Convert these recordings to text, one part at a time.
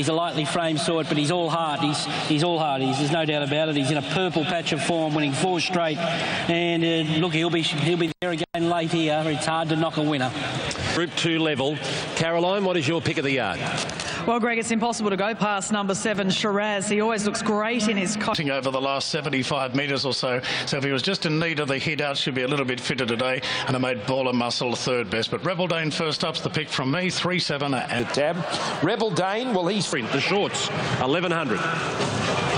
a lightly framed sort, but he's all heart. He's all heart. There's no doubt about it. He's in a purple patch of form, winning 4 straight. And look, he'll be there again late here. It's hard to knock a winner. Group 2 level. Caroline, what is your pick of the yard? Well, Greg, it's impossible to go past number 7, Shiraz. He always looks great in his... Over the last 75 metres or so. So if he was just in need of the hit out, should be a little bit fitter today. And I made Baller Muscle third best. But Rebel Dane first up's the pick from me, 3-7. And tab. Rebel Dane, well, he's sprint. The shorts, 1100.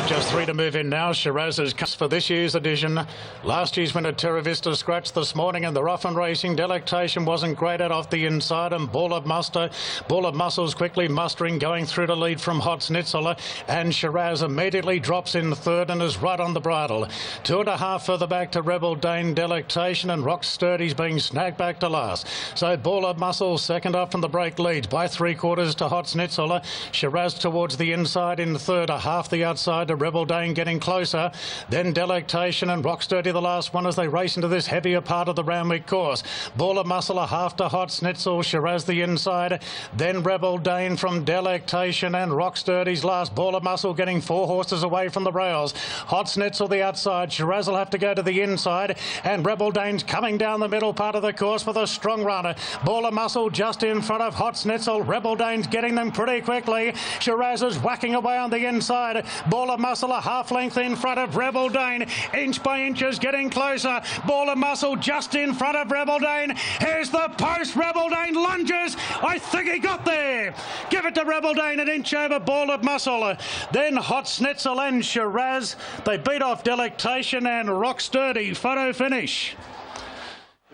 Just 3 to move in now. Shiraz's cuts for this year's edition. Last year's winner Terra Vista scratched this morning, and the rough and racing Delectation wasn't great out off the inside, and Ball of Muscles quickly mustering, going through to lead from Hot Schnitzel, and Shiraz immediately drops in third and is right on the bridle. 2.5 further back to Rebel Dane, Delectation, and Rock Sturdy's being snagged back to last. So Ball of Muscles second up from the break leads by 3/4 to Hot Schnitzel. Shiraz towards the inside in third, a half the outside to Rebel Dane getting closer. Then Delectation and Rock Sturdy the last one as they race into this heavier part of the Randwick course. Ball of Muscle a half to Hot Schnitzel, Shiraz the inside. Then Rebel Dane from Delectation and Rock Sturdy's last. Ball of Muscle getting 4 horses away from the rails. Hot Schnitzel the outside. Shiraz will have to go to the inside. And Rebel Dane's coming down the middle part of the course with a strong runner. Ball of Muscle just in front of Hot Schnitzel. Rebel Dane's getting them pretty quickly. Shiraz is whacking away on the inside. Ball of Muscle a half length in front of Rebel Dane. Inch by inch is getting closer. Ball of Muscle just in front of Rebel Dane. Here's the post. Rebel Dane lunges. I think he got there. Give it to Rebel Dane, an inch over Ball of Muscle. Then Hot Schnitzel and Shiraz. They beat off Delectation and Rock Sturdy. Photo finish.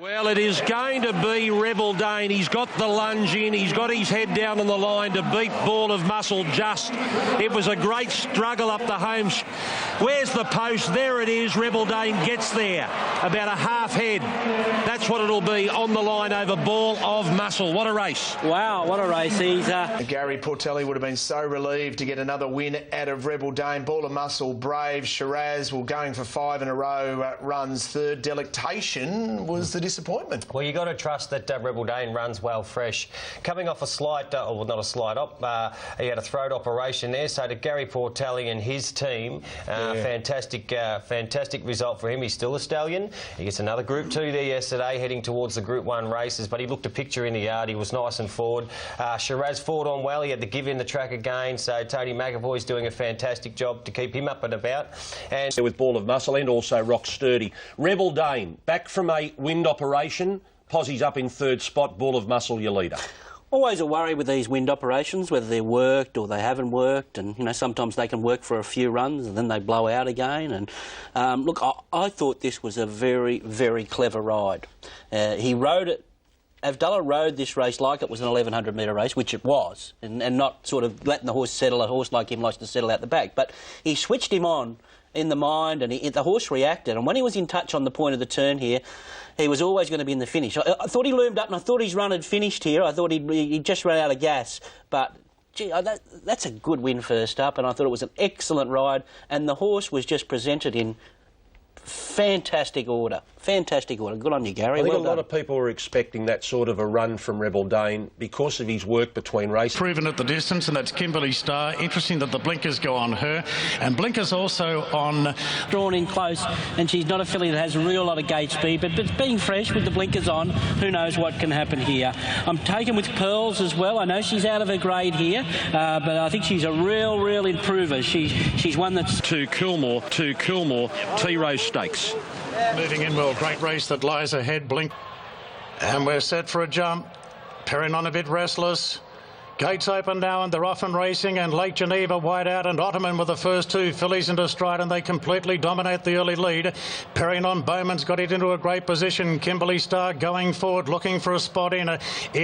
Well, it is going to be Rebel Dane. He's got the lunge in. He's got his head down on the line to beat Ball of Muscle just. It was a great struggle up the home. Where's the post? There it is. Rebel Dane gets there. About a half head. That's what it'll be on the line over Ball of Muscle. What a race. Wow, what a race. He's... Gary Portelli would have been so relieved to get another win out of Rebel Dane. Ball of Muscle, brave. Shiraz, well, going for 5 in a row, runs third. Delectation was the disappointment. Well, you've got to trust that Rebel Dane runs well fresh. Coming off a slight, well, not a slight op, he had a throat operation there, so to Gary Portelli and his team, fantastic result for him. He's still a stallion. He gets another Group 2 there yesterday, heading towards the Group 1 races, but he looked a picture in the yard. He was nice and forward. Shiraz fought on well. He had to give in the track again, so Tony McAvoy's doing a fantastic job to keep him up and about. And with Ball of Muscle and also Rock Sturdy. Rebel Dane, back from a wind operation. Possie's up in third spot. Ball of Muscle, your leader. Always a worry with these wind operations, whether they're worked or they haven't worked, and you know sometimes they can work for a few runs and then they blow out again. And look, I thought this was a very, very clever ride. He rode it. Avdulla rode this race like it was an 1100 metre race, which it was, and not sort of letting the horse settle. A horse like him likes to settle out the back, but he switched him on in the mind, and the horse reacted. And when he was in touch on the point of the turn here, he was always going to be in the finish. I thought he loomed up, and I thought his run had finished here. I thought he just ran out of gas, but gee, that's a good win first up, and I thought it was an excellent ride, and the horse was just presented in fantastic order. Fantastic order. Good on you, Gary. I think well a lot of people were expecting that sort of a run from Rebel Dane because of his work between races. Proven at the distance, and that's Kimberly Starr. Interesting that the blinkers go on her. And blinkers also on... Drawn in close, and she's not a filly that has a real lot of gate speed, but being fresh with the blinkers on, who knows what can happen here. I'm taken with Pearls as well. I know she's out of her grade here, but I think she's a real improver. She's one that's... To Kilmore, T-Rose Stakes. Moving in well, great race that lies ahead, Blink. And we're set for a jump. Perrinon a bit restless. Gates open now and they're off and racing, and Lake Geneva wide out, and Ottoman with the first 2 fillies into stride, and they completely dominate the early lead. Perrinon Bowman's got it into a great position. Kimberly Starr going forward, looking for a spot in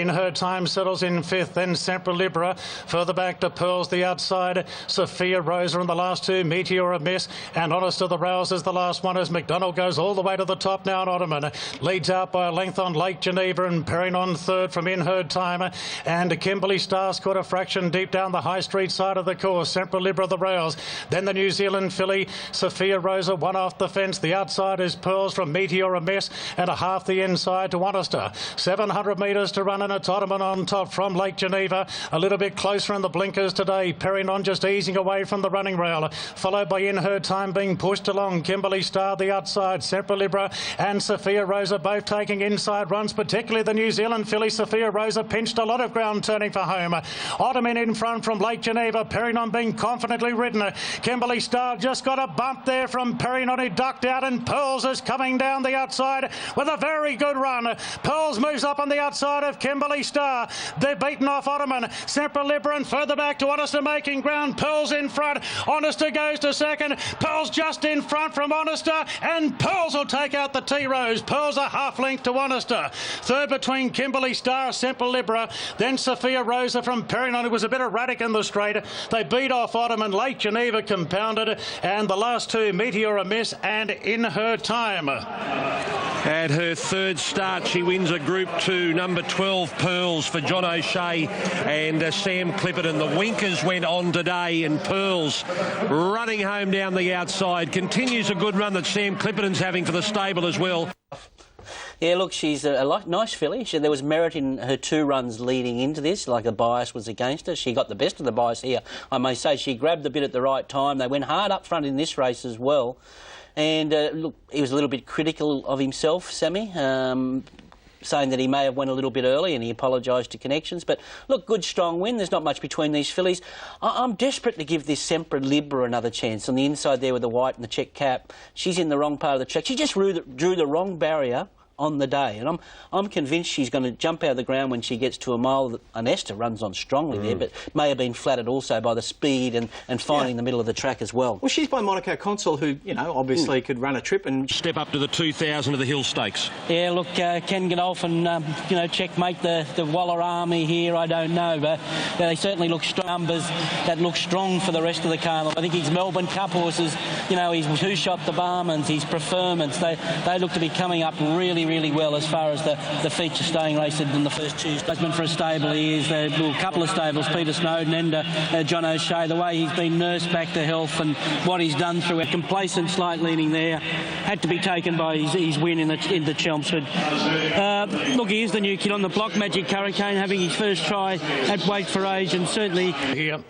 her time, settles in 5th. Then Sempre Libra further back to Pearls the outside. Sophia Rosa in the last 2, Meteor a miss, and Honest of the Rouse is the last one as McDonald goes all the way to the top now, and Ottoman leads out by a length on Lake Geneva, and Perrinon third from In Her Time, and Kimberly Starr last quarter fraction deep down the High Street side of the course. Sempre Libra the rails. Then the New Zealand filly, Sophia Rosa, one off the fence. The outside is Pearls from Meteor a Mess and a half the inside to Honester. 700 metres to run and it's Ottoman on top from Lake Geneva. A little bit closer in the blinkers today. Perrinon just easing away from the running rail. Followed by In Her Time being pushed along. Kimberly Star the outside. Sempre Libra and Sophia Rosa both taking inside runs, particularly the New Zealand filly Sophia Rosa pinched a lot of ground turning for home. Ottoman in front from Lake Geneva. Perrinon being confidently ridden. Kimberly Star just got a bump there from Perrinon who ducked out, and Pearls is coming down the outside with a very good run. Pearls moves up on the outside of Kimberly Star. They're beaten off Ottoman. Sempre Libra and further back to Honester making ground. Pearls in front. Honester goes to second. Pearls just in front from Honester, and Pearls will take out the T-Rose. Pearls a half length to Honester. Third between Kimberly Star, Sempre Libra, then Sophia Rosa from Perrinon, who was a bit erratic in the straight. They beat off Ottoman. Lake Geneva compounded, and the last two, Meteor a Miss and In Her Time. At her third start, she wins a Group 2, number 12, Pearls, for John O'Shea and Sam Clipperton. The Winkers went on today, and Pearls running home down the outside. Continues a good run that Sam Clipperton's having for the stable as well. Yeah, look, she's a nice filly. There was merit in her two runs leading into this, like the bias was against her. She got the best of the bias here. I may say she grabbed the bit at the right time. They went hard up front in this race as well. And, look, he was a little bit critical of himself, Sammy, saying that he may have went a little bit early, and he apologised to Connections. But, look, good, strong win. There's not much between these fillies. I'm desperate to give this Sempre Libra another chance. On the inside there with the white and the check cap, she's in the wrong part of the track. She just drew the wrong barrier on the day, and I'm convinced she's going to jump out of the ground when she gets to a mile. And Esther runs on strongly there, but may have been flattered also by the speed and finding the middle of the track as well. Well, she's by Monaco Consul, who, you know, obviously could run a trip and step up to the 2,000 of the Hill Stakes. Yeah, look, can Godolphin, you know, checkmate the Waller Army here, I don't know, but they certainly look strong numbers that look strong for the rest of the carnival. I think his Melbourne Cup horses, you know, his Who Shot the Barmans, his Preferments, they look to be coming up really well as far as the feature staying race in the first two. Placement for a stable he is. A couple of stables, Peter Snowden and John O'Shea, the way he's been nursed back to health and what he's done through it. Complacent, slight leaning there. Had to be taken by his win in the Chelmsford. Look, he is the new kid on the block, Magic Hurricane, having his first try at weight for age, and certainly Here.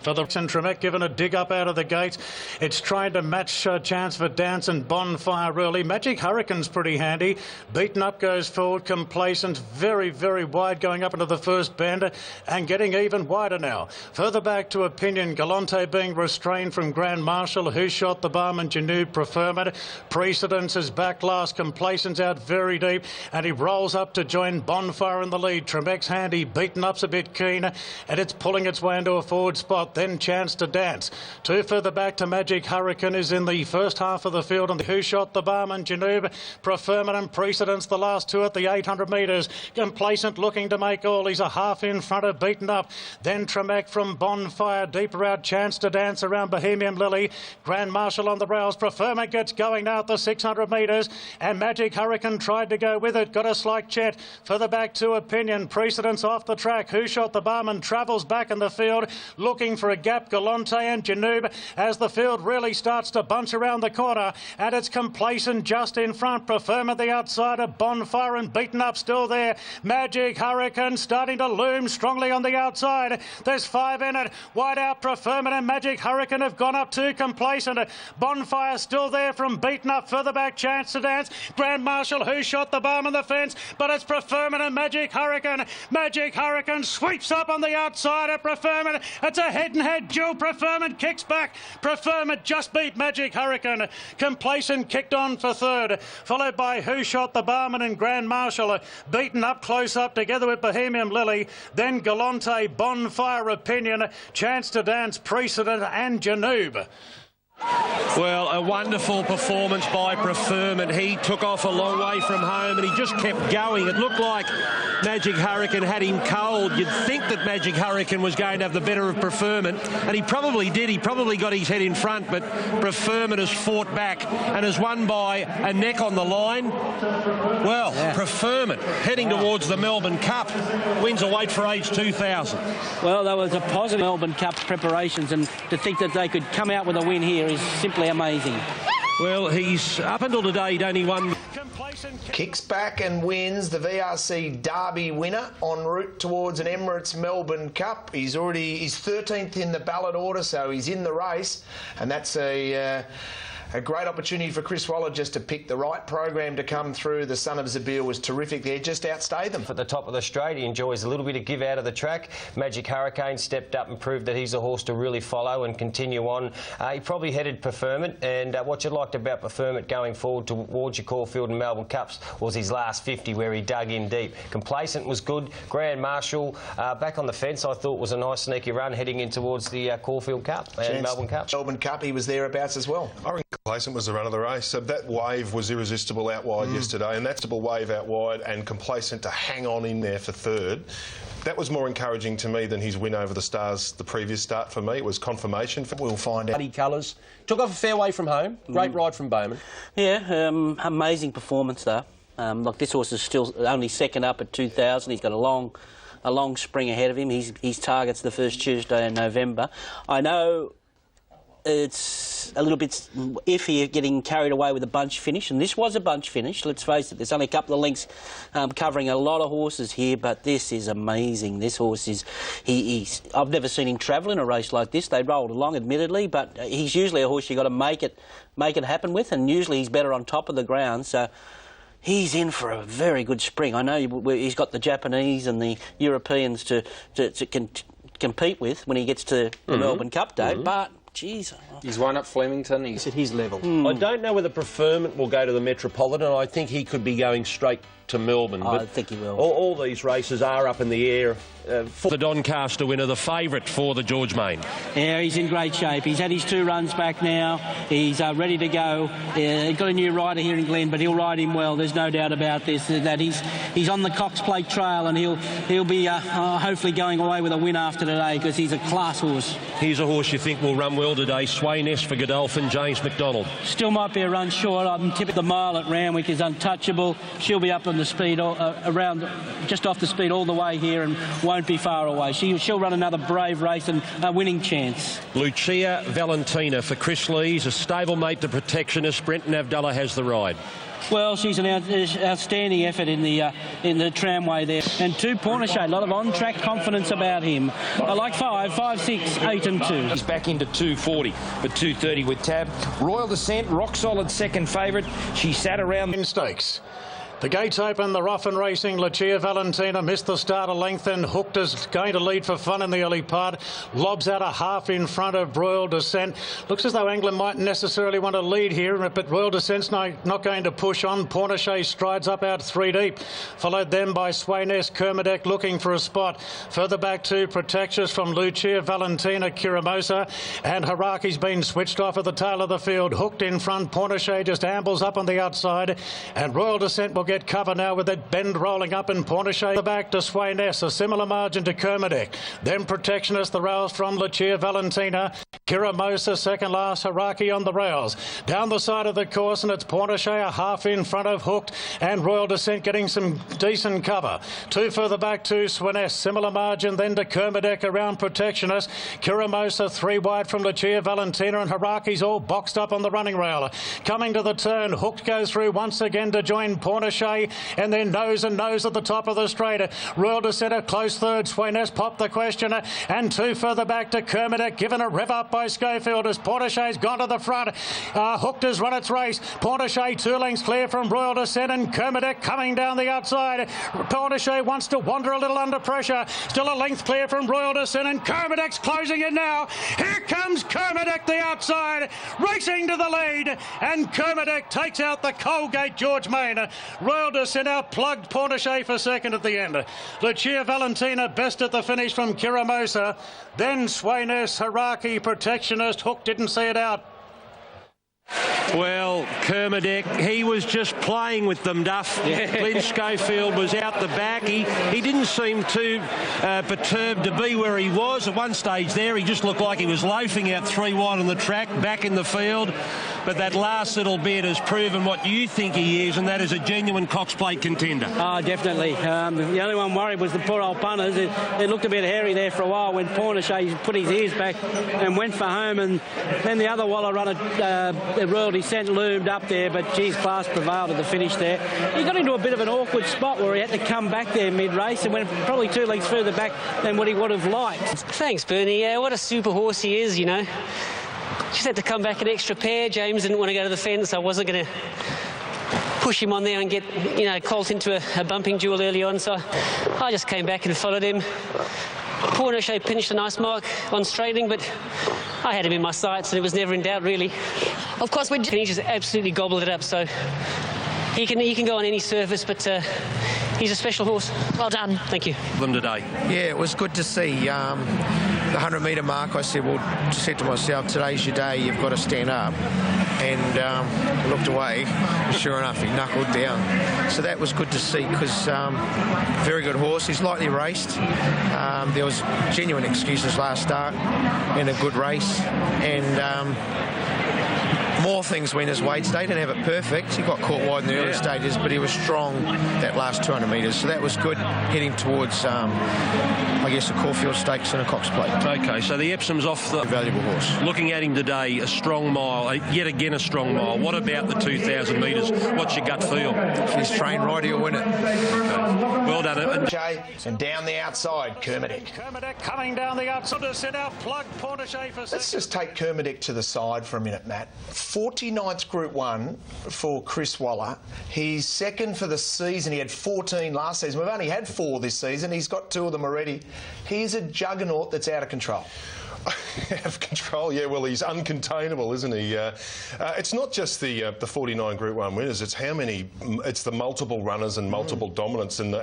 For the Tremek, given a dig up out of the gates. It's trying to match chance for Dance and Bonfire early. Magic Hurricane's pretty handy. Beaten up goes forward. Complacent, very wide going up into the first bend and getting even wider now. Further back to Opinion. Galante being restrained from Grand Marshal. Who Shot the Barman? Janube Preferment. Precedence is back last. Complacent's out very deep, and he rolls up to join Bonfire in the lead. Tremec's handy. Beaten up's a bit keen, and it's pulling its way into a forward spot. Then Chance to Dance. Two further back to Magic Hurricane is in the first half of the field, and Who Shot the Barman? Janube, Preferment and Precedence, the last two at the 800 metres. Complacent looking to make all. He's a half in front of Beaten Up. Then Tremec from Bonfire, deeper out Chance to Dance around Bohemian Lily. Grand Marshal on the rails. Preferment gets going now at the 600 metres, and Magic Hurricane tried to go with it. Got a slight chet. Further back to Opinion. Precedence off the track. Who Shot the Barman travels back in the field, looking for a gap. Galante and Janube as the field really starts to bunch around the corner, and it's Complacent just in front. Preferment the outside of Bonfire, and Beaten Up still there. Magic Hurricane starting to loom strongly on the outside. There's five in it. Wide out Preferment and Magic Hurricane have gone up to Complacent. Bonfire still there from Beaten Up. Further back Chance to Dance. Grand Marshal Who Shot the Barman the fence, but it's Preferment and Magic Hurricane. Magic Hurricane sweeps up on the outside of Preferment. It's a head-and-head duel. Preferment kicks back. Preferment just beat Magic Hurricane. Complacent kicked on for third, followed by Who Shot the Barman and Grand Marshal. Beaten Up close up together with Bohemian Lily. Then Galante, Bonfire, Opinion, Chance to Dance, Precedent and Janube. Well, a wonderful performance by Preferment. He took off a long way from home and he just kept going. It looked like Magic Hurricane had him cold. You'd think that Magic Hurricane was going to have the better of Preferment, and he probably did. He probably got his head in front, but Preferment has fought back and has won by a neck on the line. Well, Preferment heading towards the Melbourne Cup, wins a weight for age 2000. Well, that was a positive Melbourne Cup preparations, and to think that they could come out with a win here is simply amazing. Well, he's up until today, he'd only won. Kicks back and wins the VRC Derby winner en route towards an Emirates Melbourne Cup. He's 13th in the ballot order, so he's in the race, and that's a great opportunity for Chris Waller just to pick the right program to come through. The son of Zabeel was terrific there, just outstayed them. At the top of the straight, he enjoys a little bit of give out of the track. Magic Hurricane stepped up and proved that he's a horse to really follow and continue on. He probably headed Preferment, and what you liked about Preferment going forward towards your Caulfield and Melbourne Cups was his last 50 where he dug in deep. Complacent was good. Grand Marshal back on the fence, I thought, was a nice sneaky run heading in towards the Caulfield Cup and Melbourne Cup. Melbourne Cup, he was thereabouts as well. Complacent was the run of the race. So that wave was irresistible out wide yesterday, and that's a wave out wide and Complacent to hang on in there for third. That was more encouraging to me than his win over the Stars the previous start for me. It was confirmation. We'll find out. Muddy colours. Took off a fair way from home. Great ride from Bowman. Yeah, amazing performance though. Like this horse is still only second up at 2000. He's got a long spring ahead of him. His target's the first Tuesday in November. I know it's a little bit iffy getting carried away with a bunch finish, and this was a bunch finish, let's face it. There's only a couple of lengths covering a lot of horses here, but this is amazing. This horse is, I've never seen him travel in a race like this. They rolled along, admittedly, but he's usually a horse you've got to make it happen with, and usually he's better on top of the ground, so he's in for a very good spring. I know he's got the Japanese and the Europeans to compete with when he gets to the Melbourne Cup Day, but jeez. He's won at Flemington. He's at his level. I don't know whether Preferment will go to the Metropolitan. I think he could be going straight to Melbourne. I think he will. All these races are up in the air. For the Doncaster winner, the favourite for the George Main. Yeah, he's in great shape. He's had his 2 runs back now. He's ready to go. He's got a new rider here in Glen, but he'll ride him well. There's no doubt about this. That he's on the Cox Plate Trail, and he'll be hopefully going away with a win after today because he's a class horse. Here's a horse you think will run well today. Sway Nest for Godolphin, James McDonald. Still might be a run short. I'm tipping the mile at Randwick is untouchable. She'll be up on the speed around, just off the speed all the way here, and won't be far away. She'll run another brave race and a winning chance. Lucia Valentina for Chris Lees, a stablemate to Protectionist. Brenton Avdulla has the ride. Well, she's an outstanding effort in the tramway there. And 2 Pornichet, a lot of on-track confidence about him. I like 5, 6, 8 and 2. He's back into 240, but 230 with Tab. Royal Descent, rock solid second favourite. She sat around in stakes. The gates open, they're off and racing. Lucia Valentina missed the start a length, and Hooked is going to lead for fun in the early part. Lobs out a half in front of Royal Descent. Looks as though England mightn't necessarily want to lead here, but Royal Descent's not going to push on. Pornichet strides up out 3 deep. Followed then by Swayness, Kermadec looking for a spot. Further back to Protectus from Lucia Valentina, Kiramosa, and Haraki's been switched off at the tail of the field. Hooked in front, Pornichet just ambles up on the outside, and Royal Descent will get cover now with that bend rolling up, and Pornichet the back to Swayness, a similar margin to Kermadec. Then Protectionist, the rails from Lucia Valentina. Kiramosa second last, Haraki on the rails. Down the side of the course, and it's Pornichet a half in front of Hooked, and Royal Descent getting some decent cover. 2 further back to Swayness, similar margin then to Kermadec around Protectionist. Kiramosa 3 wide from Lucia Valentina, and Haraki's all boxed up on the running rail. Coming to the turn, Hooked goes through once again to join Pornichet, and then nose and nose at the top of the straight. Royal Descent a close third. Swayness popped the questioner, and 2 further back to Kermadec, given a rev up by Schofield as Pornichet's gone to the front. Hooked has run its race. Pornichet 2 lengths clear from Royal Descent, and Kermadec coming down the outside. Pornichet wants to wander a little under pressure. Still a length clear from Royal Descent, and Kermadec's closing in now. Here comes Kermadec the outside, racing to the lead, and Kermadec takes out the Colgate George Main. Royal Descent outplugged Pornichet for second at the end. Lucia Valentina best at the finish from Kiramosa. Then Swayness, Haraki, Protectionist. Hook didn't see it out. Well, Kermadec, he was just playing with them, Duff. Glenn Schofield was out the back. He didn't seem too perturbed to be where he was. At one stage there, he just looked like he was loafing out 3 wide on the track, back in the field. But that last little bit has proven what you think he is, and that is a genuine Cox Plate contender. Oh, definitely. The only one worried was the poor old punters. It looked a bit hairy there for a while when Pornichet put his ears back and went for home, and then the other Waller runner, Royal Descent, loomed up there, but geez, class prevailed at the finish there. He got into a bit of an awkward spot where he had to come back there mid-race and went probably 2 lengths further back than what he would have liked. Thanks, Bernie. Yeah, what a super horse he is, you know. Just had to come back an extra pair. James didn't want to go to the fence. I wasn't going to push him on there and get, you know, Colt into a bumping duel early on, so I just came back and followed him. Pornichet pinched a nice mark on straightening, but I had him in my sights and it was never in doubt, really. Of course, he just absolutely gobbled it up, so he can go on any surface, but he's a special horse. Well done. Thank you. Them today. Yeah, it was good to see. The 100-metre mark, I said to myself, today's your day, you've got to stand up. And looked away, and sure enough, he knuckled down. So that was good to see, because very good horse. He's lightly raced. There was genuine excuses last start in a good race. And more things went his way today. Didn't have it perfect. He got caught wide in the early stages, but he was strong that last 200 metres. So that was good, heading towards, I guess, the Caulfield Stakes and a Cox Plate. OK, so the Epsom's off the... valuable horse. Looking at him today, a strong mile, yet again a strong mile. What about the 2,000 metres? What's your gut feel? If he's trained right, he'll win it. Well done. And down the outside, Kermadec. Kermadec coming down the outside to set out plug Pornichet for second. Let's just take Kermadec to the side for a minute, Matt. 49th Group 1 for Chris Waller. He's second for the season. He had 14 last season. We've only had 4 this season. He's got 2 of them already. He's a juggernaut that's out of control. Out of control, yeah. Well, he's uncontainable, isn't he? It's not just the 49 Group 1 winners. It's how many. It's the multiple runners and multiple dominance, and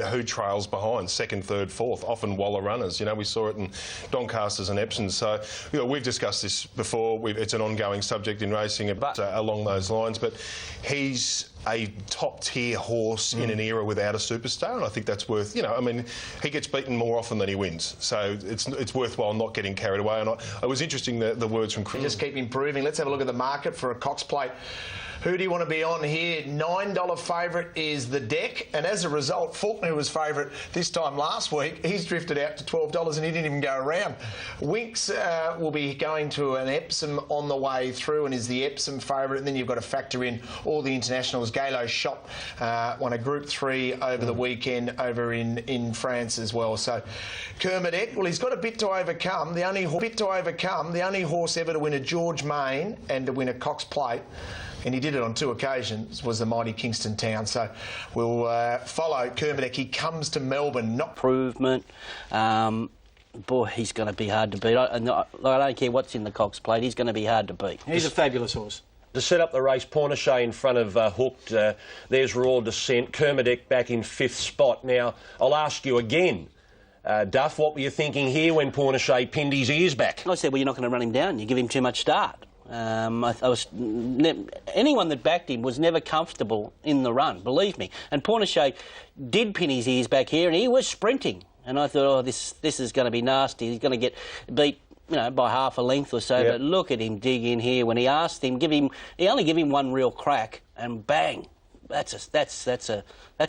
who trails behind, second, third, fourth. Often Waller runners. You know, we saw it in Doncasters and Epsom. So you know, we've discussed this before. It's an ongoing subject in racing, along those lines. But he's a top-tier horse in an era without a superstar, and I think that's worth, you know, I mean, he gets beaten more often than he wins, so it's worthwhile not getting carried away. And it was interesting, the words from Chris. Just keep improving. Let's have a look at the market for a Cox Plate. Who do you want to be on here? $9 favourite is the Deck, and as a result, Faulkner, who was favourite this time last week, he's drifted out to $12 and he didn't even go around. Winks will be going to an Epsom on the way through and is the Epsom favourite, and then you've got to factor in all the internationals. Galo Shop won a Group 3 over the weekend over in France as well. So Kermadec, well, he's got a bit to overcome. The only horse ever to win a George Main and to win a Cox Plate, and he did it on 2 occasions, was the mighty Kingston Town. So we'll follow Kermadec. He comes to Melbourne. Improvement. Boy, he's going to be hard to beat. I don't care what's in the Cox Plate. He's going to be hard to beat. He's a fabulous horse. To set up the race, Pornichet in front of Hooked. There's Royal Descent. Kermadec back in 5th spot. Now, I'll ask you again, Duff, what were you thinking here when Pornichet pinned his ears back? I said, well, you're not going to run him down. You give him too much start. Anyone that backed him was never comfortable in the run, believe me. And Pornichet did pin his ears back here, and he was sprinting. And I thought, oh, this is going to be nasty. He's going to get beat, you know, by half a length or so. Yep. But look at him dig in here. When he asked him, he only gave him one real crack, and bang, that's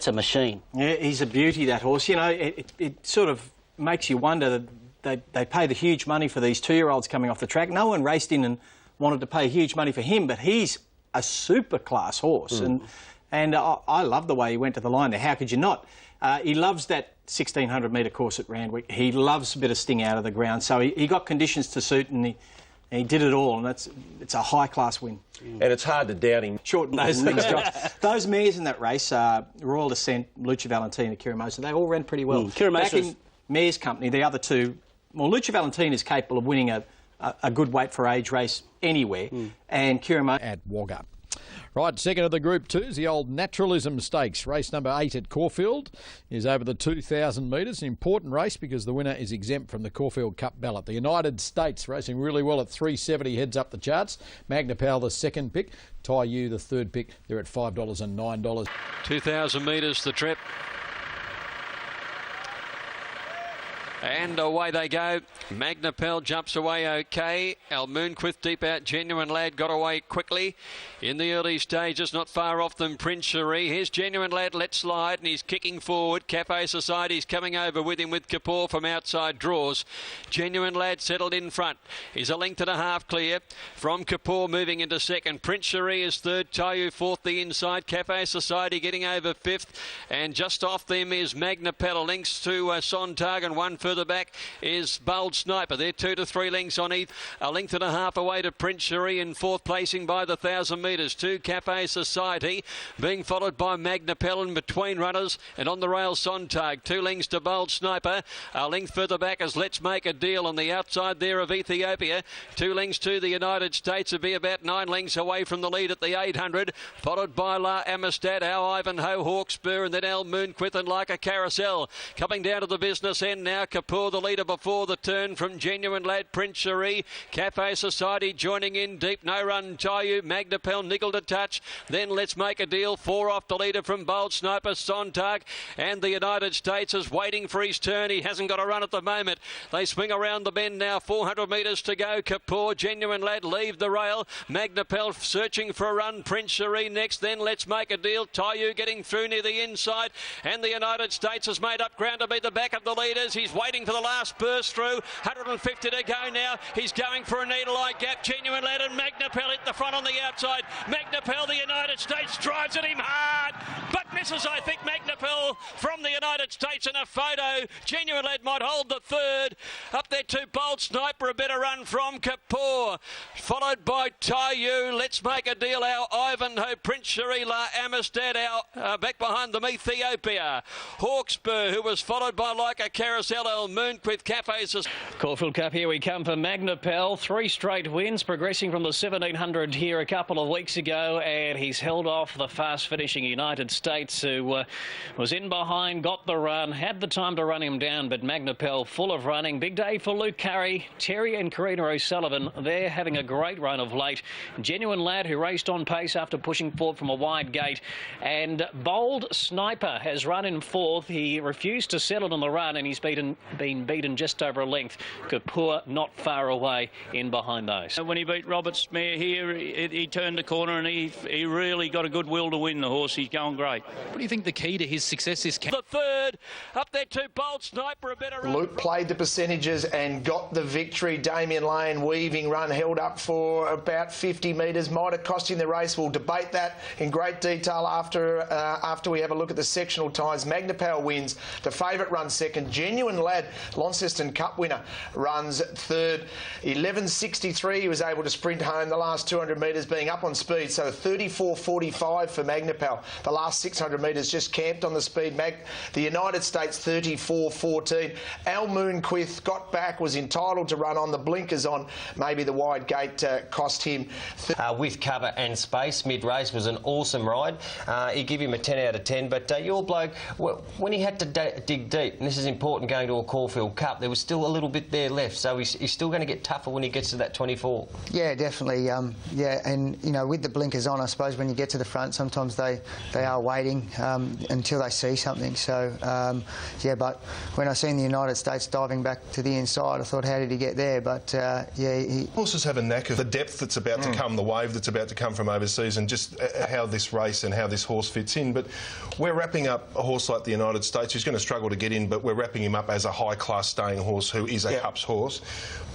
a machine. Yeah, he's a beauty, that horse. You know, it sort of makes you wonder that they pay the huge money for these 2-year-olds coming off the track. No one raced in and wanted to pay huge money for him, but he's a super class horse, and I love the way he went to the line there. How could you not? He loves that 1,600 metre course at Randwick. He loves a bit of sting out of the ground, so he got conditions to suit, and he did it all, and it's a high class win. And it's hard to doubt him. Shorten those things, Josh. Those mares in that race, Royal Descent, Lucha Valentina, Kiramosa, they all ran pretty well. Back in Mare's company, the other two, well, Lucha Valentina is capable of winning a good weight for age race anywhere, and Kiramosa at Wagga. Right, second of the Group 2s, the old Naturalism Stakes. Race number 8 at Caulfield is over the 2,000 metres. An important race because the winner is exempt from the Caulfield Cup ballot. The United States racing really well at 3.70, heads up the charts. Magna Pal the second pick. Tai Yu the third pick. They're at $5 and $9. 2,000 metres the trip. And away they go. Magna Pal jumps away okay. Al Moonquith deep out. Genuine Lad got away quickly in the early stages. Not far off them, Prince Cherie. Here's Genuine Lad let slide and he's kicking forward. Cafe Society's coming over with him with Kapoor from outside draws. Genuine Lad settled in front. He's a length and a half clear from Kapoor moving into second. Prince Cherie is third. Tayu fourth the inside. Cafe Society getting over fifth. And just off them is Magna Pal. Links to Sontag, and one further back is Bold Sniper. They're 2 to 3 lengths on each. A length and a half away to Prince Cherie in fourth placing by the 1,000 metres. 2 Cafe Society being followed by Magna Pal in between runners, and on the rail Sontag. 2 lengths to Bold Sniper. A length further back is Let's Make a Deal on the outside there of Ethiopia. 2 lengths to the United States would be about 9 lengths away from the lead at the 800, followed by La Amistad, Our Ivanhoe, Hawkspur, and then Al Moonquith and Like a Carousel. Coming down to the business end now, Kapoor the leader before the turn from Genuine Lad, Prince Cherie. Cafe Society joining in deep. No run Tayu. Magna Pal niggled a touch. Then Let's Make a Deal. 4 off the leader from Bold Sniper, Sontag. And the United States is waiting for his turn. He hasn't got a run at the moment. They swing around the bend now. 400 metres to go. Kapoor, Genuine Lad leave the rail. Magna Pal searching for a run. Prince Cherie next. Then Let's Make a Deal. Tayu getting through near the inside. And the United States has made up ground to be the back of the leaders. He's waiting for the last burst through. 150 to go now. He's going for a needle-eye gap. Genuine Lad and Magna Pal hit the front on the outside. Magna Pal, the United States, drives at him hard, but misses, I think, Magna Pal from the United States in a photo. Genuine Lad might hold the third. Up there to Bold Sniper, a better run from Kapoor, followed by Tayu. Let's Make a Deal, Our Ivanhoe, Prince Cherie, La Amistad, back behind them, Ethiopia. Hawkspur, who was followed by Like a Carousel, Al Moonquith, Cafes. Caulfield Cup, here we come for Magna Pal. 3 straight wins, progressing from the 1700 here a couple of weeks ago, and he's held off the fast-finishing United States, who was in behind, got the run, had the time to run him down, but Magna Pal full of running. Big day for Luke Curry, Terry and Karina O'Sullivan. They're having a great run of late. Genuine Lad, who raced on pace after pushing forward from a wide gate, and Bold Sniper has run in fourth. He refused to settle on the run, and he's been beaten just over a length. Kapoor not far away in behind those. When he beat Roberts Mare here, he turned the corner and he really got a good will to win the horse. He's going great. What do you think the key to his success is? The third, up there to Bold Sniper, a better run. Luke played the percentages and got the victory. Damien Lane weaving run, held up for about 50 metres. Might have cost him the race. We'll debate that in great detail after we have a look at the sectional times. Magna Pal wins. The favourite runs second. Genuine Lad, Launceston Cup winner, runs third. 11.63, he was able to sprint home the last 200 metres, being up on speed, so 34.45 for Magna Pal. The last 600 metres just camped on the speed. The United States 34.14. Al Moonquith got back, was entitled to run on, the blinkers on. Maybe the wide gate cost him. With cover and space, mid-race was an awesome ride. He gave him a 10 out of 10, but your bloke, when he had to dig deep, and this is important going to a Caulfield Cup, there was still a little bit there left, so he's still going to get tougher when he gets to that 24. Yeah, definitely. Yeah, and you know, with the blinkers on, I suppose when you get to the front, sometimes they are waiting until they see something. So yeah, but when I seen the United States diving back to the inside, I thought, how did he get there? But yeah, horses have a knack of the depth that's about to come, the wave that's about to come from overseas, and just how this race and how this horse fits in. But we're wrapping up a horse like the United States, who's going to struggle to get in, but we're wrapping him up as a high-class staying horse who is a Cups horse.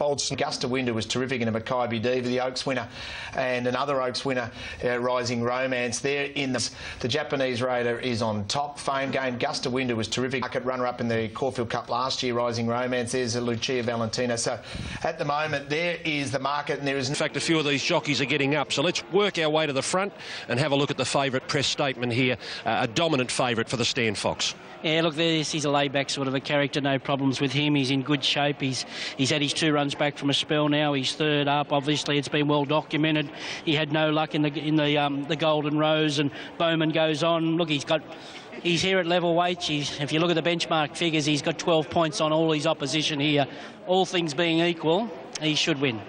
Augusta Winder was terrific in a Mackay Diva, the Oaks winner, and another Oaks winner, Rising Romance. There in the Japanese race. Operator is on top. Fame Game, Gusta Winder was terrific. Market runner-up in the Caulfield Cup last year, Rising Romance. There's a Lucia Valentina. So at the moment, there is the market, and there is... In fact, a few of these jockeys are getting up. So let's work our way to the front and have a look at the favourite Press Statement here. A dominant favourite for the Stan Fox. Yeah, look, he's a laid-back sort of a character, no problems with him. He's in good shape. He's had his 2 runs back from a spell now. He's third up. Obviously, it's been well documented. He had no luck in the Golden Rose, and Bowman goes on. Look, he's here at level weight. If you look at the benchmark figures, he's got 12 points on all his opposition here. All things being equal, he should win.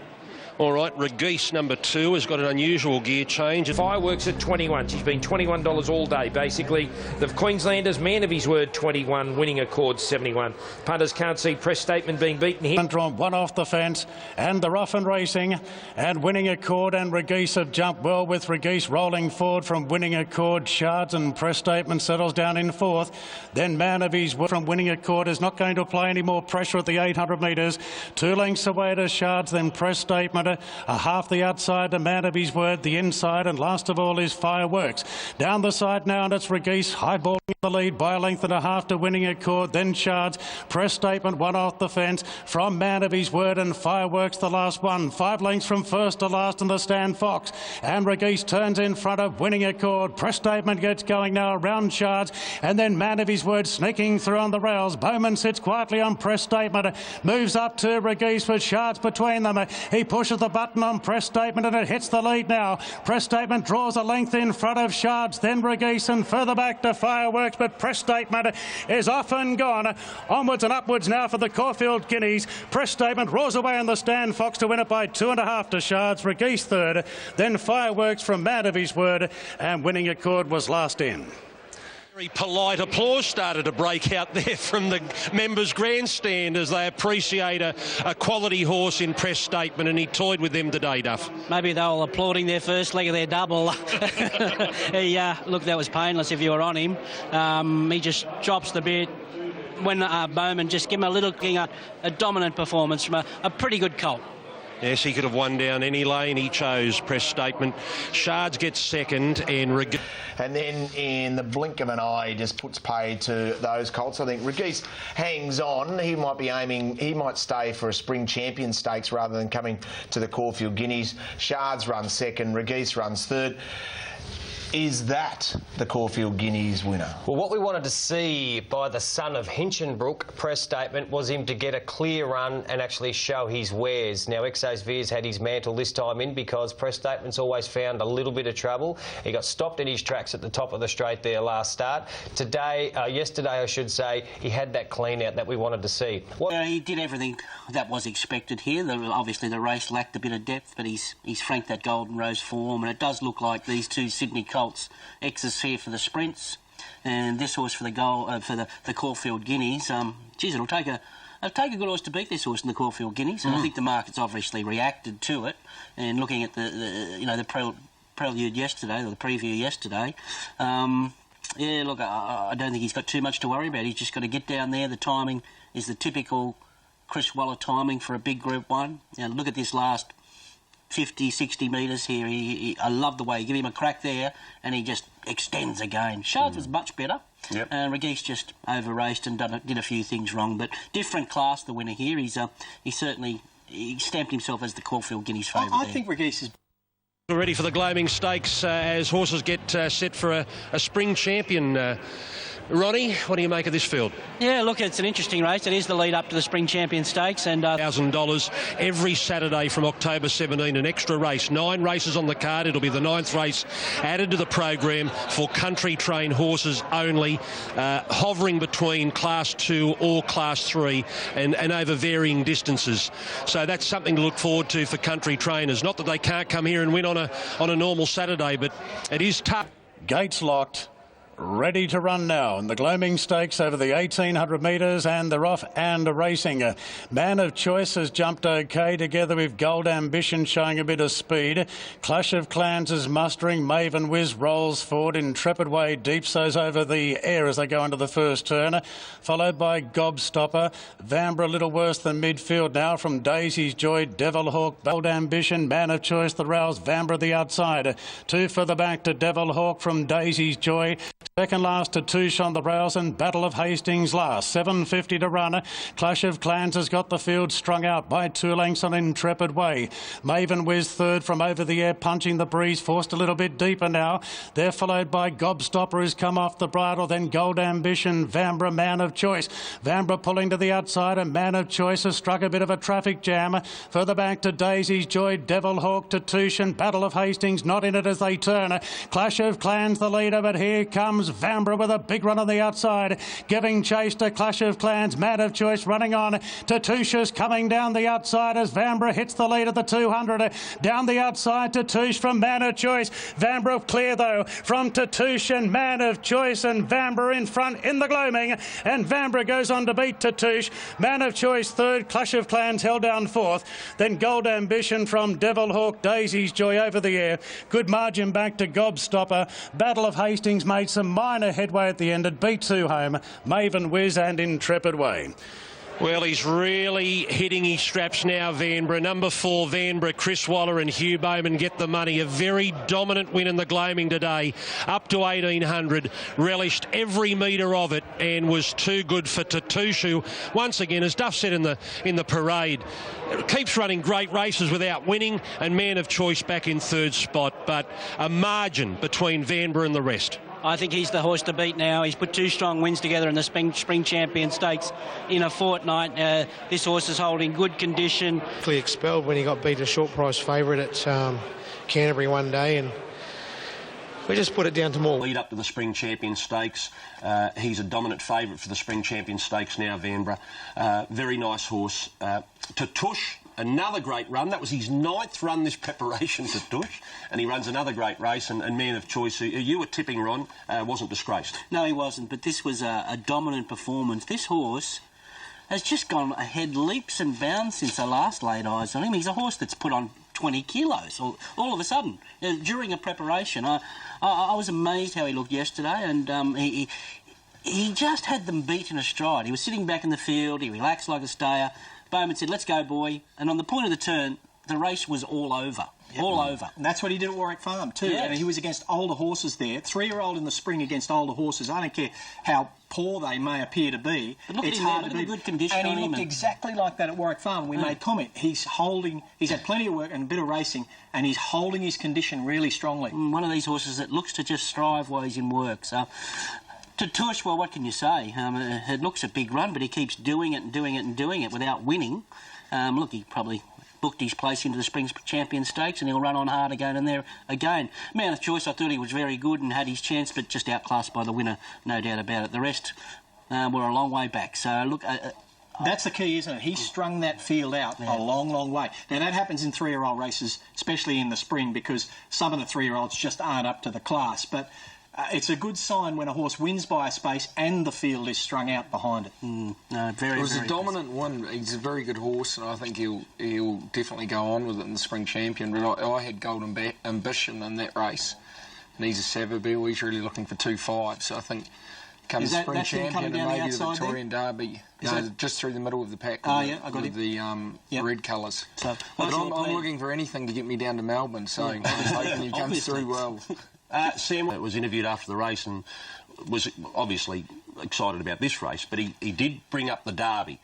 All right, Regis, number 2, has got an unusual gear change. Fireworks at 21. She's been $21 all day, basically. The Queenslanders, man of his word, 21. Winning Accord, 71. Punters can't see Press Statement being beaten here. Drawn one off the fence, and the Rough and Racing, and Winning Accord and Regis have jumped well, with Regis rolling forward from Winning Accord. Shards and Press Statement settles down in 4th. Then Man of his word from Winning Accord is not going to apply any more pressure at the 800 metres. 2 lengths away to Shards, then Press Statement. A half the outside to Man of his word, the inside, and last of all is Fireworks. Down the side now, and it's Regis highballing the lead by a length and a half to Winning Accord, then Shards. Press Statement, one off the fence from Man of his word, and Fireworks the last one. 5 lengths from first to last in the Stan Fox, and Regis turns in front of Winning Accord. Press Statement gets going now around Shards, and then Man of his word sneaking through on the rails. Bowman sits quietly on Press Statement, moves up to Regis with Shards between them. He pushes the button on Press Statement, and it hits the lead now. Press Statement draws a length in front of Shards, then Regis, and further back to Fireworks, but Press Statement is off and gone. Onwards and upwards now for the Caulfield Guineas. Press Statement roars away on the Stan Fox to win it by 2.5 to Shards. Regis third, then Fireworks from Man of his word, and Winning Accord was last in. Very polite applause started to break out there from the members' grandstand as they appreciate a quality horse in Press Statement, and he toyed with them today, Duff. Maybe they were applauding their first leg of their double. Look, that was painless if you were on him. He just drops the bit. When Bowman just give him a little a dominant performance from a pretty good colt. Yes, he could have won down any lane. He chose Press Statement. Shards gets second, and Regis. And then in the blink of an eye, he just puts pay to those colts. I think Regis hangs on. He might be aiming, he might stay for a Spring Champion Stakes rather than coming to the Caulfield Guineas. Shards runs second, Regis runs third. Is that the Caulfield Guineas winner? Well, what we wanted to see by the son of Hinchinbrook, Press Statement, was him to get a clear run and actually show his wares. Now, Exos Veers had his mantle this time in because Press Statement's always found a little bit of trouble. He got stopped in his tracks at the top of the straight there last start. Yesterday, I should say, he had that clean out that we wanted to see. He did everything that was expected here. Obviously, the race lacked a bit of depth, but he's franked that Golden Rose form, and it does look like these 2 Sydney colts. X's here for the sprints, and this horse for the the Caulfield Guineas. Geez, it'll take a good horse to beat this horse in the Caulfield Guineas, and I think the market's obviously reacted to it. And looking at the prelude yesterday, or the preview yesterday, yeah, look, I don't think he's got too much to worry about. He's just got to get down there. The timing is the typical Chris Waller timing for a big Group 1. Now look at this last 50, 60 metres here. I love the way you give him a crack there, and he just extends again. Shards was much better. Yep. Regis just over-raced and did a few things wrong, but different class, the winner here. He stamped himself as the Caulfield Guineas favourite. I think Regis is ready for the Gloaming Stakes as horses get set for a Spring Champion. Ronnie, what do you make of this field? Yeah, look, it's an interesting race. It is the lead up to the Spring Champion Stakes, and $1,000 every Saturday from October 17. An extra race, 9 races on the card. It'll be the 9th race added to the program for country trained horses only, hovering between Class 2 or Class 3 and over varying distances. So that's something to look forward to for country trainers. Not that they can't come here and win on a normal Saturday, but it is tough. Gates locked. Ready to run now in the Gloaming Stakes over the 1,800 metres and the Rough and Racing. Man of Choice has jumped OK together with Gold Ambition showing a bit of speed. Clash of Clans is mustering. Maven Whiz rolls forward. Intrepid Way deep so's over the air as they go into the first turn. Followed by Gobstopper. Vanbrugh a little worse than midfield now from Daisy's Joy, Devil Hawk, Gold Ambition, Man of Choice, the Rouse, Vanbrugh the outside. 2 further back to Devil Hawk from Daisy's Joy. Second last to Touche on the brows and Battle of Hastings last. 7.50 to run. Clash of Clans has got the field strung out by 2 lengths on Intrepid Way. Maven Whiz third from over the air, punching the breeze, forced a little bit deeper now. They're followed by Gobstopper, who's come off the bridle, then Gold Ambition, Vanbrugh, Man of Choice. Vanbrugh pulling to the outside, and Man of Choice has struck a bit of a traffic jam. Further back to Daisy's Joy, Devil Hawk to Touche, and Battle of Hastings not in it as they turn. Clash of Clans the leader, but here comes Vanbrugh with a big run on the outside, giving chase to Clash of Clans. Man of Choice running on. Touche's coming down the outside as Vanbrugh hits the lead at the 200. Down the outside to Touche from Man of Choice. Vanbrugh clear though from Touche and Man of Choice, and Vanbrugh in front in the gloaming, and Vanbrugh goes on to beat Touche. Man of Choice third, Clash of Clans held down fourth, then Gold Ambition from Devil Hawk, Daisy's Joy over the air. Good margin back to Gobstopper. Battle of Hastings made some minor headway at the end. It beat 2 home, Maven Whiz and Intrepid Way. Well, he's really hitting his straps now, Vanbrugh. Number 4, Vanbrugh, Chris Waller and Hugh Bowman get the money. A very dominant win in the gloaming today, up to 1800. Relished every metre of it and was too good for Touche, who, once again, as Duff said in the parade, keeps running great races without winning, and Man of Choice back in third spot. But a margin between Vanbrugh and the rest. I think he's the horse to beat now. He's put 2 strong wins together in the Spring Champion Stakes in a fortnight. This horse is holding good condition. Clearly expelled when he got beat a short price favourite at Canterbury one day, and we just put it down to more. Lead up to the Spring Champion Stakes. He's a dominant favourite for the Spring Champion Stakes now, Vanbrugh. Very nice horse. To Touche, another great run. That was his 9th run this preparation to Touche, and he runs another great race. And Man of Choice, who you were tipping, Ron, wasn't disgraced. No, he wasn't, but this was a dominant performance. This horse has just gone ahead leaps and bounds since I last laid eyes on him. He's a horse that's put on 20 kilos all of a sudden during a preparation. I was amazed how he looked yesterday, and he just had them beat in a stride. He was sitting back in the field, he relaxed like a stayer. Bowman said, "Let's go, boy." And on the point of the turn, the race was all over. Yep. All over. And that's what he did at Warwick Farm too. Yes. And he was against older horses there. 3-year-old in the spring against older horses. I don't care how poor they may appear to be. But look it's at him, hard look to at the good condition and on he him. looked exactly like that at Warwick Farm. We made comment. He's had plenty of work and a bit of racing, and he's holding his condition really strongly. One of these horses that looks to just strive while he's in work. So to Touche, well, what can you say? It looks a big run, but he keeps doing it and doing it and doing it without winning. Look, he probably booked his place into the Spring Champion Stakes, and he'll run on hard again and there again. Man of Choice, I thought he was very good and had his chance, but just outclassed by the winner, no doubt about it. The rest were a long way back. So, look... that's the key, isn't it? He strung that field out a long, long way. Now, that happens in 3-year-old races, especially in the spring, because some of the 3-year-olds just aren't up to the class. But it's a good sign when a horse wins by a space and the field is strung out behind it. No, it was a dominant one. He's a very good horse, and I think he'll definitely go on with it in the Spring Champion. But I had Golden Ambition in that race, and he's a Savabeel. He's really looking for 2-5, so I think comes Spring Champion and maybe the Victorian Derby. Just through the middle of the pack with the red colours. So, but I'm looking for anything to get me down to Melbourne, so I'm hoping he comes through well. Sam was interviewed after the race and was obviously excited about this race, but he did bring up the Derby.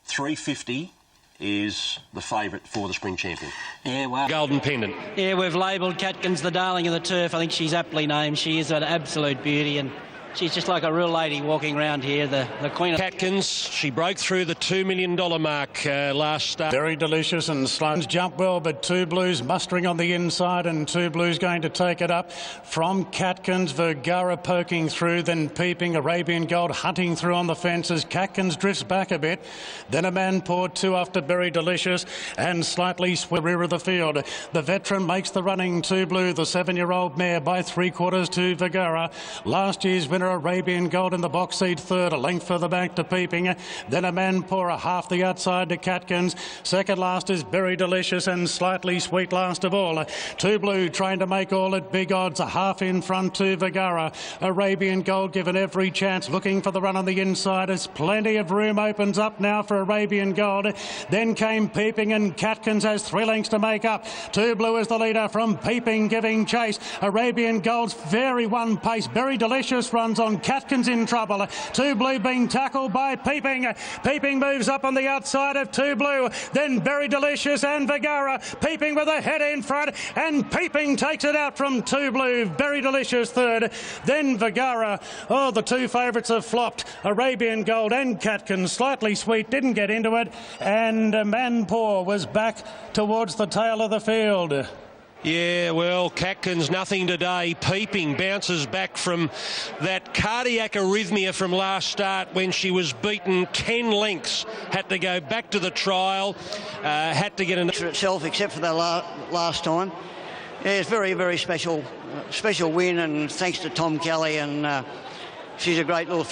350 is the favourite for the Spring Champion. Yeah, well... Golden Pendant. Yeah, we've labelled Catkins the darling of the turf. I think she's aptly named. She is an absolute beauty, and she's just like a real lady walking around here, the Queen of... Catkins, she broke through the $2 million mark last start. Very delicious, and Sloan's jump well, but Two Blues mustering on the inside, and Two Blues going to take it up from Catkins. Vergara poking through, then peeping. Arabian Gold hunting through on the fences. Catkins drifts back a bit. Then a man poured 2 after Very Delicious, and slightly rear of the field. The veteran makes the running. Two Blue, the 7-year-old mare, by 3/4 to Vergara. Last year's winner winner, Arabian Gold in the box seat third, a length further back to Peeping. Then a Manpora, half the outside to Catkins. Second last is Berry Delicious and Slightly Sweet last of all. Two Blue trying to make all at big odds, a half in front to Vergara. Arabian Gold given every chance, looking for the run on the inside as plenty of room opens up now for Arabian Gold. Then came Peeping and Catkins has 3 lengths to make up. Two Blue is the leader from Peeping giving chase. Arabian Gold's very one pace. Berry Delicious runs on. Catkins in trouble. Two Blue being tackled by Peeping. Peeping moves up on the outside of Two Blue. Then Berry Delicious and Vergara. Peeping with a head in front and Peeping takes it out from Two Blue. Berry Delicious third. Then Vergara. Oh, the two favourites have flopped. Arabian Gold and Catkins. Slightly Sweet didn't get into it. And Manpour was back towards the tail of the field. Yeah, well, Catkins, nothing today. Peeping bounces back from that cardiac arrhythmia from last start when she was beaten 10 lengths. Had to go back to the trial, had to get an... ...for itself, except for the last time. Yeah, it's very, very special win, and thanks to Tom Kelly, and she's a great little...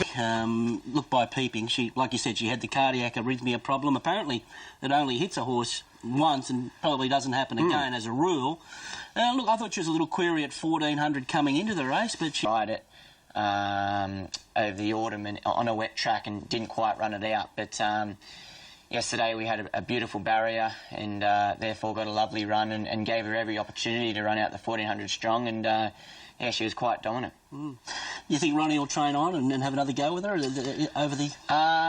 Look, by Peeping, she, like you said, she had the cardiac arrhythmia problem. Apparently, it only hits a horse once and probably doesn't happen again as a rule. Look, I thought she was a little query at 1400 coming into the race, but she... ...tried it over the autumn and on a wet track and didn't quite run it out. But yesterday we had a beautiful barrier and therefore got a lovely run and gave her every opportunity to run out the 1400 strong, and yeah, she was quite dominant. You think Ronnie will train on and have another go with her over the...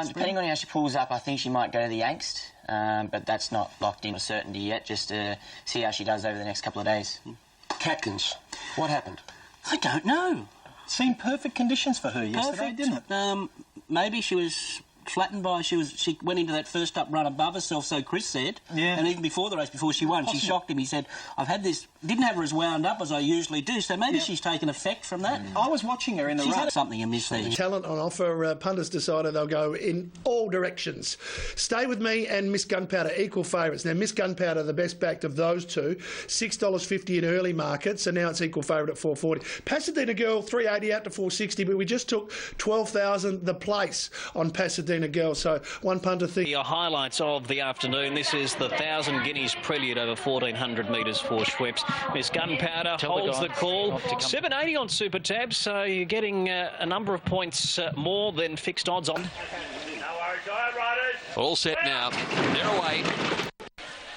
depending on how she pulls up, I think she might go to the Angst. But that's not locked in a certainty yet, just to see how she does over the next couple of days. Catkins, what happened? I don't know. Seemed perfect conditions for her yesterday, didn't it? Maybe she was flattened by... She went into that first up run above herself, so Chris said. Yeah. And even before the race, before she won, she shocked him. He said, I've had this... Didn't have her as wound up as I usually do, so maybe she's taken effect from that. I was watching her in the She's race. had something amiss there. Talent on offer. Punters decided they'll go in all directions. Stay With Me and Miss Gunpowder, equal favourites. Now, Miss Gunpowder, the best backed of those two, $6.50 in early markets, and now it's equal favourite at $4.40. Pasadena Girl, $3.80 out to $4.60, but we just took 12,000 the place on Pasadena Girl, so one punter thinks... The highlights of the afternoon. This is the 1,000 Guineas Prelude over 1,400 metres for Schweppes. Miss Gunpowder holds the call. 7.80 on Super Tab, so you're getting a number of points more than fixed odds on. All set now. They're away.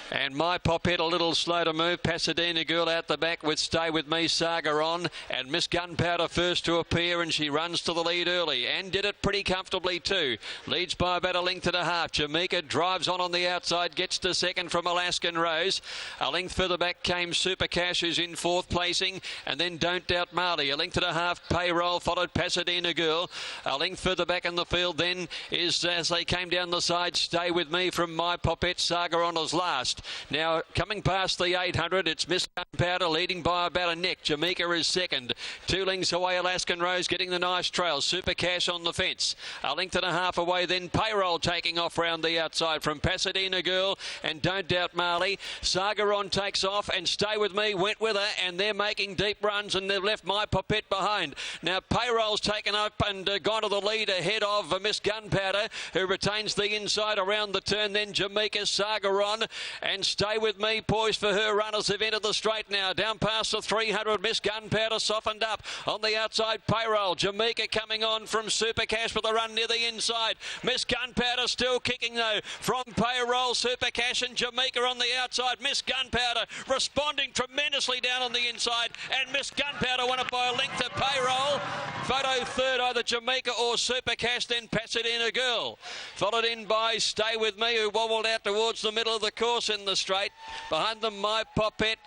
And My Popette a little slow to move. Pasadena Girl out the back with Stay With Me, Saga on. And Miss Gunpowder first to appear, and she runs to the lead early and did it pretty comfortably too. Leads by about a length and a half. Jamaica drives on the outside, gets to second from Alaskan Rose. A length further back came Super Cash, who's in fourth placing. And then Don't Doubt Marley. A length and a half Payroll, followed Pasadena Girl. A length further back in the field then is, as they came down the side, Stay With Me from My Popette. Saga on as last. Now, coming past the 800, it's Miss Gunpowder leading by about a neck. Jamaica is second. 2 lengths away, Alaskan Rose getting the nice trail. Super Cash on the fence. A length and a half away, then Payroll taking off round the outside from Pasadena Girl and Don't Doubt Marley. Sagaron takes off and Stay With Me went with her, and they're making deep runs, and they've left My Popette behind. Now, Payroll's taken up and gone to the lead ahead of Miss Gunpowder, who retains the inside around the turn. Then Jamaica, Sagaron and Stay With Me poised for her. Runners have entered the straight now. Down past the 300, Miss Gunpowder softened up. On the outside, Payroll. Jamaica coming on from Super Cash with a run near the inside. Miss Gunpowder still kicking though from Payroll, Super Cash and Jamaica on the outside. Miss Gunpowder responding tremendously down on the inside, and Miss Gunpowder won it by a length of Payroll. Photo third, either Jamaica or Super Cash, then Pasadena Girl. Followed in by Stay With Me, who wobbled out towards the middle of the course in the straight. Behind them, My Popette,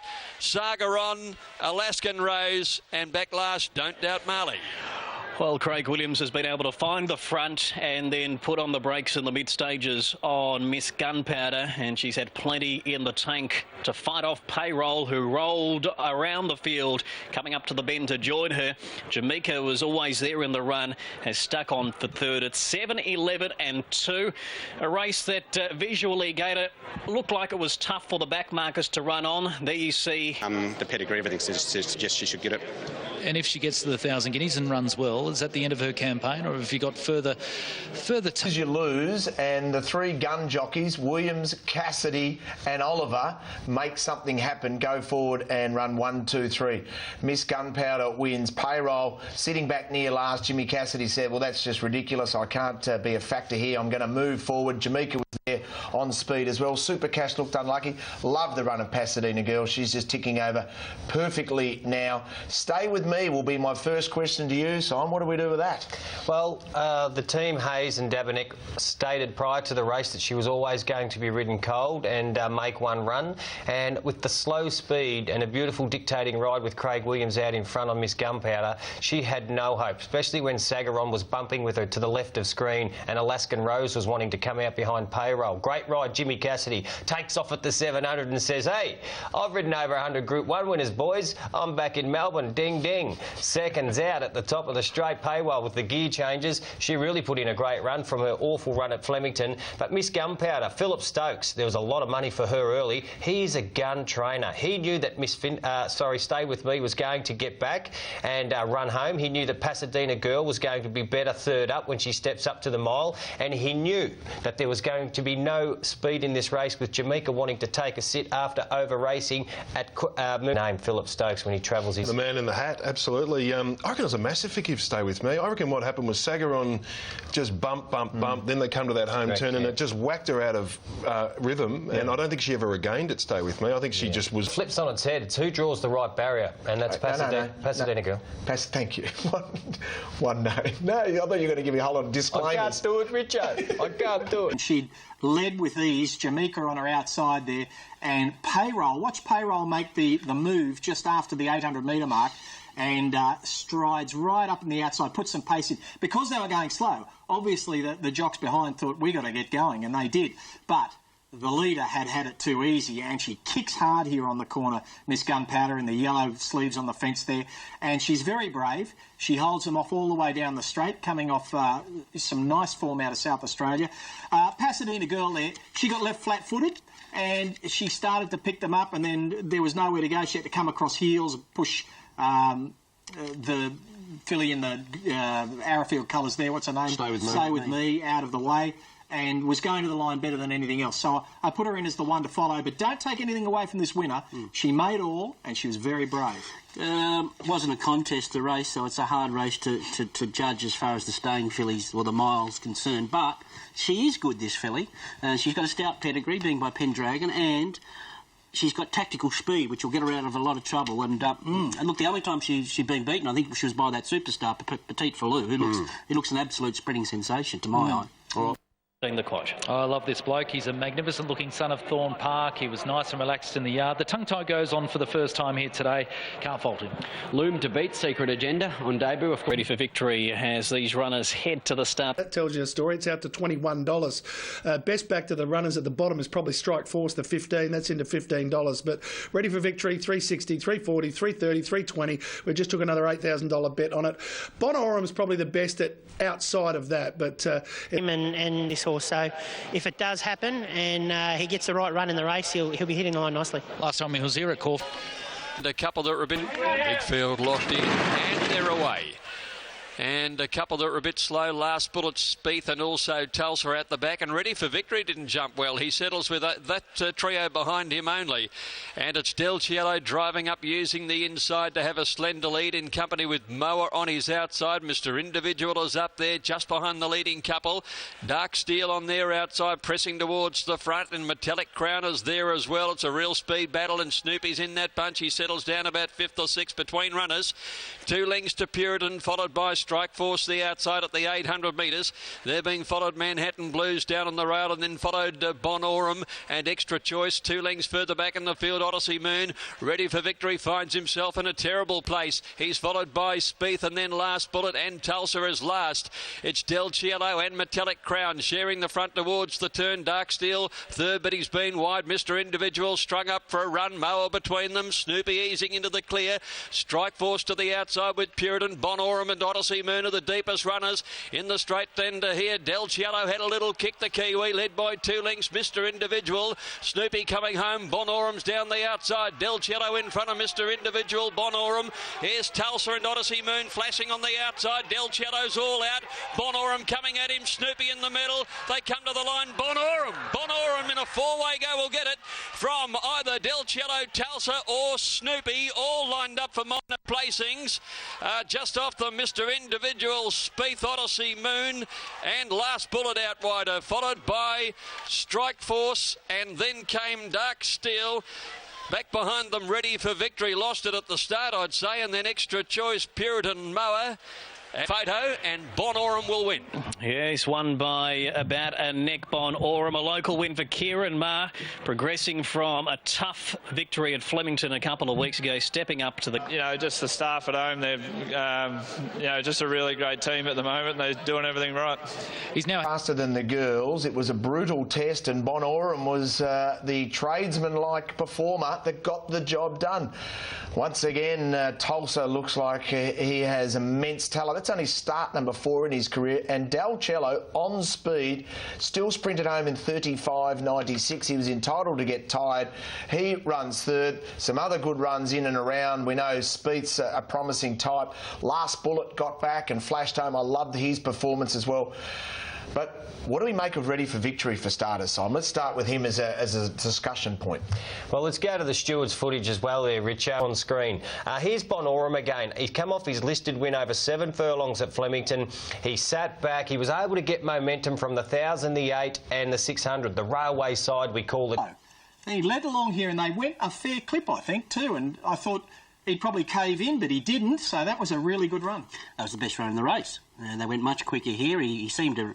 Sagaron, Alaskan Rose, and back last, Don't Doubt Marley. Well, Craig Williams has been able to find the front and then put on the brakes in the mid-stages on Miss Gunpowder, and she's had plenty in the tank to fight off Payroll, who rolled around the field coming up to the bend to join her. Jamaica was always there in the run, has stuck on for third at 7:11 and 2. A race that visually, Gator, looked like it was tough for the back markers to run on. There you see... the pedigree, everything suggests she should get it. And if she gets to the 1,000 Guineas and runs well, $100 at the end of her campaign, or have you got further As you lose, and the three gun jockeys, Williams, Cassidy and Oliver, make something happen, go forward and run 1, 2, 3. Miss Gunpowder wins. Payroll, sitting back near last, Jimmy Cassidy said, well, that's just ridiculous. I can't be a factor here. I'm going to move forward. Jamaica was there on speed as well. Super Cash looked unlucky. Love the run of Pasadena Girl. She's just ticking over perfectly now. Stay With Me will be my first question to you, Simon. What do we do with that? Well, the team, Hayes and Daberneck, stated prior to the race that she was always going to be ridden cold and make one run. And with the slow speed and a beautiful dictating ride with Craig Williams out in front on Miss Gunpowder, she had no hope, especially when Sagaron was bumping with her to the left of screen and Alaskan Rose was wanting to come out behind Payroll. Great ride, Jimmy Cassidy takes off at the 700 and says, hey, I've ridden over 100 Group 1 winners, boys. I'm back in Melbourne. Ding, ding. Seconds out at the top of the straight. Payroll with the gear changes. She really put in a great run from her awful run at Flemington. But Miss Gunpowder, Philip Stokes, there was a lot of money for her early. He's a gun trainer. He knew that Stay With Me was going to get back and run home. He knew that Pasadena Girl was going to be better third up when she steps up to the mile, and he knew that there was going to be no speed in this race with Jamaica wanting to take a sit after over-racing at name Philip Stokes when he travels his... The man in the hat, absolutely. I reckon it was a massive forgive Stay With Me. I reckon what happened was Sagaron just bump, then they come to that home turn and it just whacked her out of rhythm, and I don't think she ever regained it, Stay With Me. I think she just was... Flips on its head. It's who draws the right barrier, and that's Pasadena Girl. Thank you. One no. No, I thought you were going to give me a whole lot of disclaimers. I can't do it, Richard. I can't do it. She'd led with ease, Jamaica on her outside there, and Payroll, watch Payroll make the move just after the 800 metre mark, and strides right up in the outside, puts some pace in. Because they were going slow, obviously the jocks behind thought, we got to get going, and they did. But the leader had it too easy, and she kicks hard here on the corner, Miss Gunpowder, in the yellow sleeves on the fence there, and she's very brave. She holds them off all the way down the straight, coming off some nice form out of South Australia. Pasadena Girl there, she got left flat-footed, and she started to pick them up, and then there was nowhere to go. She had to come across heels and push the filly in the Arrowfield colours there, what's her name? Stay With Me, out of the way, and was going to the line better than anything else. So I put her in as the one to follow, but don't take anything away from this winner. She made all, and she was very brave. Wasn't a contest, the race, so it's a hard race to judge as far as the staying fillies or the miles concerned, but she is good, this filly. She's got a stout pedigree, being by Pendragon, and she's got tactical speed, which will get her out of a lot of trouble. And look, the only time she's been beaten, I think she was by that superstar, Petite Falou, who looks an absolute spreading sensation to my eye. All right. The quote. Oh, I love this bloke. He's a magnificent-looking son of Thorne Park. He was nice and relaxed in the yard. The tongue-tie goes on for the first time here today. Can't fault him. Loom to beat, Secret Agenda on debut. Ready for Victory as these runners head to the start. That tells you a story. It's out to $21. Best back to the runners at the bottom is probably Strike Force, the 15. That's into $15. But Ready for Victory, $360, $340, $330, $320. We just took another $8,000 bet on it. Bonorum's probably the best at outside of that. But and this horse. So if it does happen and he gets the right run in the race, he'll be hitting the line nicely. Last time he was here at Corf. And a couple that were a bit big field locked in, and they're away. And a couple that were a bit slow. Last Bullet, Spieth, and also Tulsa are at the back. And Ready for Victory didn't jump well. He settles with that trio behind him only. And it's Del Cielo driving up, using the inside to have a slender lead in company with Moa on his outside. Mr. Individual is up there just behind the leading couple. Dark Steel on their outside, pressing towards the front. And Metallic Crown is there as well. It's a real speed battle, and Snoopy's in that bunch. He settles down about 5th or 6th between runners. 2 lengths to Puritan, followed by Strike Force the outside at the 800 metres. They're being followed Manhattan Blues down on the rail, and then followed Bonorum and Extra Choice. 2 lengths further back in the field, Odyssey Moon. Ready for Victory finds himself in a terrible place. He's followed by Spieth, and then Last Bullet, and Tulsa is last. It's Del Cielo and Metallic Crown sharing the front towards the turn. Dark Steel third, but he's been wide. Mr. Individual strung up for a run. Moa between them. Snoopy easing into the clear. Strike Force to the outside with Puritan, Bonorum and Odyssey Odyssey Moon are the deepest runners in the straight tender here. Del Cielo had a little kick, the Kiwi, led by 2 lengths. Mr. Individual. Snoopy coming home. Bonorum's down the outside. Del Cielo in front of Mr. Individual. Bonorum. Here's Tulsa and Odyssey Moon flashing on the outside. Del Cielo's all out. Bonorum coming at him. Snoopy in the middle. They come to the line. Bonorum in a 4-way go will get it from either Del Cielo, Tulsa or Snoopy, all lined up for minor placings. Just off the Mr. Individual, Spieth, Odyssey Moon, and Last Bullet out wider, followed by Strike Force, and then came Dark Steel. Back behind them, ready for victory. Lost it at the start, I'd say, and then Extra Choice, Puritan Mower. Photo, and Bonorum will win. Yes, won by about a neck. Bonorum, a local win for Kieran Ma, progressing from a tough victory at Flemington a couple of weeks ago, stepping up to the... You know, just the staff at home, they're, you know, just a really great team at the moment. They're doing everything right. He's now faster than the girls. It was a brutal test, and Bonorum was the tradesman-like performer that got the job done. Once again, Tulsa looks like he has immense talent. That's only start number 4 in his career, and Del Cielo on speed still sprinted home in 35.96. He was entitled to get tired. He runs third. Some other good runs in and around. We know Spieth's a promising type. Last Bullet got back and flashed home. I loved his performance as well. But what do we make of Ready for Victory for starters, Simon? Let's start with him as a discussion point. Well, let's go to the stewards' footage as well there, Richard, on screen. Here's Bonorum again. He's come off his listed win over 7 furlongs at Flemington. He sat back. He was able to get momentum from the 1,000, the 8 and the 600, the railway side, we call it. He led along here and they went a fair clip, I think, too, and I thought he'd probably cave in, but he didn't, so that was a really good run. That was the best run in the race. They went much quicker here. He seemed to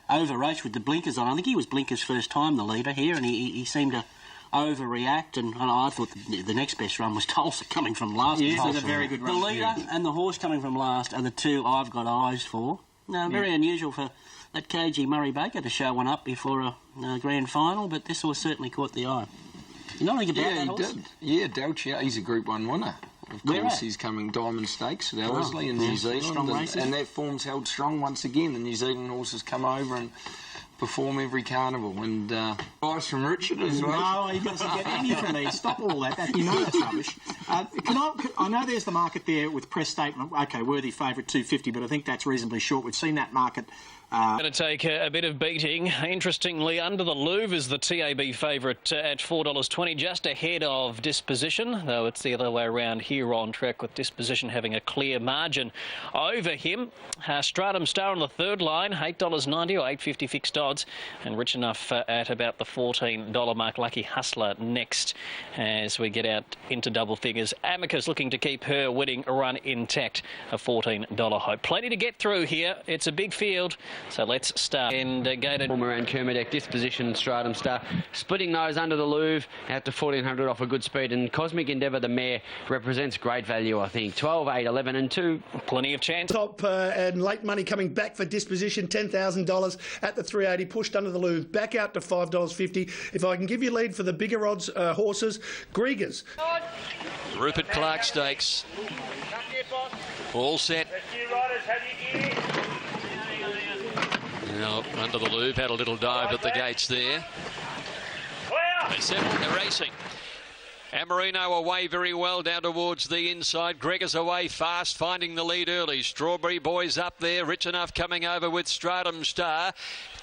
over-race with the blinkers on. I think he was blinkers first time, the leader here, and he seemed to overreact, and I thought the next best run was Tulsa coming from last. Yes, it was a very good run. The leader and the horse coming from last are the two I've got eyes for. Very unusual for that KG Murray Baker to show one up before a grand final, but this horse certainly caught the eye. You know anything about that horse? Did. Yeah, Del Cielo, he's a Group 1 winner. Of course, he's coming Diamond Stakes at Ellerslie in New Zealand, and that form's held strong once again. The New Zealand horses come over and perform every carnival, and advice from Richard as well. No, he doesn't get any from me. Stop all that. You know that's rubbish. I know there's the market there with press statement. OK, worthy favourite 250, but I think that's reasonably short. We've seen that market. Going to take a bit of beating. Interestingly, Under the Louvre is the TAB favourite at $4.20, just ahead of Disposition, though it's the other way around here on track, with Disposition having a clear margin over him. Stratum Star on the third line, $8.90 or $8.50 fixed odds, and Rich Enough at about the $14 mark. Lucky Hustler next as we get out into double figures. Amicus looking to keep her winning run intact, a $14 hope. Plenty to get through here. It's a big field. So let's start. And gated around Kermadec, Disposition, Stratum Star. Splitting those Under the Louvre out to 1400 off a good speed. And Cosmic Endeavour, the mare, represents great value, I think. 12, 8, 11 and 2. Plenty of chance. Top and late money coming back for Disposition, $10,000 at the 380. Pushed Under the Louvre back out to $5.50. If I can give you lead for the bigger odds horses, Griegers. Rupert Clark Stakes. All set. Now, Under the Louvre had a little dive at the gates there. They settled, they're racing. Amarino away very well down towards the inside. Gregor's away fast, finding the lead early. Strawberry Boy's up there. Rich Enough coming over with Stratum Star.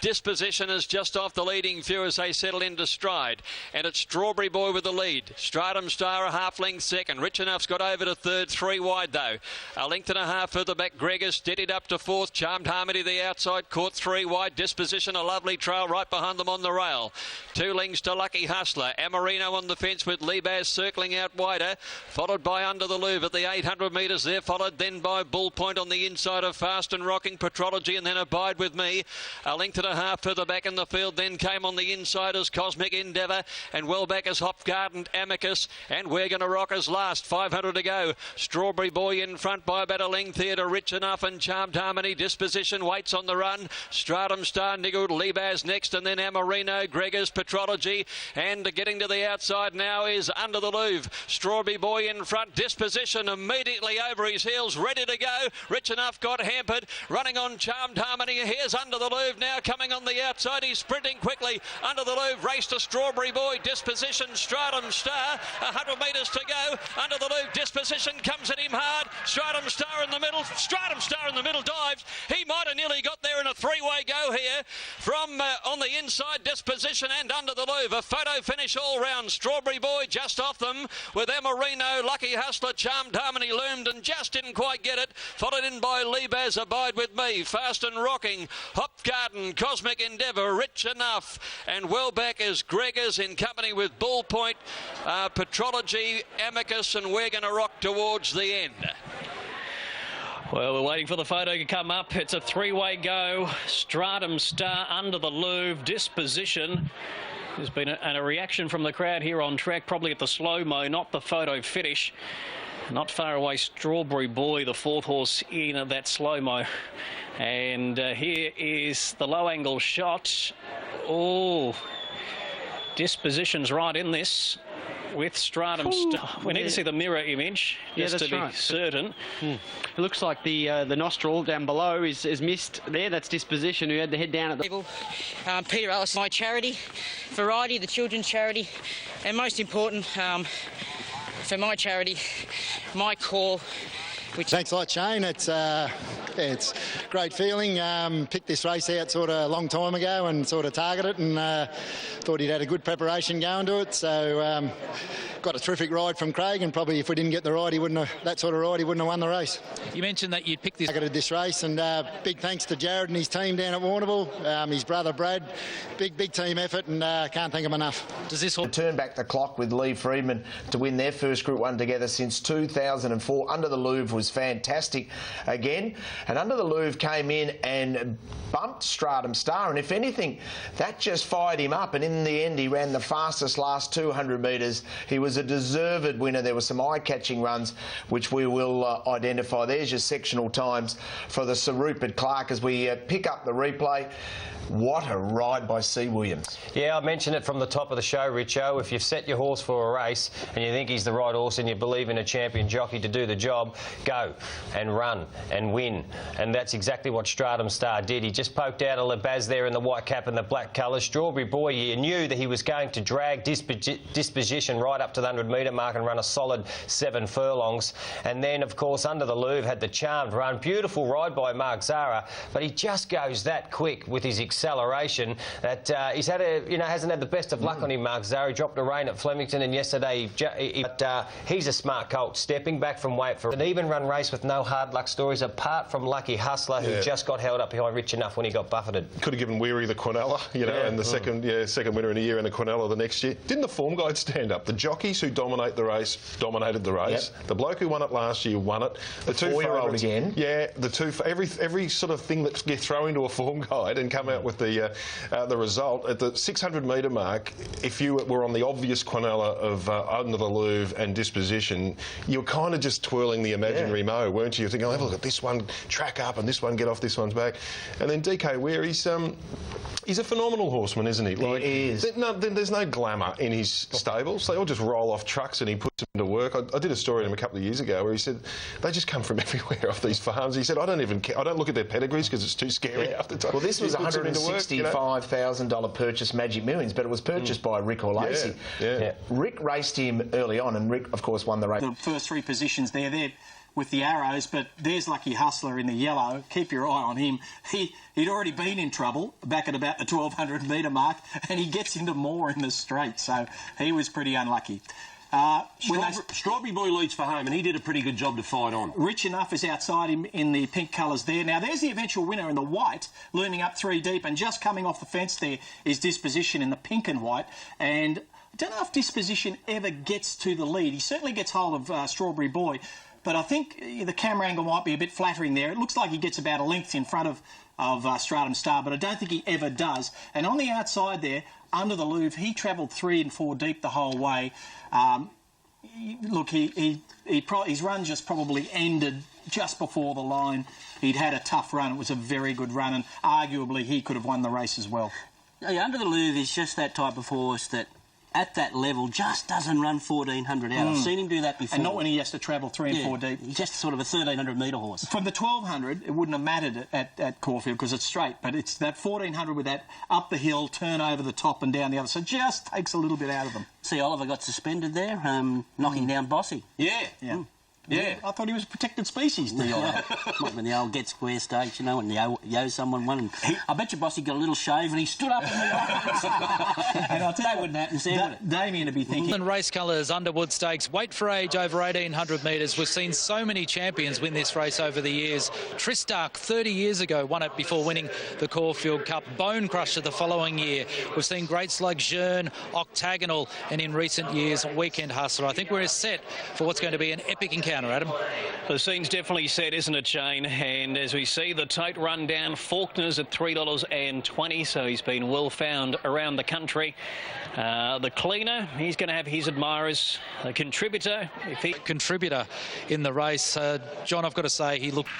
Disposition is just off the leading few as they settle into stride. And it's Strawberry Boy with the lead. Stratum Star a half length second. Rich Enough's got over to third, 3 wide though. A length and a half further back. Gregor steadied up to fourth. Charmed Harmony the outside, caught 3 wide. Disposition a lovely trail right behind them on the rail. 2 lengths to Lucky Hustler. Amarino on the fence with Libaz circling out wider. Followed by Under the Louvre at the 800 metres there. Followed then by Bull Point on the inside of Fast and Rocking Patrology, and then Abide With Me. A length and a half further back in the field, then came on the inside as Cosmic Endeavour, and well back as Hopgarden, Amicus, and We're Gonna Rock as last. 500 to go. Strawberry Boy in front by about a length here to Rich Enough and Charmed Harmony. Disposition waits on the run. Stratum Star niggled. Libaz next, and then Amarino, Gregor's Patrology, and getting to the outside now is under the Louvre. Strawberry Boy in front. Disposition immediately over his heels, ready to go. Rich Enough got hampered. Running on Charmed Harmony. Here's Under the Louvre now coming on the outside. He's sprinting quickly. Under the Louvre race to Strawberry Boy. Disposition Stratum Star. 100 metres to go. Under the Louvre Disposition comes at him hard. Stratum Star in the middle. Stratum Star in the middle dives. He might have nearly got there in a three-way go here from on the inside. Disposition and Under the Louvre. A photo finish all round. Strawberry Boy just off them with Emarino. Lucky Hustler. Charmed Harmony loomed and just didn't quite get it. Followed in by Lebaz. Abide With Me. Fast and Rocking. Hop Garden. Cosmic Endeavour. Rich Enough. And well back is Gregors in company with Bull Point, Petrology, Amicus, and we're going to rock towards the end. Well, we're waiting for the photo to come up. It's a three-way go. Stratum Star, Under the Louvre, Disposition. There's been a reaction from the crowd here on track, probably at the slow-mo, not the photo finish. Not far away, Strawberry Boy, the fourth horse in of that slow-mo. And here is the low-angle shot. Oh, Disposition's right in this with Stratum Star. We need to see the mirror image just to be certain. It looks like the nostril down below is missed there. That's Disposition, who had the head down at the... Peter Ellis, my charity, Variety, the children's charity, and most important, for my charity, my call. Thanks a lot, Shane. It's a great feeling. Picked this race out sort of a long time ago and sort of targeted it, and thought he'd had a good preparation going to it. So got a terrific ride from Craig, and probably if we didn't get the ride, he wouldn't have won the race. You mentioned that you'd picked this. Targeted this race, and big thanks to Jared and his team down at Warrnambool, his brother Brad. Big team effort, and can't thank them enough. Does this turn back the clock with Lee Freedman to win their first Group 1 together since 2004? Under the Louvre was fantastic again, and Under the Louvre came in and bumped Stratum Star, and if anything, that just fired him up, and in the end he ran the fastest last 200 metres. He was a deserved winner. There were some eye-catching runs which we will identify. There's your sectional times for the Sir Rupert Clarke as we pick up the replay. What a ride by C. Williams. Yeah, I mentioned it from the top of the show, Richo. If you've set your horse for a race and you think he's the right horse and you believe in a champion jockey to do the job, go and run and win. And that's exactly what Stratum Star did. He just poked out a Lebaz there in the white cap and the black colours. Strawberry Boy, you knew that he was going to drag Disposition right up to the 100-metre mark and run a solid 7 furlongs. And then, of course, Under the Louvre had the charmed run. Beautiful ride by Mark Zara, but he just goes that quick with his acceleration that he's had hasn't had the best of luck on him. Mark Zara dropped a rain at Flemington, and yesterday he's a smart colt, stepping back from weight for an even run race with no hard luck stories apart from Lucky Hustler, who just got held up behind Rich Enough when he got buffeted. Could have given Weary the Quinella, and the second winner in a year and the Quinella the next year. Didn't the form guide stand up? The jockeys who dominated the race. The bloke who won it last year won it. The two 4-year-old again. Yeah, the two every sort of thing that you throw into a form guide and come out with the result at the 600-metre mark. If you were on the obvious Quinella of Under the Louvre and Disposition, you were kind of just twirling the imaginary mo, weren't you? You're thinking, oh, look at this one track up and this one get off, this one's back. And then DK Weary's he's a phenomenal horseman, isn't he? Like, he is. There's no glamour in his stables. They all just roll off trucks and he puts them to work. I did a story on him a couple of years ago where he said they just come from everywhere off these farms. He said, I don't even care. I don't look at their pedigrees because it's too scary after time. Well, this was $165,000 purchase, Magic Millions, but it was purchased by Rick Orlacey. Yeah. Rick raced him early on, and Rick, of course, won the race. The first three positions there with the arrows, but there's Lucky Hustler in the yellow. Keep your eye on him. He'd already been in trouble back at about the 1,200-metre mark, and he gets into more in the straight, so he was pretty unlucky. Strawberry Boy leads for home, and he did a pretty good job to fight on. Rich Enough is outside him in the pink colours there. Now, there's the eventual winner in the white, looming up 3 deep, and just coming off the fence there is Disposition in the pink and white. And I don't know if Disposition ever gets to the lead. He certainly gets hold of Strawberry Boy, but I think the camera angle might be a bit flattering there. It looks like he gets about a length in front of Stratum Star, but I don't think he ever does. And on the outside there, Under the Louvre, he travelled 3 and 4 deep the whole way. Look, his run just probably ended just before the line. He'd had a tough run. It was a very good run, and arguably he could have won the race as well. Yeah, Under the Louvre is just that type of horse that at that level just doesn't run 1400 out. I've seen him do that before. And not when he has to travel 3 and 4 deep. He's just sort of a 1300 metre horse. From the 1200, it wouldn't have mattered at Caulfield because it's straight, but it's that 1400 with that up the hill, turn over the top and down the other, so it just takes a little bit out of them. See, Oliver got suspended there, knocking down Bossy. Yeah. I thought he was a protected species. Might have been the old get square stakes, you know, and yo someone won. And I bet you Bossy got a little shave and he stood up in the office. And I'll tell you, that wouldn't happen, Sam, would it? Damien would be thinking. And race colours, Underwood Stakes, weight for age over 1800 metres. We've seen so many champions win this race over the years. Tristark 30 years ago won it before winning the Caulfield Cup. Bone Crusher the following year. We've seen greats like Jeune, Octagonal, and in recent years, Weekend Hustler. I think we're set for what's going to be an epic encounter, Adam. The scene's definitely set, isn't it, Shane? And as we see the tote run down, Faulkner's at $3.20, so he's been well found around the country. The Cleaner, he's going to have his admirers. A contributor in the race. John, I've got to say, he looked...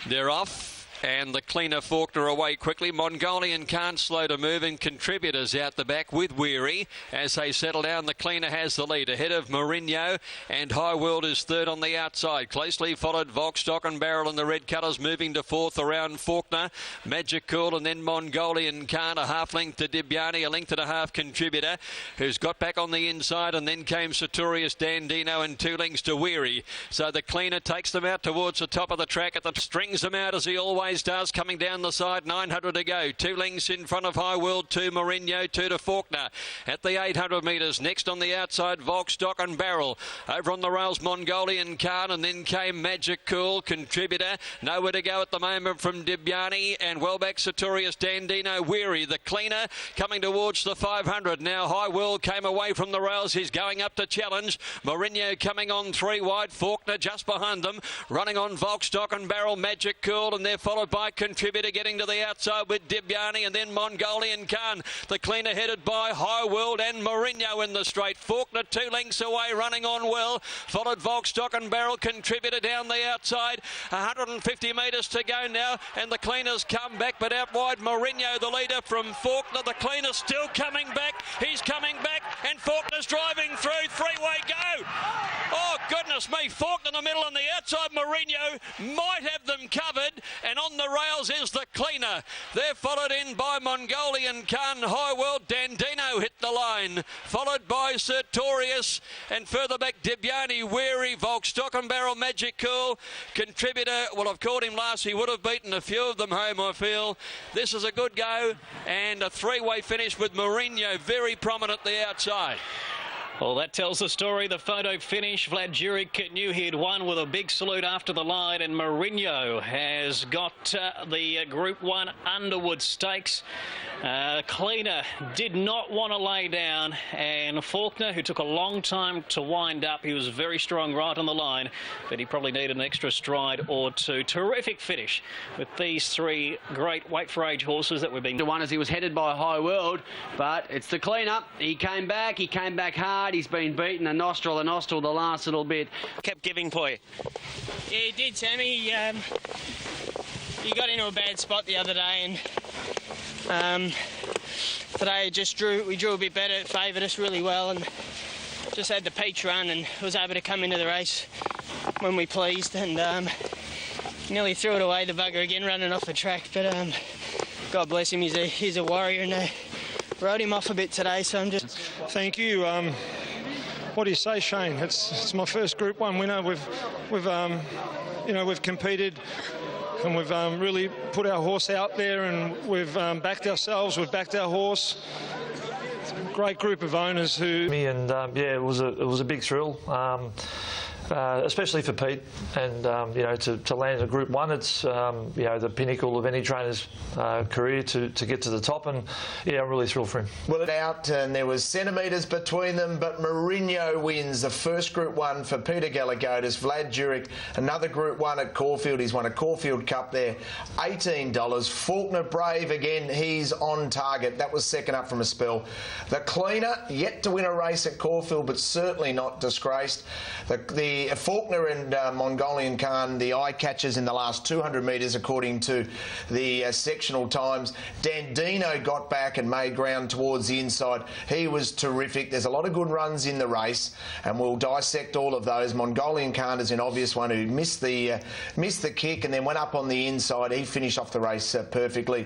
They're off. And the Cleaner Faulkner away quickly. Mongolian can't slow to move, and Contributors out the back with Weary. As they settle down, the Cleaner has the lead ahead of Mourinho, and High World is third on the outside. Closely followed Volk, Stock and Barrel in the red colours, moving to fourth around Faulkner. Magic Cool and then Mongolian Khan, a half length to Dibiani, a length and a half Contributor, who's got back on the inside, and then came Sartorius Dandino and 2 lengths to Weary. So the Cleaner takes them out towards the top of the track, strings them out as he always does, coming down the side, 900 to go. 2 lengths in front of High World, 2 Mourinho, 2 to Faulkner. At the 800 metres, next on the outside, Volk, Stock and Barrel. Over on the rails, Mongolian Khan, and then came Magic Cool, Contributor. Nowhere to go at the moment from Dibiani, and well back Sartorius Dandino, Weary. The Cleaner coming towards the 500. Now High World came away from the rails. He's going up to challenge. Mourinho coming on 3 wide. Faulkner just behind them. Running on Volk, Stock and Barrel, Magic Cool, and they're followed by Contributor getting to the outside with Dibiani, and then Mongolian Khan. The Cleaner headed by High World and Mourinho in the straight. Faulkner 2 lengths away, running on well. Followed Volk, Stock and Barrel, Contributor down the outside. 150 metres to go now, and the Cleaner's come back, but out wide Mourinho, the leader from Faulkner. The Cleaner still coming back. He's coming back, and Faulkner's driving through. 3-way go. Oh, goodness me. Faulkner in the middle, and the outside Mourinho might have them covered, and on the rails is the Cleaner. They're followed in by Mongolian Khan. High World, Dandino hit the line, followed by Sartorius, and further back Dibiani, Weary, Volk, Stock and Barrel, Magic Cool, Contributor. Well, I've caught him last. He would have beaten a few of them home, I feel. This is a good go, and a 3-way finish with Mourinho very prominent the outside. Well, that tells the story. The photo finish. Vlad Jurek knew he'd won with a big salute after the line, and Mourinho has got the Group 1 Underwood Stakes. Cleaner did not want to lay down, and Faulkner, who took a long time to wind up, he was very strong right on the line, but he probably needed an extra stride or two. Terrific finish with these 3 great weight for age horses that we've been... The one as he was headed by High World, but it's the Cleaner. He came back hard. He's been beaten a nostril the last little bit. Kept giving for you. Yeah, he did, Sammy. He got into a bad spot the other day, and today we drew a bit better. It favoured us really well, and just had the peach run and was able to come into the race when we pleased, and nearly threw it away, the bugger again, running off the track. But God bless him, he's a warrior, and they rode him off a bit today, so I'm just... Thank you. What do you say, Shane? It's my first Group 1 winner. We've competed, and we've really put our horse out there, and we've backed ourselves. We've backed our horse. Great group of owners who... it was a big thrill. Especially for Pete, and to land a Group 1, it's the pinnacle of any trainer's career to get to the top, and I'm really thrilled for him. Well, it out, and there was centimetres between them, but Mourinho wins the first Group 1 for Peter Gallagher. Vlad Jurek, another Group 1 at Caulfield. He's won a Caulfield Cup there, $18. Faulkner Brave again, he's on target. That was second up from a spell. The Cleaner yet to win a race at Caulfield, but certainly not disgraced. The the Faulkner and Mongolian Khan, the eye catchers in the last 200 metres, according to the sectional times. Dandino got back and made ground towards the inside. He was terrific. There's a lot of good runs in the race, and we'll dissect all of those. Mongolian Khan is an obvious one who missed the kick and then went up on the inside. He finished off the race perfectly.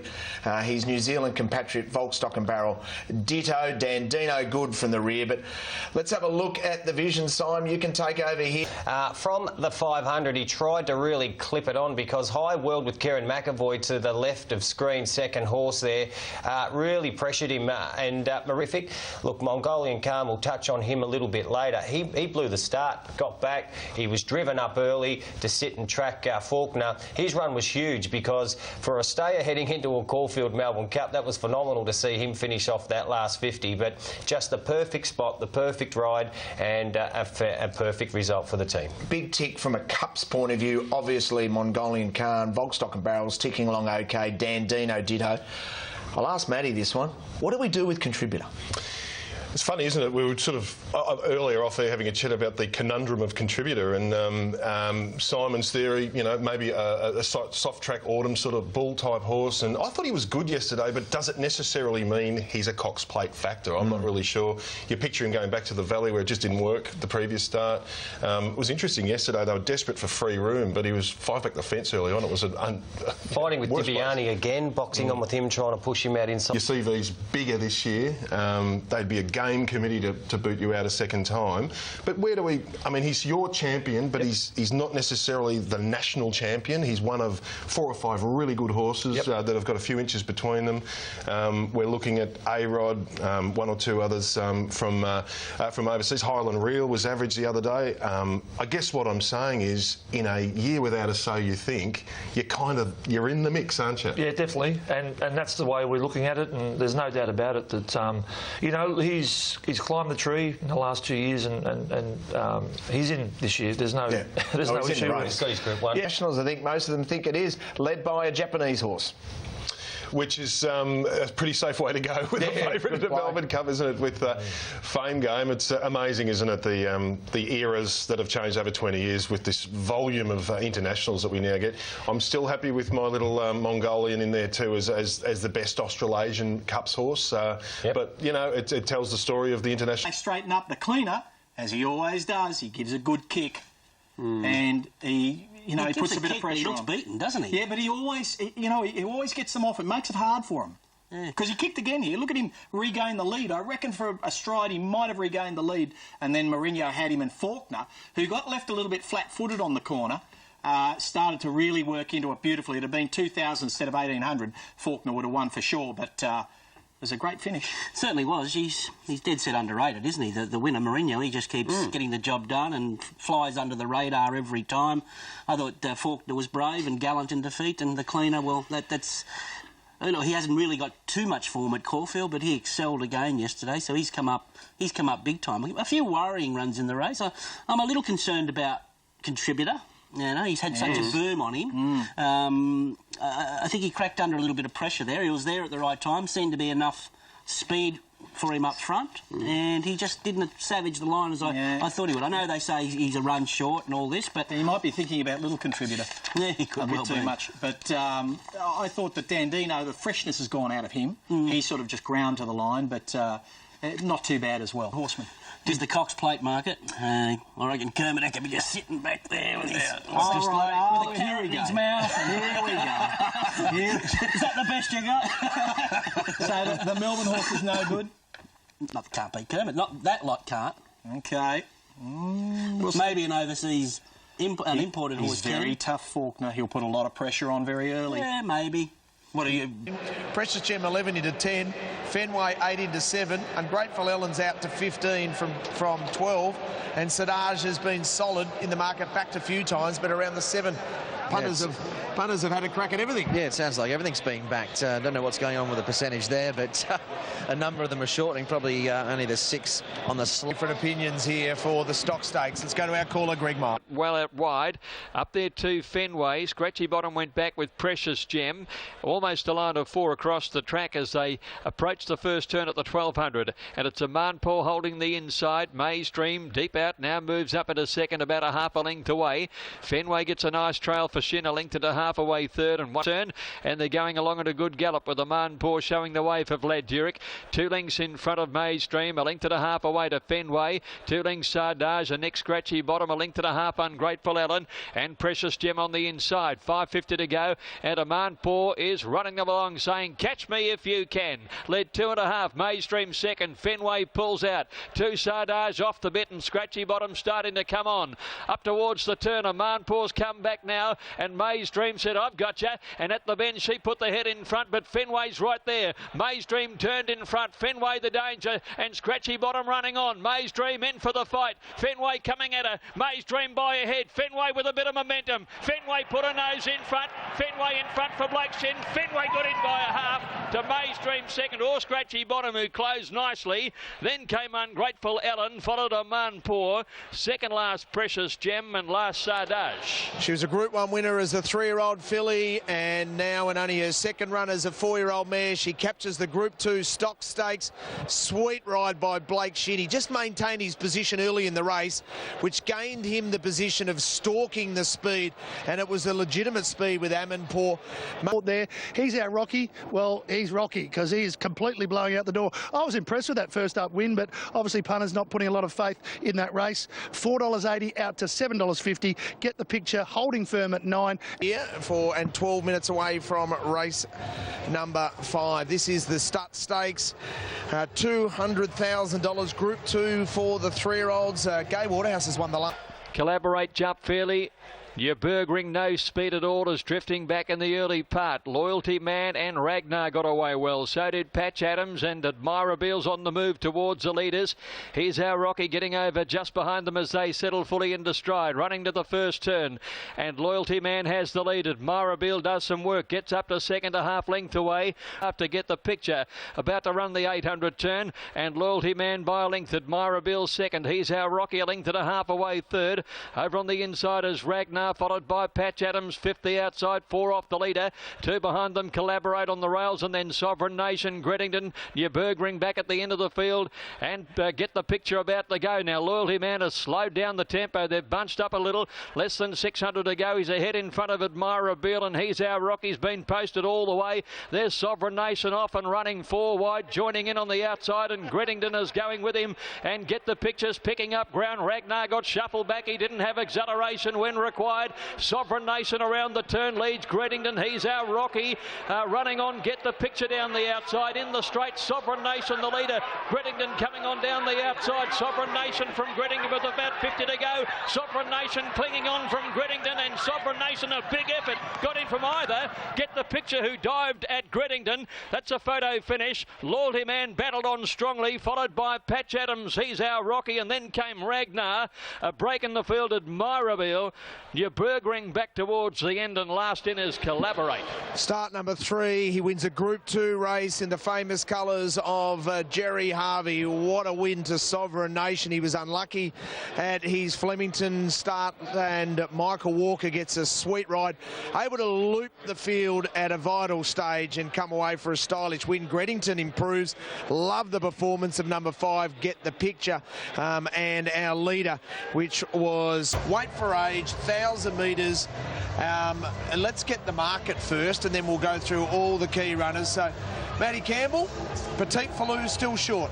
His New Zealand compatriot, Volkstock and Barrel, ditto. Dandino good from the rear. But let's have a look at the vision. Simon, you can take over here. From the 500, he tried to really clip it on because High World with Kieran McAvoy to the left of screen, second horse there, really pressured him and Mirific. Look, Mongolian Khan, will touch on him a little bit later. He blew the start, got back. He was driven up early to sit and track Faulkner. His run was huge because for a stayer heading into a Caulfield Melbourne Cup, that was phenomenal to see him finish off that last 50. But just the perfect spot, the perfect ride, and a perfect result for the team. Big tick from a Cup's point of view. Obviously, Mongolian Khan, Volkstock and Barrel's ticking along okay. Dandino ditto. I'll ask Matty this one. What do we do with contributor? It's funny, isn't it? We were sort of earlier off there having a chat about the conundrum of contributor, and Simon's theory, you know, maybe a soft track autumn sort of bull type horse, and I thought he was good yesterday, but does it necessarily mean he's a Cox Plate factor? I'm not really sure. You picture him going back to the Valley where it just didn't work the previous start. It was interesting yesterday, they were desperate for free room, but he was 5 back the fence early on. It was fighting with Diviani again, boxing on with him, trying to push him out inside. You see these bigger this year, they'd be a game committee to boot you out a second time. But where do we... I mean, he's your champion, but he's not necessarily the national champion. He's one of 4 or 5 really good horses that have got a few inches between them. We're looking at A-Rod, 1 or 2 others from overseas. Highland Reel was average the other day. I guess what I'm saying is, in a year without a So You Think, you're in the mix, aren't you? Yeah, definitely. And that's the way we're looking at it, and there's no doubt about it that, you know, he's climbed the tree in the last 2 years, and he's in this year. There's no issue with it. He's got his Group 1. Nationals, I think most of them think it is, led by a Japanese horse. Which is a pretty safe way to go with a favourite at the Melbourne Cup, isn't it? With Fame Game, it's amazing, isn't it? The eras that have changed over 20 years with this volume of internationals that we now get. I'm still happy with my little Mongolian in there too, as the best Australasian Cups horse. But you know, it tells the story of the international. They straighten up the cleaner, as he always does. He gives a good kick, and he puts a bit of pressure on. He looks beaten, doesn't he? Yeah, but he always gets them off. It makes it hard for him. Because he kicked again here. Look at him regain the lead. I reckon for a stride he might have regained the lead. And then Mourinho had him, and Faulkner, who got left a little bit flat-footed on the corner, started to really work into it beautifully. It had been 2,000 instead of 1,800. Faulkner would have won for sure, but... it was a great finish. Certainly was. He's dead set underrated, isn't he? The winner, Mourinho, he just keeps getting the job done and flies under the radar every time. I thought Faulkner was brave and gallant in defeat, and the cleaner, well, that's... You know, he hasn't really got too much form at Caulfield, but he excelled again yesterday, so he's come up big time. A few worrying runs in the race. I'm a little concerned about Contributor. You know, he's had such a boom on him. I think he cracked under a little bit of pressure there. He was there at the right time. Seemed to be enough speed for him up front, and he just didn't savage the line as I thought he would. I know they say he's a run short and all this, but... He might be thinking about little Contributor. Yeah, he could a bit too much. But I thought that Dandino, the freshness has gone out of him. He sort of just ground to the line, but not too bad as well. Horseman. Is the Cox Plate market. I reckon Kermit could be just sitting back there with his... with a carrot in his mouth. Here we go. Is that the best you got? So the Melbourne horse is no good? Not can't beat Kermit. Not that lot can't. Okay. Maybe an overseas imported horse. He's very tough, Faulkner. He'll put a lot of pressure on very early. Yeah, maybe. What are you? Precious Gem 11 into 10, Fenway 8 into 7, and Grateful Ellen's out to 15 from 12, and Sadaj has been solid in the market, backed a few times, but around the 7 punters have had a crack at everything. Yeah, it sounds like everything's being backed. Don't know what's going on with the percentage there, but a number of them are shortening, probably only the 6 on the slot. Different opinions here for the stock stakes. Let's go to our caller, Greg Meyer. Well out wide. Up there to Fenway. Scratchy Bottom went back with Precious Gem. Almost a line of 4 across the track as they approach the first turn at the 1200. And it's a Manpaw holding the inside. Maystream deep out now moves up into second, about a half a length away. Fenway gets a nice trail for Shin, a length and a half away third and 1 turn. And they're going along at a good gallop with the Manpaw showing the way for Vlad Durick. 2 lengths in front of Maystream, a length and a half away to Fenway. 2 lengths Sardage, and next Scratchy Bottom, a length and a half Ungrateful Ellen, and Precious Gem on the inside. 5.50 to go, and a Manpaw is running them along saying, catch me if you can. Led 2.5, Maystream second. Fenway pulls out. 2 Sardage off the bit, and Scratchy Bottom starting to come on. Up towards the turn, a Manpaw's come back now, and Maystream said, I've got you. And at the bend, she put the head in front, but Fenway's right there. Maystream turned in front. Fenway the danger, and Scratchy Bottom running on. Maystream in for the fight. Fenway coming at her. Maystream by her head. Fenway with a bit of momentum. Fenway put her nose in front. Fenway in front for Blake Shin. Fenway got in by a half to Maystream second, or Scratchy Bottom, who closed nicely. Then came Ungrateful Ellen, followed a Manpaw. Second last Precious Gem, and last Sardage. She was a Group 1 winner as a 3-year-old filly, and now in only her second run as a 4-year-old mare, she captures the Group 2 stock stakes. Sweet ride by Blake Shin. He just maintained his position early in the race, which gained him the position of stalking the speed, and it was a legitimate speed with Manpaw. There, he's our Rocky. Well, he's Rocky because he is completely blowing out the door. I was impressed with that first up win, but obviously punters not putting a lot of faith in that race. $4.80 out to $7.50. Get the picture, holding firm at 9. Yeah, and 12 minutes away from race number 5. This is the Stut Stakes. $200,000 Group 2 for the 3-year-olds. Gay Waterhouse has won the last. Collaborate jump fairly. Your Burgring, no speed at all, is drifting back in the early part. Loyalty Man and Ragnar got away well. So did Patch Adams, and Admirabeel's on the move towards the leaders. Here's our Rocky getting over just behind them as they settle fully into stride, running to the first turn. And Loyalty Man has the lead. Admirabeel does some work, gets up to second, a half length away. Up to get the picture. About to run the 800 turn, and Loyalty Man by a length. Admirabeel second. He's our Rocky, a length and a half away third. Over on the inside is Ragnar, followed by Patch Adams, 5th the outside, 4 off the leader. 2 behind them, Collaborate on the rails, and then Sovereign Nation, Greddington, Newburgring back at the end of the field, and get the picture about to go. Now Loyalty Man has slowed down the tempo. They've bunched up a little. Less than 600 to go. He's ahead in front of Admirabeel, and he's our Rocky's been posted all the way. There's Sovereign Nation off and running 4 wide, joining in on the outside, and Greddington is going with him, and get the pictures, picking up ground. Ragnar got shuffled back. He didn't have acceleration when required. Sovereign Nation around the turn leads Greddington. He's our Rocky running on. Get the picture down the outside in the straight. Sovereign Nation the leader. Greddington coming on down the outside. Sovereign Nation from Greddington with about 50 to go. Sovereign Nation clinging on from Greddington, and Sovereign Nation a big effort. Got in from either. Get the picture, who dived at Greddington. That's a photo finish. Loyalty Man battled on strongly, followed by Patch Adams. He's our Rocky, and then came Ragnar. A break in the field. Admirabeel. Newburgring back towards the end, and last in is Collaborate. Start number 3. He wins a Group 2 race in the famous colours of Jerry Harvey. What a win to Sovereign Nation. He was unlucky at his Flemington start, and Michael Walker gets a sweet ride. Able to loop the field at a vital stage and come away for a stylish win. Greddington improves. Love the performance of number 5. Get the picture. And our leader, which was Wait for Age, 1,000 metres. And let's get the market first, and then we'll go through all the key runners. So, Matty Campbell, Petite Falou still short.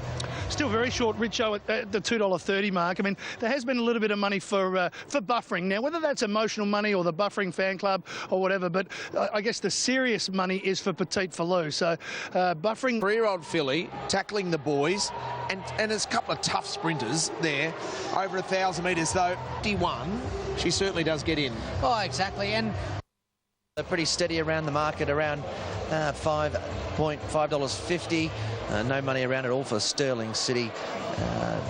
Still very short, Richo, at the $2.30 mark. I mean, there has been a little bit of money for buffering. Now, whether that's emotional money or the buffering fan club or whatever, but I guess the serious money is for Petite Falou. So, buffering. 3-year-old filly tackling the boys, and there's a couple of tough sprinters there. Over 1,000 metres, though. 51, she certainly does get in. Oh, exactly. And they're pretty steady around the market, around $5.50. No money around at all for Sterling City.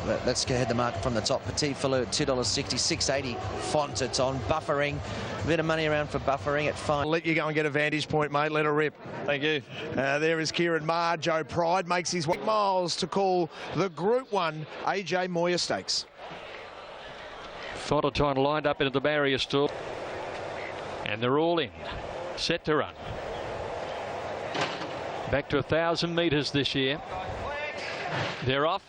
But let's go ahead the market from the top. Petit Filou at $2.60, $6.80 Fontaton. Buffering, a bit of money around for Buffering at $5. Let you go and get a vantage point, mate. Let her rip. Thank you. There is Kieran Maher. Joe Pride makes his miles to call the Group 1 AJ Moyer Stakes. Fontaton lined up into the barrier stall. And they're all in. Set to run. Back to 1,000 metres this year. They're off.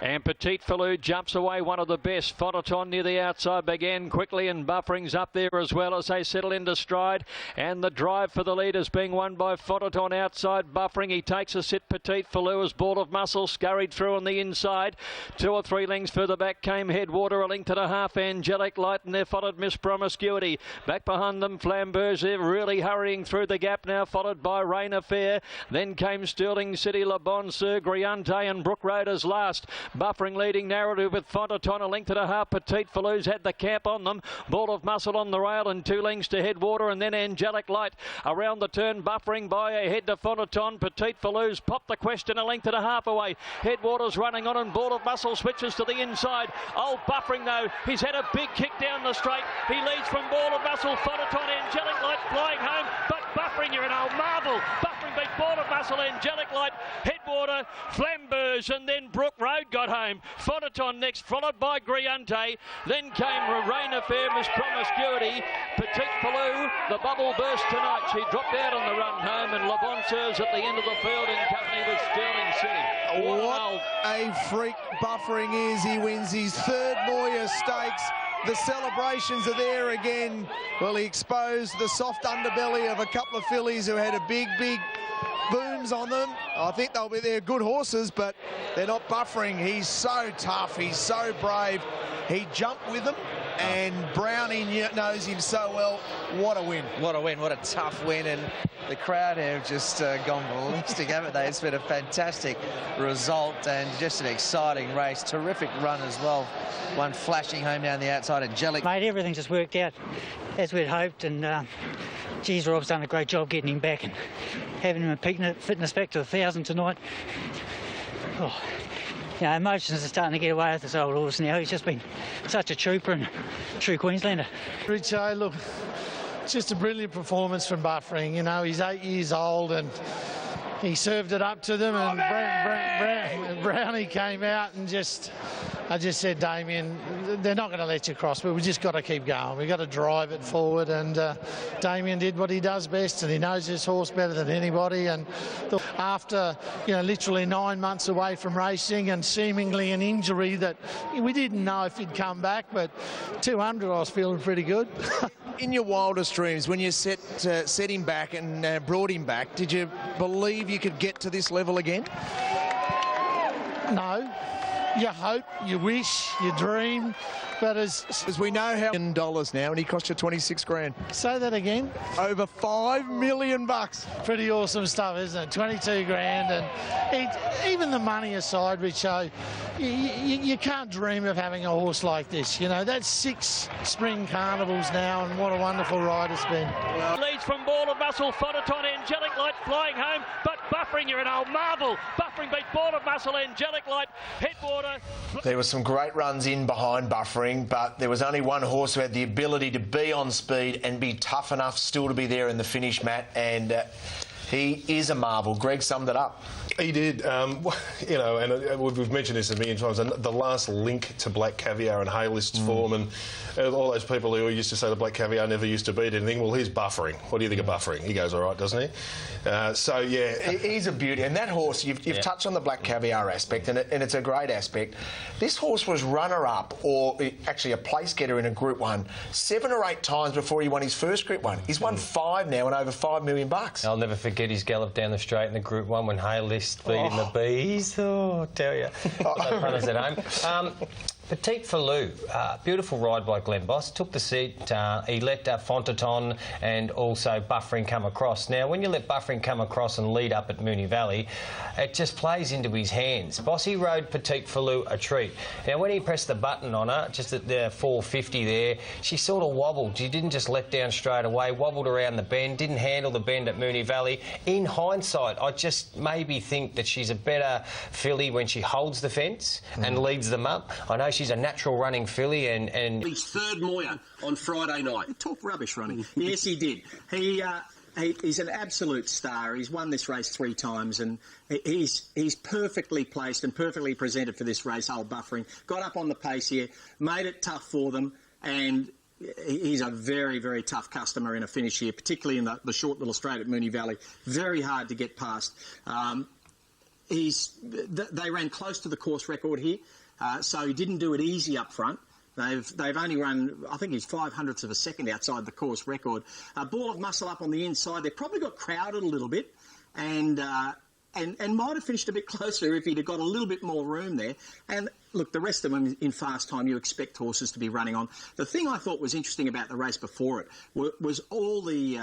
And Petit Filou jumps away, one of the best. Fontaton near the outside began quickly, and Buffering's up there as well as they settle into stride. And the drive for the lead is being won by Fontaton outside Buffering. He takes a sit. Petit Filou as Ball of Muscle scurried through on the inside. 2 or 3 lengths further back came Headwater, a length and a half. Angelic Light, and there followed Miss Promiscuity. Back behind them, Flamberge. They're really hurrying through the gap now, followed by Rain Affair. Then came Sterling City, Le Bon Sir, Griante, and Brook Road as last. Buffering leading narrative with Fontaton, a length and a half. Petit Filou's had the cap on them. Ball of Muscle on the rail and 2 lengths to Headwater, and then Angelic Light around the turn. Buffering by a head to Fontaton. Petit Filou's popped the question, a length and a half away. Headwater's running on, and Ball of Muscle switches to the inside. Old Buffering though, he's had a big kick down the straight. He leads from Ball of Muscle. Fontaton, Angelic Light flying home, but Buffering, you're an old marvel. Buffering beat Ball of Muscle, Angelic Light, Headwater, Flamberge, and then Brook Road got home. Fontaton next, followed by Griante. Then came Rain Affair, Miss Promiscuity. Petit Filou, the bubble burst tonight. She dropped out on the run home, and Le Bon Sir's at the end of the field in company with Sterling City. What a freak Buffering is. He wins his 3rd Moyer Stakes. The celebrations are there again. Well, he exposed the soft underbelly of a couple of fillies who had a big booms on them. I think they're good horses, but they're not Buffering. He's so tough. He's so brave. He jumped with them, and Brownie knows him so well. What a win. What a win. What a tough win. And the crowd have just gone ballistic, haven't they? It's been a fantastic result and just an exciting race. Terrific run as well. One flashing home down the outside. Angelic. Mate, everything just worked out as we'd hoped, and geez, Rob's done a great job getting him back and having him at fitness back to 1,000 tonight. Oh, you know, emotions are starting to get away with this old horse now. He's just been such a trooper and true Queenslander. Richo, look, just a brilliant performance from Buffering. You know, he's 8 years old and he served it up to them, and Brownie came out and I just said, Damien, they're not going to let you cross, but we just got to keep going. We've got to drive it forward, and Damien did what he does best, and he knows this horse better than anybody. And after, you know, literally 9 months away from racing and seemingly an injury that we didn't know if he'd come back, but 200, I was feeling pretty good. In your wildest dreams, when you set him back and brought him back, did you believe you could get to this level again? No. You hope, you wish, you dream, but as we know how $1 now, and he cost you 26 grand. Say that again. Over $5 million. Pretty awesome stuff, isn't it? 22 grand, and even the money aside, Richo, you can't dream of having a horse like this. You know, that's 6 spring carnivals now, and what a wonderful ride it's been. Leads from Ball of Muscle, Fontaton, Angelic Light flying home, but Buffering, you're an old marvel. Buffering beat Ball of Muscle, Angelic Light, Headwater. There were some great runs in behind Buffering, but there was only one horse who had the ability to be on speed and be tough enough still to be there in the finish, Matt, and he is a marvel. Greg summed it up. He did. You know, and we've mentioned this a million times, and the last link to Black Caviar and Haylist's form, and all those people who used to say the Black Caviar never used to beat anything, well, here's Buffering. What do you think of Buffering? He goes all right, doesn't he? So, yeah. He's a beauty. And that horse, you've touched on the Black Caviar aspect, and it's a great aspect. This horse was runner-up, or actually a place-getter in a Group 1, 7 or 8 times before he won his first Group 1. He's won 5 now and over $5 million. I'll never forget his gallop down the straight in the Group 1 when Haylist beat in the bees. Oh, I tell you. The punters at home. Petite Falou, beautiful ride by Glenn Boss. Took the seat. He let Fontaton and also Buffering come across. Now, when you let Buffering come across and lead up at Moonee Valley, it just plays into his hands. Bossy rode Petite Falou a treat. Now, when he pressed the button on her, just at the 450 there, she sort of wobbled. She didn't just let down straight away, wobbled around the bend, didn't handle the bend at Moonee Valley. In hindsight, I just maybe think that she's a better filly when she holds the fence and leads them up. I know she's a natural running filly and His third Moya on Friday night. Talk rubbish running. Yes, he did. He's an absolute star. He's won this race 3 times, and he's perfectly placed and perfectly presented for this race. Old Buffering got up on the pace here, made it tough for them, and he's a very, very tough customer in a finish here, particularly in the short little straight at Moonee Valley. Very hard to get past. They ran close to the course record here. So he didn't do it easy up front. They've only run, I think he's 0.05 of a second outside the course record. Ball of Muscle up on the inside. They probably got crowded a little bit and might have finished a bit closer if he'd have got a little bit more room there. And look, the rest of them in fast time, you expect horses to be running on. The thing I thought was interesting about the race before it was all the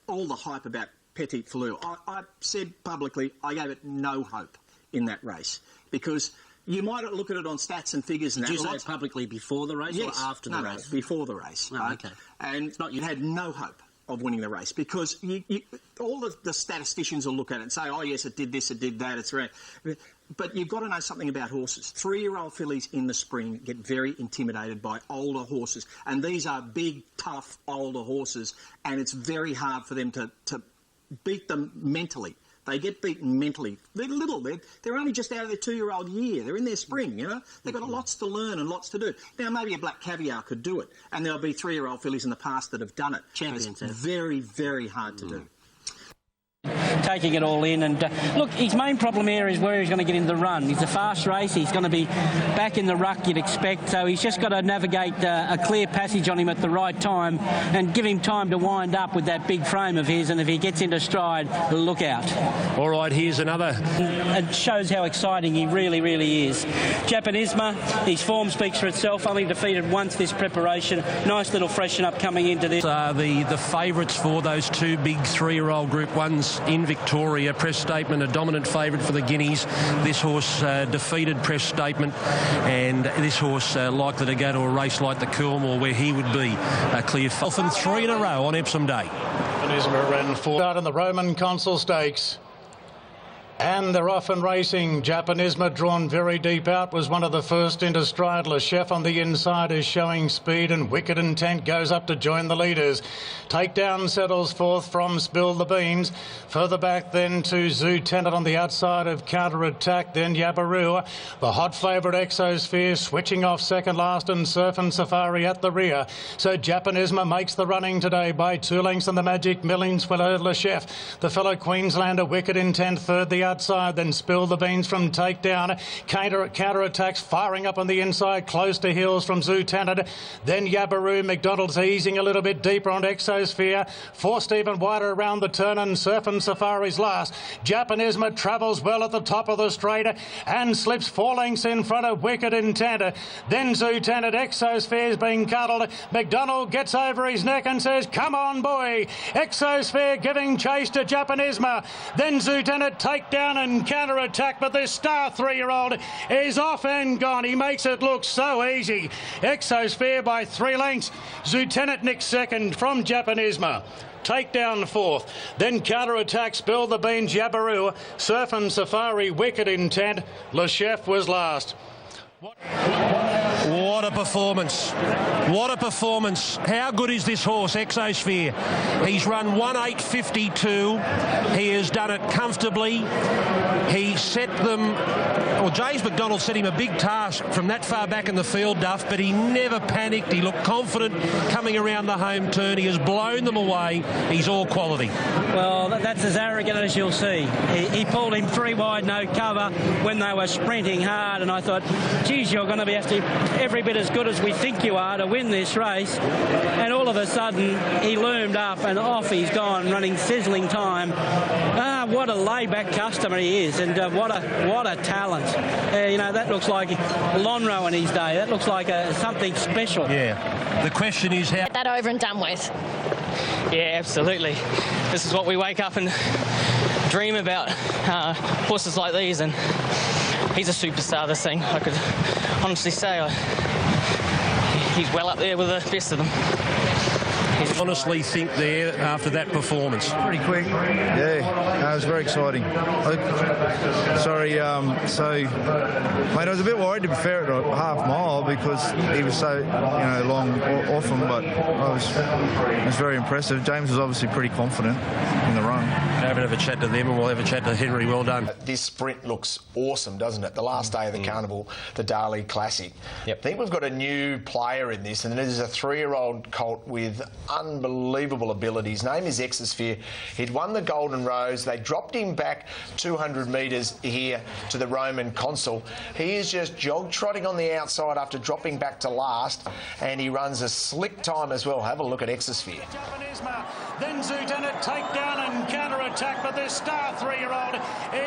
hype about Petite Falou. I said publicly I gave it no hope in that race because you might look at it on stats and figures and Did you say it publicly before the race or after the race? No, before the race. Oh, right? okay. And you had no hope of winning the race because all the statisticians will look at it and say, oh, yes, it did this, it did that, it's right. But you've got to know something about horses. 3-year-old fillies in the spring get very intimidated by older horses. And these are big, tough, older horses, and it's very hard for them to beat them mentally. They get beaten mentally. They're little. They're only just out of their 2-year-old year. They're in their spring, you know. They've got lots to learn and lots to do. Now, maybe a Black Caviar could do it, and there'll be 3-year-old fillies in the past that have done it. Champions. It's very, very hard to do. Taking it all in, and look, his main problem here is where he's going to get in the run. He's a fast race, he's going to be back in the ruck you'd expect, so he's just got to navigate a clear passage on him at the right time and give him time to wind up with that big frame of his, and if he gets into stride, look out. All right, here's another. It shows how exciting he really, really is. Japanisma, his form speaks for itself, only defeated once this preparation. Nice little freshen up coming into this. The favourites for those 2 big 3-year-old Group 1s in Victoria. Press Statement, a dominant favourite for the Guineas. This horse defeated Press Statement, and this horse likely to go to a race like the Coolmore where he would be a clear fourth and 3 in a row on Epsom Day. Japanisma ran 4 out in the Roman Consul Stakes. And they're off and racing. Japanisma, drawn very deep out, was one of the first into stride. Le Chef on the inside is showing speed, and Wicked Intent goes up to join the leaders. Takedown settles fourth from Spill the Beans. Further back then to Zoo Tenet on the outside of Counter Attack, then Yabaroo. The hot favourite Exosphere switching off second last, and Surf and Safari at the rear. So Japanisma makes the running today by 2 lengths, and the Magic Millings followed Le Chef. The fellow Queenslander Wicked Intent third, the outside, then Spill the Beans from Takedown. Counter attacks firing up on the inside, close to heels from Zoo Tenet. Then Yabaroo. McDonald's easing a little bit deeper on Exosphere. Forced even wider around the turn, and Surf and Safari's last. Japanisma travels well at the top of the straight and slips 4 lengths in front of Wicked Intent. Then Zoo Tenet. Exosphere's being cuddled. McDonald gets over his neck and says, come on, boy. Exosphere giving chase to Japanisma. Then Zoo Tenet Takedown and Counter Attack, but this star 3-year-old is off and gone. He makes it look so easy. Exosphere by 3 lengths. Zoo Tenet next second from Japanisma. Takedown fourth. Then Counter Attack, Spill the Beans, Yabaroo. Surf and Safari, Wicked Intent. Le Chef was last. What a performance. What a performance. How good is this horse, Exosphere? He's run 1:8.52. He has done it comfortably. He set them... Well, James McDonald set him a big task from that far back in the field, Duff, but he never panicked. He looked confident coming around the home turn. He has blown them away. He's all quality. Well, that's as arrogant as you'll see. He pulled him 3 wide, no cover, when they were sprinting hard, and I thought, geez, you're going to have to every bit bit as good as we think you are to win this race. And all of a sudden, he loomed up and off he's gone, running sizzling time. What a laid-back customer he is, and what a talent. You know, that looks like Lonhro in his day. That looks like something special. Yeah. The question is how... Get that over and done with. Yeah, absolutely. This is what we wake up and dream about, horses like these, and he's a superstar, this thing. I could honestly say he's well up there with the best of them. I honestly think there after that performance. Pretty quick. Yeah, it was very exciting. Sorry, mate, I was a bit worried to be fair at a half mile because he was so, long off him, but it was very impressive. James was obviously pretty confident in the run. Have a chat to them and we'll have a chat to Henry. Well done. This sprint looks awesome, doesn't it? The last day of the carnival, the Darley Classic. Yep. I think we've got a new player in this, and this is a 3-year-old colt with unbelievable ability. His name is Exosphere. He'd won the Golden Rose. They dropped him back 200 metres here to the Roman Consul. He is just jog-trotting on the outside after dropping back to last, and he runs a slick time as well. Have a look at Exosphere. Then Lieutenant take down and counter-attack, but this star 3-year-old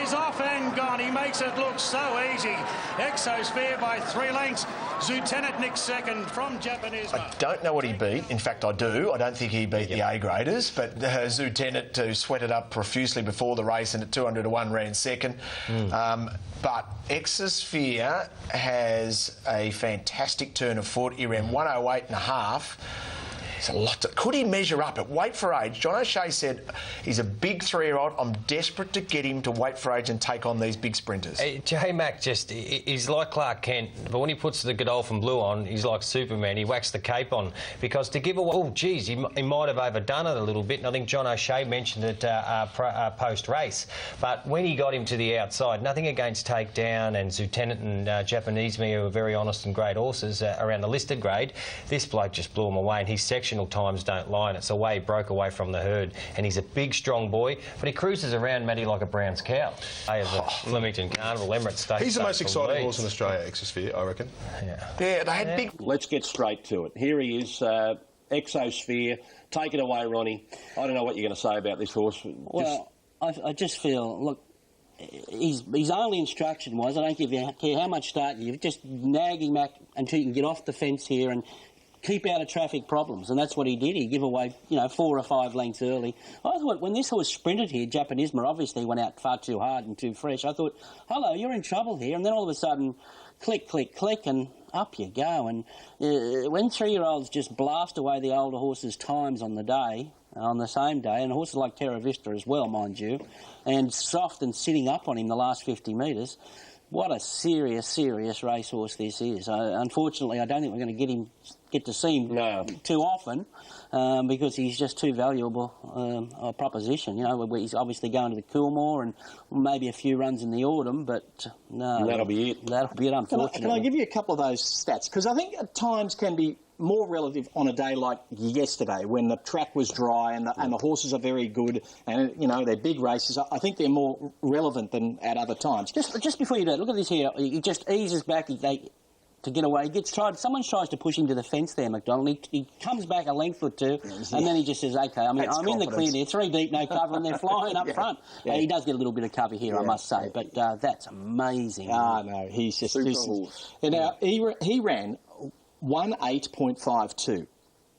is off and gone. He makes it look so easy. Exosphere by 3 lengths. Lieutenant Nick second from Japanese. I don't know what he beat. In fact, I do. I don't think he beat the A-graders, but Lieutenant who sweated up profusely before the race and at 200 to 1 ran second. But Exosphere has a fantastic turn of foot. He ran 108.5. It's a lot. Could he measure up at weight for age? John O'Shea said he's a big 3-year-old. I'm desperate to get him to weight for age and take on these big sprinters. J-Mac he's like Clark Kent, but when he puts the Godolphin blue on, he's like Superman. He whacks the cape on. Because to give away... he might have overdone it a little bit, and I think John O'Shea mentioned it post-race. But when he got him to the outside, nothing against Takedown and Lieutenant and Japanese Me, who are very honest and great horses around the listed grade, this bloke just blew him away, and his section times don't lie, and it's the way he broke away from the herd. And he's a big, strong boy, but he cruises around, Matty, like a Brown's cow. Flemington Carnival, Emirates Stakes. He's the most exciting horse in Australia, Exosphere, I reckon. Yeah, they had big... Let's get straight to it. Here he is, Exosphere. Take it away, Ronnie. I don't know what you're going to say about this horse. Well, I just feel, look, his only instruction was, I don't care how much start you just nag him back until you can get off the fence here and keep out of traffic problems, and that's what he did. He gave away, 4 or 5 lengths early. I thought when this horse sprinted here, Japanisma obviously went out far too hard and too fresh. I thought, hello, you're in trouble here, and then all of a sudden, click, click, click, and up you go. And when 3-year-olds just blast away the older horses' times on the same day, and horses like Terra Vista as well, mind you, and soft and sitting up on him the last 50 metres, what a serious, serious racehorse this is. Unfortunately, I don't think we're going to get to see him too often because he's just too valuable a proposition. He's obviously going to the Coolmore and maybe a few runs in the autumn, but no. That'll be it. That'll be it, unfortunately. Can I give you a couple of those stats? Because I think at times can be more relative on a day like yesterday when the track was dry and the horses are very good and, they're big races. I think they're more relevant than at other times. Just before you do it, look at this here. He just eases back to get away. Someone tries to push him to the fence there, McDonald. He comes back a length or two and then he just says, OK, I'm in the clear there. 3 deep, no cover, and they're flying up front. Yeah. He does get a little bit of cover here, I must say, but that's amazing. No, he's just... Now, he ran 1:8.52.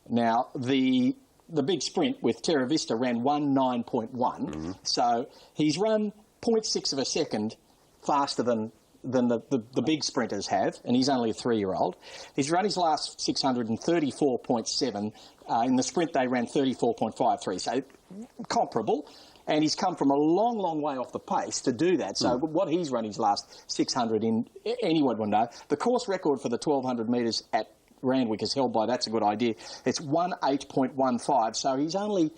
Now, the big sprint with Terra Vista ran 1:9.1. So he's run 0.6 of a second faster than the big sprinters have, and he's only a 3-year-old. He's run his last 600 in 34.7. In the sprint, they ran 34.53, so comparable. And he's come from a long, long way off the pace to do that. So what he's run his last 600 in, anyone would know. The course record for the 1,200 metres at Randwick is held by, that's a good idea, it's 1:8.15. So he's only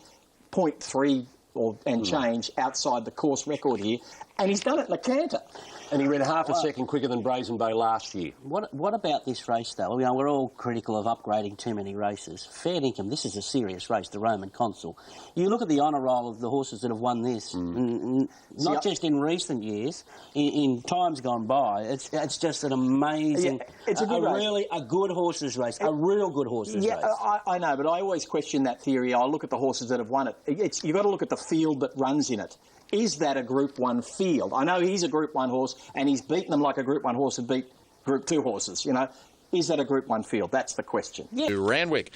0.3 and change outside the course record here. And he's done it in a canter. And he ran half a second quicker than Brazen Bay last year. What about this race, though? You know, we're all critical of upgrading too many races. Fair dinkum, this is a serious race, the Roman Consul. You look at the honour roll of the horses that have won this, not just in recent years, in times gone by. It's just an amazing, it's a good race. Really a good horses race, a real good horses race. I know, but I always question that theory. I look at the horses that have won it. You've got to look at the field that runs in it. Is that a Group 1 field? I know he's a Group 1 horse, and he's beaten them like a Group 1 horse would beat Group 2 horses, you know. Is that a Group 1 field? That's the question. Yeah. Randwick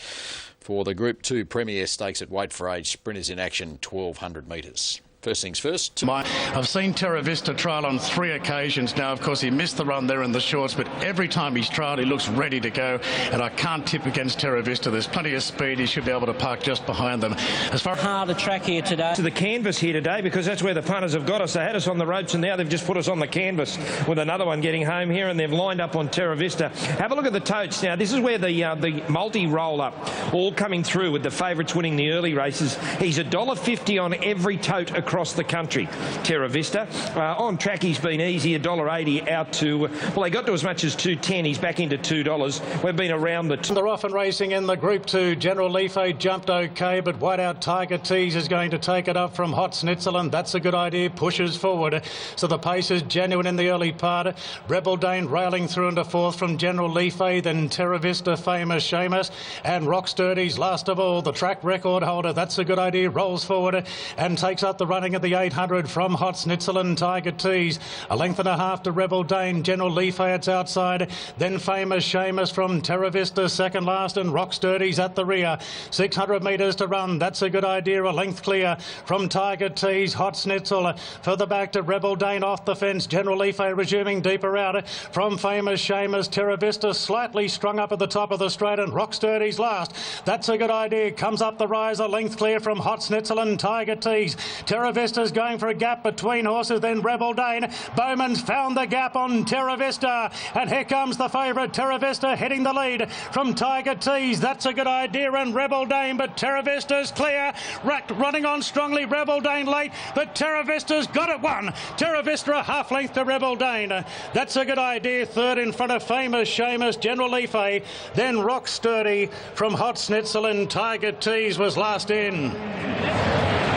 for the Group 2 Premier Stakes at weight for age. Sprinters in action, 1,200 metres. First things first. I've seen Terra Vista trial on 3 occasions now. Of course, he missed the run there in the shorts, but every time he's trialled, he looks ready to go. And I can't tip against Terra Vista. There's plenty of speed. He should be able to park just behind them. As far harder track here today. To the canvas here today, because that's where the punters have got us. They had us on the ropes, and now they've just put us on the canvas with another one getting home here, and they've lined up on Terra Vista. Have a look at the totes now. This is where the multi-roll-up all coming through with the favourites winning the early races. He's $1.50 on every tote across the country. Terra Vista. On track, he's been easy, $1.80 out to, well, they got to as much as $2.10. He's back into $2. We've been around the... They're off and racing in the Group 2. General Leafe jumped OK, but Whiteout Tiger Tease is going to take it up from Hot Schnitzel, and that's a good idea. Pushes forward. So the pace is genuine in the early part. Rebel Dane railing through into fourth from General Leafe, then Terra Vista, Famous Seamus, and Rock Sturdy's last of all. The track record holder, that's a good idea, rolls forward and takes up the running at the 800 from Hot Schnitzel and Tiger Tease. A length and a half to Rebel Dane. General Leafe it's outside. Then Famous Seamus from Terra Vista second last, and Rock Sturdy's at the rear. 600 metres to run. That's a good idea. A length clear from Tiger Tease. Hot Schnitzel further back to Rebel Dane off the fence. General Leafe resuming deeper out from Famous Seamus. Terra Vista slightly strung up at the top of the straight, and Rock Sturdy's last. That's a good idea. Comes up the rise. A length clear from Hot Schnitzel and Tiger Tease. Terra Vista's going for a gap between horses, then Rebel Dane. Bowman's found the gap on Terra Vista, and here comes the favourite, Terra Vista, heading the lead from Tiger Tease. That's a good idea, and Rebel Dane, but Terra Vista's clear. Running on strongly, Rebel Dane late, but Terra Vista's got it won. Terra Vista a half length to Rebel Dane. That's a good idea. Third in front of Famous Seamus, General Leafe, then Rock Sturdy from Hot Schnitzel, and Tiger Tease was last in.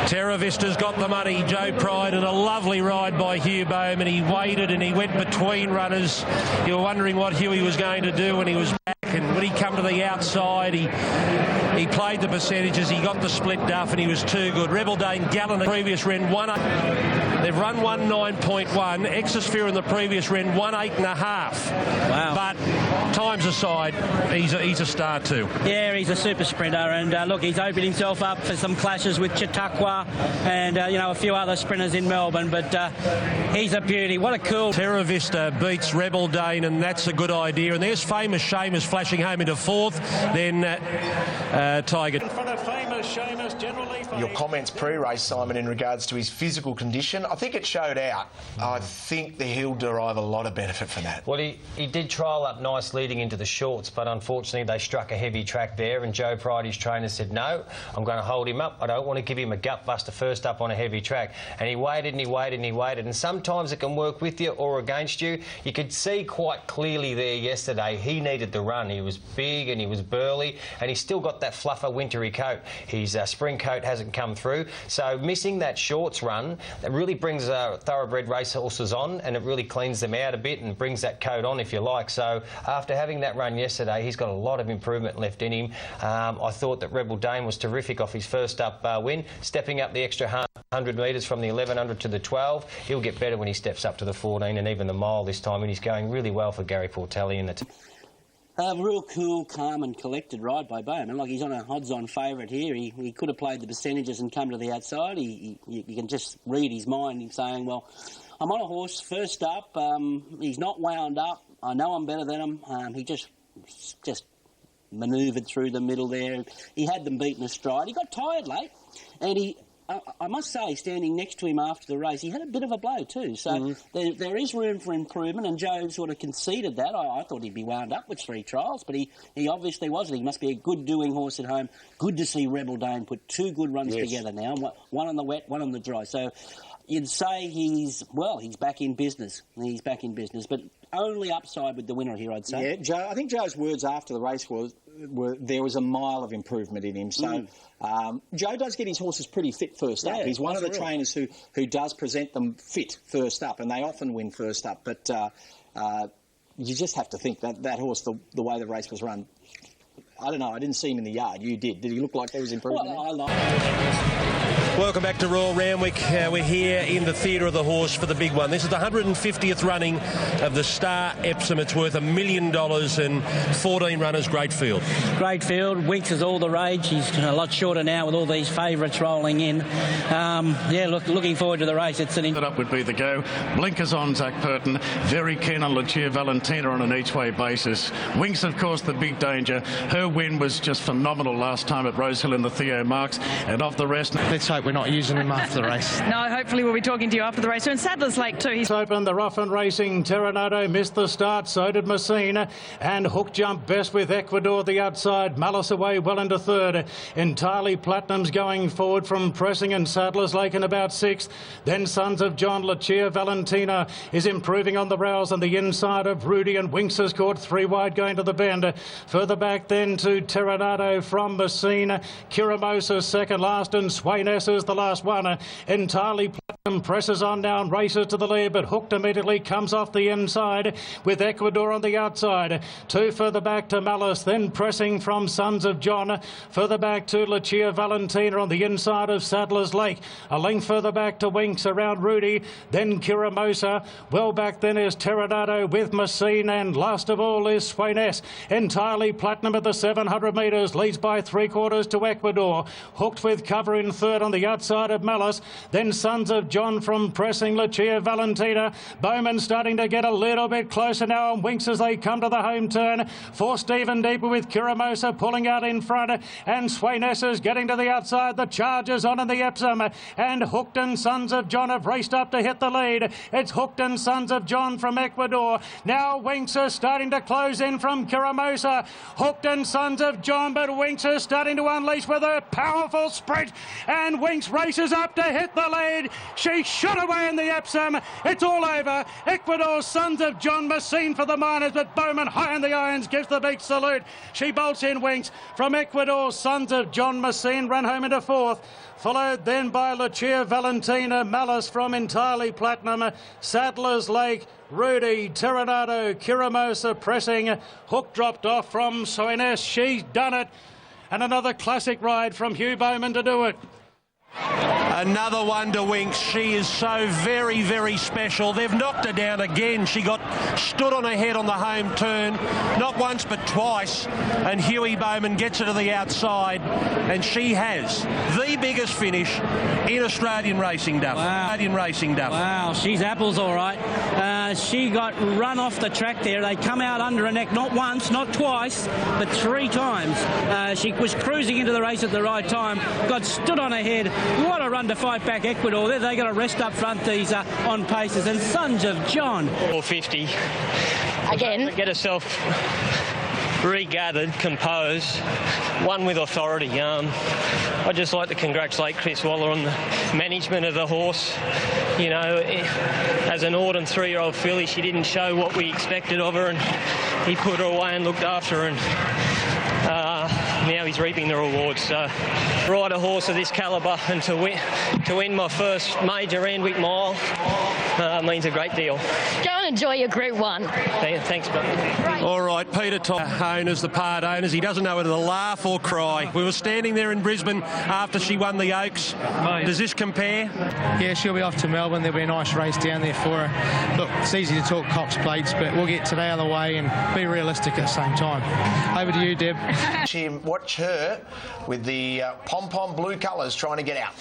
Terra Vista's got the money. Joe Pride, and a lovely ride by Hugh Bowman. He waited and he went between runners. You were wondering what Hughie was going to do when he was back, and when he come to the outside, he played the percentages. He got the split duff, and he was too good. Rebel Dane Gallant in the previous ran 1.8. They've run 1.9.1. Exosphere in the previous ran 1.8.5. Wow. But times aside, he's a star too. Yeah, he's a super sprinter, and look, he's opened himself up for some clashes with Chautauqua and a few other sprinters in Melbourne, but he's a beauty. What a cool... Terra Vista beats Rebel Dane, and that's a good idea. And there's Famous Seamus flashing home into fourth, then Tiger. In front of Famous Seamus, General Leafe. Your comments pre-race, Simon, in regards to his physical condition, I think it showed out. I think that he'll derive a lot of benefit from that. Well, he did trial up nice leading into the shorts, but unfortunately they struck a heavy track there, and Joe Pride, his trainer, said, no, I'm going to hold him up. I don't want to give him a gut buster first up on a heavy track. And he waited and he waited and he waited, and sometimes it can work with you or against you. You could see quite clearly there yesterday he needed the run. He was big and he was burly, and he's still got that fluffer wintry coat. His spring coat hasn't come through, so missing that shorts run, that really brings thoroughbred race horses on, and it really cleans them out a bit and brings that coat on, if you like. So after having that run yesterday, he's got a lot of improvement left in him. I thought that Rebel Dane was terrific off his first up win, stepping up the extra 100 metres from the 1100 to the 12. He'll get better when he steps up to the 14 and even the mile this time, and he's going really well for Gary Portelli in the... Real cool, calm and collected ride by Bowman. Like, he's on a odds-on favourite here. He could have played the percentages and come to the outside. You can just read his mind. He's saying, well, I'm on a horse, first up. He's not wound up. I know I'm better than him. He just manoeuvred through the middle there. He had them beaten astride. He got tired late, and I must say, standing next to him after the race, he had a bit of a blow too. So there is room for improvement, and Joe sort of conceded that. I thought he'd be wound up with 3 trials, but he obviously wasn't. He must be a good doing horse at home. Good to see Rebel Dane put 2 good runs together now, one on the wet, one on the dry. So you'd say he's back in business. He's back in business, but only upside with the winner here, I'd say. Yeah, Joe. I think Joe's words after the race were there was a mile of improvement in him. So Joe does get his horses pretty fit first up. He's one of the trainers who does present them fit first up, and they often win first up. But you just have to think that horse, the way the race was run, I don't know, I didn't see him in the yard. You did. Did he look like there was improvement? Well, I like Welcome back to Royal Randwick. We're here in the Theatre of the Horse for the big one. This is the 150th running of the Star Epsom. It's worth $1 million and 14 runners. Great field. Great field. Winks is all the rage. He's a lot shorter now with all these favourites rolling in. Looking forward to the race. It's an... Up would be the go. Blinkers on Zach Purton. Very keen on Lucia Valentina on an each-way basis. Winks, of course, the big danger. Her win was just phenomenal last time at Rosehill in the Theo Marks. And of the rest... Let's hope we're not using him after the race. No, hopefully we'll be talking to you after the race. And Sadler's Lake too. He's open. The rough and racing Terranado missed the start. So did Messina. And Hook jumped best with Ecuador the outside. Malice away well into third. Entirely Platinum's going forward from pressing, and Sadler's Lake in about sixth. Then Sons of John. Lucia Valentina is improving on the rails on the inside of Rudy, and Winks has caught three wide going to the bend. Further back then to Terranado from Messina. Kiramosa second last, and Swainess is the last one. Entirely Platinum presses on now and races to the lead, but Hooked immediately comes off the inside with Ecuador on the outside. Two further back to Malice, then pressing from Sons of John. Further back to Lucia Valentina on the inside of Sadler's Lake. A length further back to Winks around Rudy, then Kiramosa. Well back then is Terranado with Messina, and last of all is Swainess. Entirely Platinum at the 700 metres, leads by 3/4 to Ecuador. Hooked with cover in third on the outside of Malice. Then Sons of John from pressing Lucia Valentina. Bowman starting to get a little bit closer now, and Winks as they come to the home turn. For Stephen Deeper with Kiramosa pulling out in front, and Swainess is getting to the outside. The Chargers on in the Epsom, and Hooked and Sons of John have raced up to hit the lead. It's Hooked and Sons of John from Ecuador. Now Winks is starting to close in from Kiramosa. Hooked and Sons of John, but Winks is starting to unleash with a powerful sprint, and Winks races up to hit the lead. She shot away in the Epsom. It's all over. Ecuador's Sons of John, Messina for the Miners, but Bowman high in the irons gives the big salute. She bolts in Winks from Ecuador's Sons of John. Messina run home into fourth, followed then by Lucia Valentina. Malice from Entirely Platinum. Sadler's Lake, Rudy, Terranado, Kiramosa pressing. Hook dropped off from Swainess. She's done it. And another classic ride from Hugh Bowman to do it. Another one to Winks. She is so very, very special. They've knocked her down again. She got stood on her head on the home turn, not once but twice, and Hughie Bowman gets her to the outside, and she has the biggest finish in Australian racing, Duff. Wow. Australian racing, Duff. Wow, she's apples all right. She got run off the track there. They come out under her neck, not once, not twice, but three times. She was cruising into the race at the right time, got stood on her head. What a run to fight back Ecuador. There they got a rest up front, these on paces, and Sons of John. 450. Again. Get herself regathered, composed, won with authority. I'd just like to congratulate Chris Waller on the management of the horse. You know, as an Auden 3-year-old filly, she didn't show what we expected of her, and he put her away and looked after her, and now he's reaping the rewards. So, ride a horse of this calibre and to win my first major Randwick mile means a great deal. Go and enjoy your Group 1. Thanks, brother. All right, Peter Tom, owners, the part owners, he doesn't know whether to laugh or cry. We were standing there in Brisbane after she won the Oaks. Does this compare? Yeah, she'll be off to Melbourne. There'll be a nice race down there for her. Look, it's easy to talk Cox plates, but we'll get today out of the way and be realistic at the same time. Over to you, Deb. Watch her with the pom-pom blue colours trying to get out.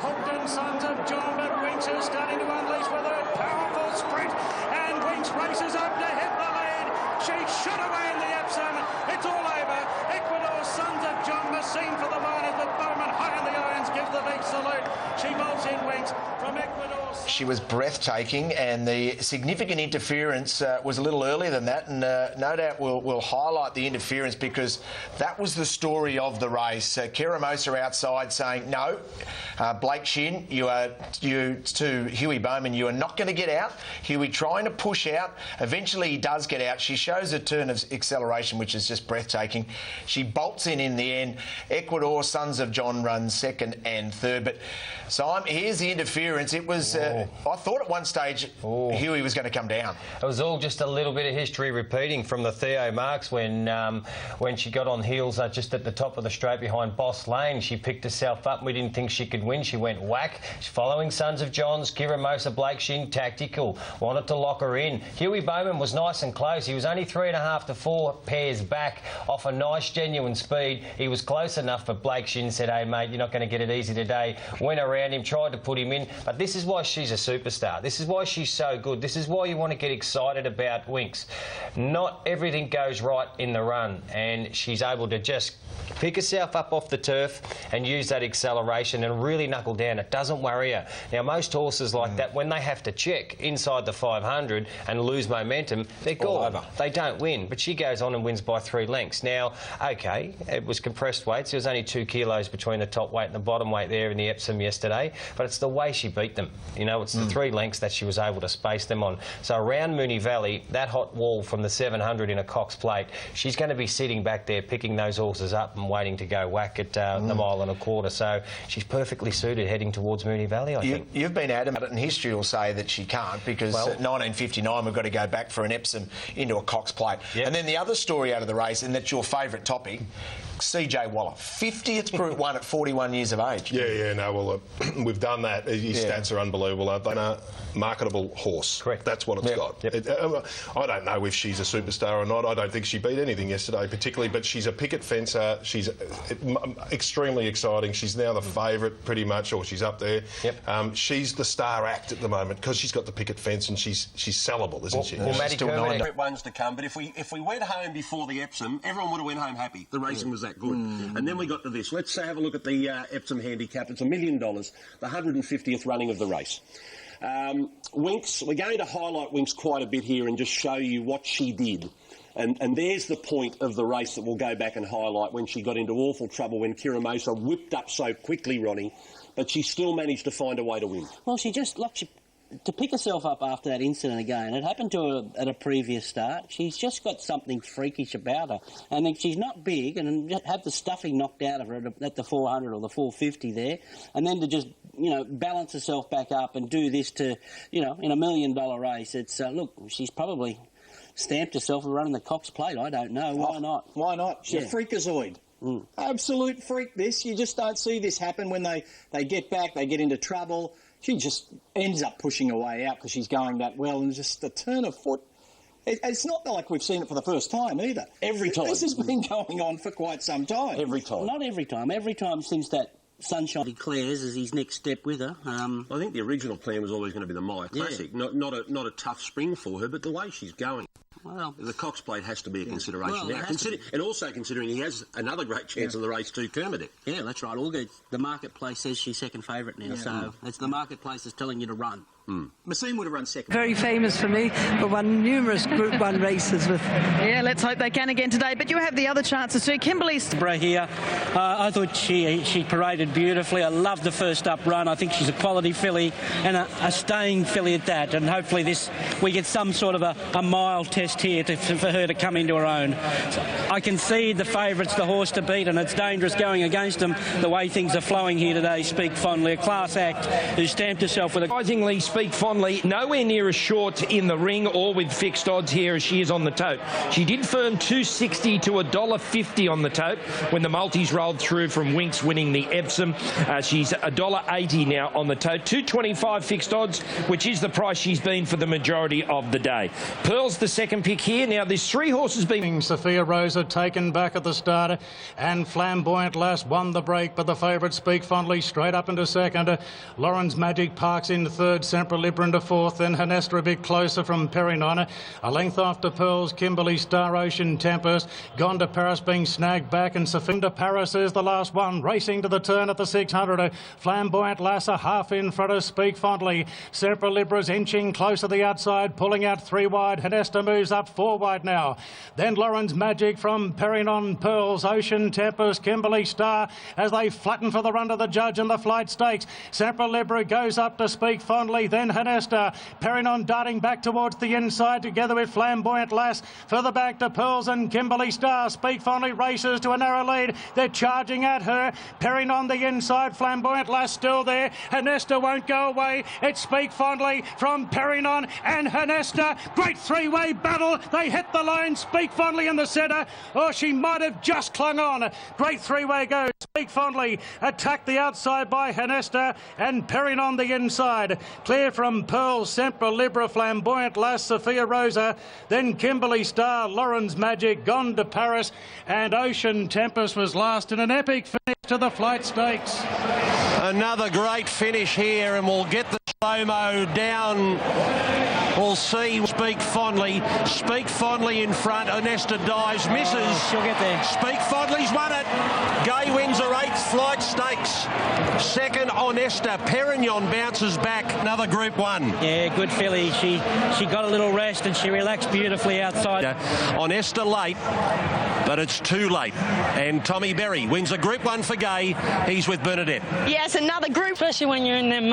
Hooked and Sons of John, but Winks is starting to unleash with a powerful sprint, and Winks races up to hit the lead. She shot away in the Epsom. It's all over. Ecuador's Sons of John, Messina for the Miners, but Bowman high in the irons gives the big salute. She bolts in Winks from Ecuador's she was breathtaking, and the significant interference was a little earlier than that, and no doubt we'll highlight the interference because that was the story of the race. Kiramosa outside saying, no, Blake Shin, to Huey Bowman, you are not going to get out. Huey trying to push out. Eventually he does get out. She shows a turn of acceleration, which is just breathtaking. She bolts in the end. Ecuador, Sons of John runs second and third. But, Simon, here's the interference. It was, I thought at one stage Huey was going to come down. It was all just a little bit of history repeating from the Theo Marks when she got on heels just at the top of the straight behind Boss Lane. She picked herself up and we didn't think she could win. She went whack. She's following Sons of John's, Kiramosa, Blake Shin, tactical. Wanted to lock her in. Huey Bowman was nice and close. He was only 3.5 to 4 pairs back off a nice, genuine speed. He was close enough, but Blake Shin said, hey, mate, you're not going to get it easy today. Went around him, tried to put him in. But this is why she's a superstar. This is why she's so good. This is why you want to get excited about Winks. Not everything goes right in the run, and she's able to just pick herself up off the turf and use that acceleration and really knuckle down. It doesn't worry her. Now, most horses like that, when they have to check inside the 500 and lose momentum, they're gone. They don't win. But she goes on and wins by 3 lengths. Now, OK, it was compressed weights. There was only 2 kilos between the top weight and the bottom weight there in the Epsom yesterday. But it's the way she beat them. You know, it's the 3 lengths that she was able to space them on. So around Moonee Valley, that hot wall from the 700 in a Cox plate, she's going to be sitting back there picking those horses up and waiting to go whack at the 1.25 miles. So she's perfectly suited heading towards Moonee Valley, I think. You've been adamant, and history will say that she can't because at 1959 we've got to go back for an Epsom into a Cox plate. Yep. And then the other story out of the race, and that's your favourite topic, CJ Waller, 50th Group 1 at 41 years of age. We've done that. His stats are unbelievable. A marketable horse. Correct. That's what it's got. Yep. I don't know if she's a superstar or not. I don't think she beat anything yesterday particularly, but she's a picket fencer. She's extremely exciting. She's now the favourite pretty much, or she's up there. Yep. She's the star act at the moment because she's got the picket fence and she's sellable, isn't she? Well, Matty Kermit ones to come, but if we went home before the Epsom, everyone would have went home happy. The racing was that good. And then we got to this. Let's have a look at the Epsom handicap. It's $1 million, the 150th running of the race. Winks, we're going to highlight Winks quite a bit here and just show you what she did. And there's the point of the race that we'll go back and highlight when she got into awful trouble when Kiramosa whipped up so quickly, Ronnie, but she still managed to find a way to win. Well, she just, to pick herself up after that incident again, it happened to her at a previous start. She's just got something freakish about her. And if she's not big and have the stuffing knocked out of her at the 400 or the 450 there, and then to just, balance herself back up and do this to, in a $1 million race, it's, look, she's probably stamped herself running the Cox plate. I don't know. Why not? Why not? She's a freakazoid. Absolute freak, this. You just don't see this happen when they get back, they get into trouble. She just ends up pushing her way out because she's going that well, and just a turn of foot. It's not like we've seen it for the first time either. Every time. This has been going on for quite some time. Every time. Not every time. Every time since that Sunshine declares as his next step with her. I think the original plan was always going to be the Maya Classic. Yeah. Not a tough spring for her, but the way she's going. Well, the Cox plate has to be a consideration now. And also considering he has another great chance of the race too, Kermit. Yeah, that's right. All good. The marketplace says she's second favourite now, so it's the marketplace is telling you to run. Massine would have run second. Very famous for me, but won numerous Group 1 races with. Yeah, let's hope they can again today. But you have the other chances too. Kimberly's here. I thought she paraded beautifully. I loved the first up run. I think she's a quality filly and a staying filly at that. And hopefully we get some sort of a mile test here for her to come into her own. So I can see the favourite's the horse to beat, and it's dangerous going against them the way things are flowing here today. Speak Fondly, a class act who stamped herself with a... Surprisingly, Speak Fondly, nowhere near as short in the ring or with fixed odds here as she is on the tote. She did firm $2.60 to $1.50 on the tote when the multis rolled through from Winks winning the Epsom. She's $1.80 now on the tote. $2.25 fixed odds, which is the price she's been for the majority of the day. Pearl's the second pick here. Now, there's 3 horses being... Sophia Rosa taken back at the starter, and Flamboyant Lass won the break, but the favourite Speak Fondly straight up into second. Lauren's Magic Parks in third. Semper Libra into fourth, then Hanesta a bit closer from Perignon. A length after Pearls, Kimberley Star, Ocean Tempest. Gone to Paris being snagged back, and Safinda Paris is the last one. Racing to the turn at the 600. Flamboyant Lasser half in front of Speak Fondly. Semper Libra's inching close to the outside, pulling out 3 wide. Hanesta moves up 4 wide now. Then Lauren's Magic from Perignon, Pearls, Ocean Tempest, Kimberley Star as they flatten for the run to the judge and the flight stakes. Semper Libra goes up to Speak Fondly, then Hanesta. Perignon darting back towards the inside together with Flamboyant Lass. Further back to Pearls and Kimberley Star. Speak Fondly races to a narrow lead. They're charging at her. Perignon the inside. Flamboyant Lass still there. Hanesta won't go away. It's Speak Fondly from Perignon and Hanesta. Great 3-way battle. They hit the line. Speak Fondly in the centre. Oh, she might have just clung on. Great 3-way goes. Speak Fondly attacked the outside by Hanesta and Perignon the inside. Clear from Pearl, Semper Libra, Flamboyant Lass, Sophia Rosa. Then Kimberley Star, Lauren's Magic, Gone to Paris, and Ocean Tempest was last in an epic finish to the flight stakes. Another great finish here, and we'll get the slow-mo down. We'll see. Speak Fondly. Speak Fondly in front. Hanesta dives, misses. She'll get there. Speak Fondly's won it. Gay wins her 8th flight stakes. Second, Hanesta. Perignon bounces back. Another Group 1. Yeah, good filly. She got a little rest and she relaxed beautifully outside. Hanesta late, but it's too late. And Tommy Berry wins a Group 1 for Gay. He's with Bernadette. Yes, another group. Especially when you're in them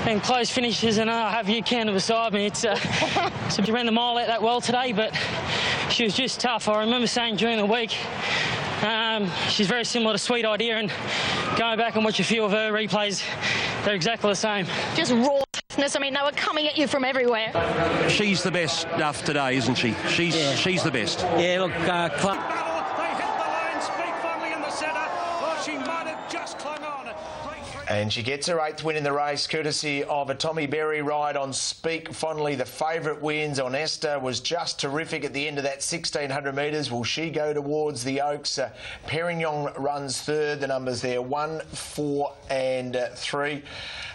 and close finishes, and I have you counted beside me. So she ran the mile out that well today, but she was just tough. I remember saying during the week, she's very similar to Sweet Idea, and going back and watch a few of her replays, they're exactly the same. Just raw toughness. I mean, they were coming at you from everywhere. She's the best stuff today, isn't she? She's the best. Yeah, look, And she gets her 8th win in the race, courtesy of a Tommy Berry ride on Speak Fondly. The favourite wins. Hanesta was just terrific at the end of that 1,600 metres. Will she go towards the Oaks? Perignon runs third. The numbers there 1, 4 and 3.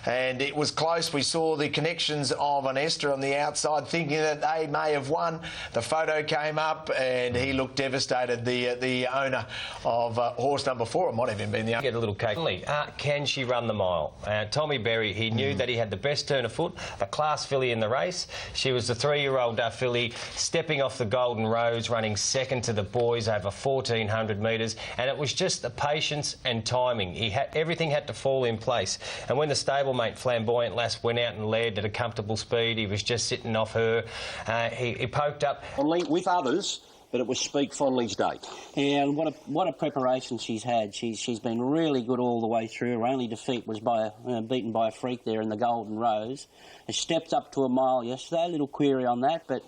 And it was close. We saw the connections of Hanesta on the outside, thinking that they may have won. The photo came up and he looked devastated, the owner of horse number 4. It might have even been the owner. Get a little cake. Can she run the mile? Tommy Berry, he knew that he had the best turn of foot, a class filly in the race. She was the 3-year-old filly, stepping off the Golden Rose, running second to the boys over 1,400 metres, and it was just the patience and timing. Everything had to fall in place. And when the stablemate Flamboyant Lass went out and led at a comfortable speed, he was just sitting off her. He poked up with others, but it was Speak Fondly's day. And what a preparation she's had. She's been really good all the way through. Her only defeat was beaten by a freak there in the Golden Rose. She stepped up to a mile yesterday. A little query on that, but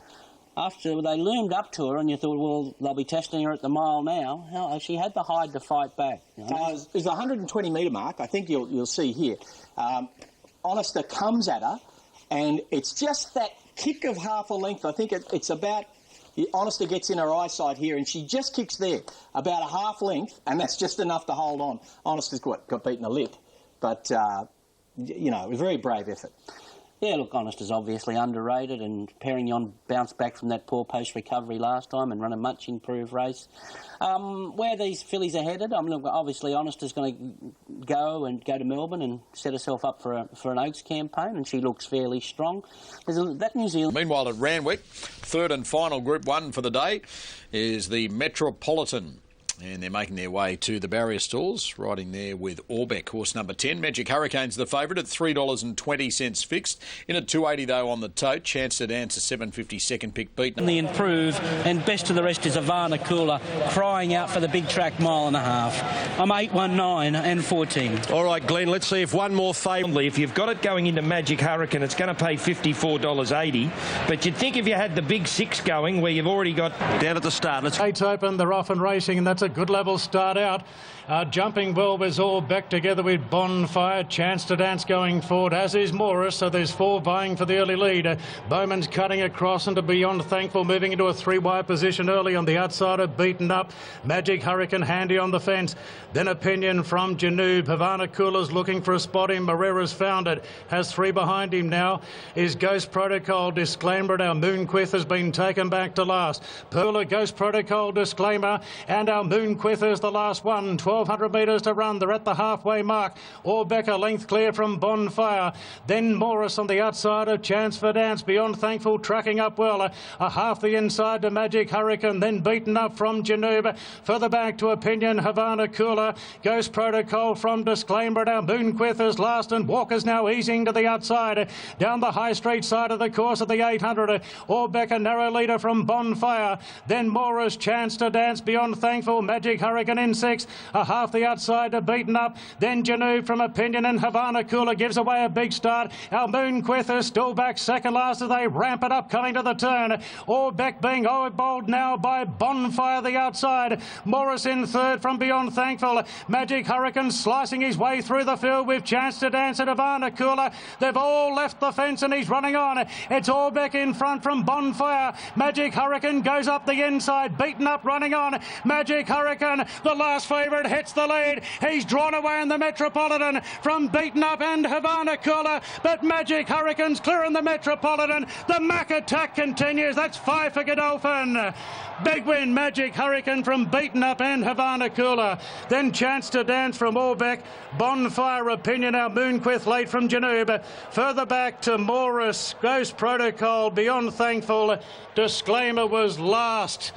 after they loomed up to her and you thought, well, they'll be testing her at the mile now, she had to hide to fight back. You know? It was the 120 metre mark. I think you'll see here. Hanesta comes at her, and it's just that kick of half a length. I think it's about... Hanesta gets in her eyesight here, and she just kicks there, about a half length, and that's just enough to hold on. Hanesta's got beaten a lip, but, you know, it was a very brave effort. Yeah, look, Hanesta's obviously underrated, and Perignon bounced back from that poor post-recovery last time and run a much improved race. Where these fillies are headed, obviously Hanesta's going to go to Melbourne and set herself up for an Oaks campaign, and she looks fairly strong. That New Zealand... Meanwhile at Randwick, third and final Group 1 for the day is the Metropolitan. And they're making their way to the barrier stalls, riding there with Orbeck, horse number 10. Magic Hurricane's the favourite at $3.20 fixed. In at $2.80 though on the tote. Chance to dance a $7.50 second pick beaten. The improve, and best of the rest is Ivana Kula, crying out for the big track 1.5 miles. I'm 8, 1, 9 and 14. All right, Glenn, let's see if one more favourite. If you've got it going into Magic Hurricane, it's going to pay $54.80. But you'd think if you had the big 6 going, where you've already got... Down at the start. Gates open, they're off and racing, and that's a good level start out. Jumping well was Orbeck together with Bonfire. Chance to Dance going forward, as is Morris. So there's 4 vying for the early lead. Bowman's cutting across into Beyond Thankful, moving into a 3-wide position early on the outside of Beaten Up. Magic Hurricane handy on the fence. Then Opinion from Janoob. Havana Cooler's looking for a spot in. Marrera's found it. Has 3 behind him now. Is Ghost Protocol. Disclaimer. Our Moonquith has been taken back to last. Perla, Ghost Protocol, Disclaimer, and our Moonquith is the last one. 1,200 metres to run. They're at the halfway mark. Orbeck a length clear from Bonfire. Then Morris on the outside of Chance for Dance. Beyond Thankful tracking up well. A half the inside to Magic Hurricane. Then Beaten Up from Janoob. Further back to Opinion, Havana Cooler. Ghost Protocol from Disclaimer. Our Moonquith is last, and Walker's now easing to the outside. Down the high straight side of the course of the 800. Orbeck a narrow leader from Bonfire. Then Morris, Chance to Dance, Beyond Thankful, Magic Hurricane in 6. A half the outside to Beaten Up. Then Janoob from Opinion, and Havana Cooler gives away a big start. Our Moonquith is still back second last as they ramp it up coming to the turn. Orbeck being eyeballed now by Bonfire the outside. Morris in third from Beyond Thankful. Magic Hurricane slicing his way through the field with Chance to Dance and Havana Cooler. They've all left the fence and he's running on. It's Orbeck in front from Bonfire. Magic Hurricane goes up the inside. Beaten Up running on. Magic Hurricane, the last favourite, hits the lead. He's drawn away in the Metropolitan from Beaten Up and Havana Cooler, but Magic Hurricane's clearing the Metropolitan. The Mac attack continues. That's 5 for Godolphin. Big win, Magic Hurricane from Beaten Up and Havana Cooler. Then Chance to Dance from Orbeck. Bonfire, Opinion, our Moonquith late from Janoob. Further back to Morris, Ghost Protocol, Beyond Thankful. Disclaimer was last.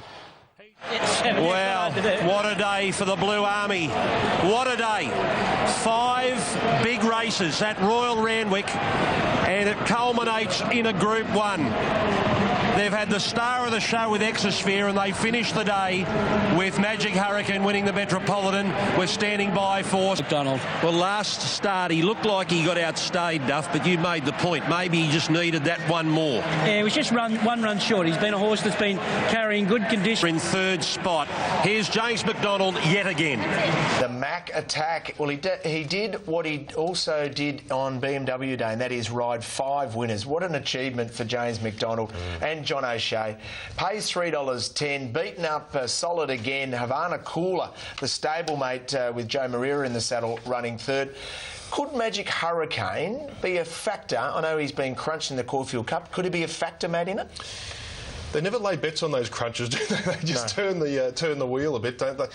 Wow, what a day for the Blue Army. What a day. 5 big races at Royal Randwick, and it culminates in a Group 1. They've had the star of the show with Exosphere, and they finished the day with Magic Hurricane winning the Metropolitan. We're standing by for McDonald. Well, last start, he looked like he got outstayed, Duff, but you made the point. Maybe he just needed that one more. Yeah, he was just one run short. He's been a horse that's been carrying good condition. In third spot. Here's James McDonald yet again. The Mac attack. Well, he did what he also did on BMW Day, and that is ride 5 winners. What an achievement for James McDonald and John O'Shea. Pays $3.10. Beaten Up solid again. Havana Cooler, the stablemate with Joe Marrera in the saddle, running third. Could Magic Hurricane be a factor? I know he's been crunched in the Caulfield Cup. Could he be a factor, Matt, in it? They never lay bets on those crunches, do they? They just turn the wheel a bit, don't they?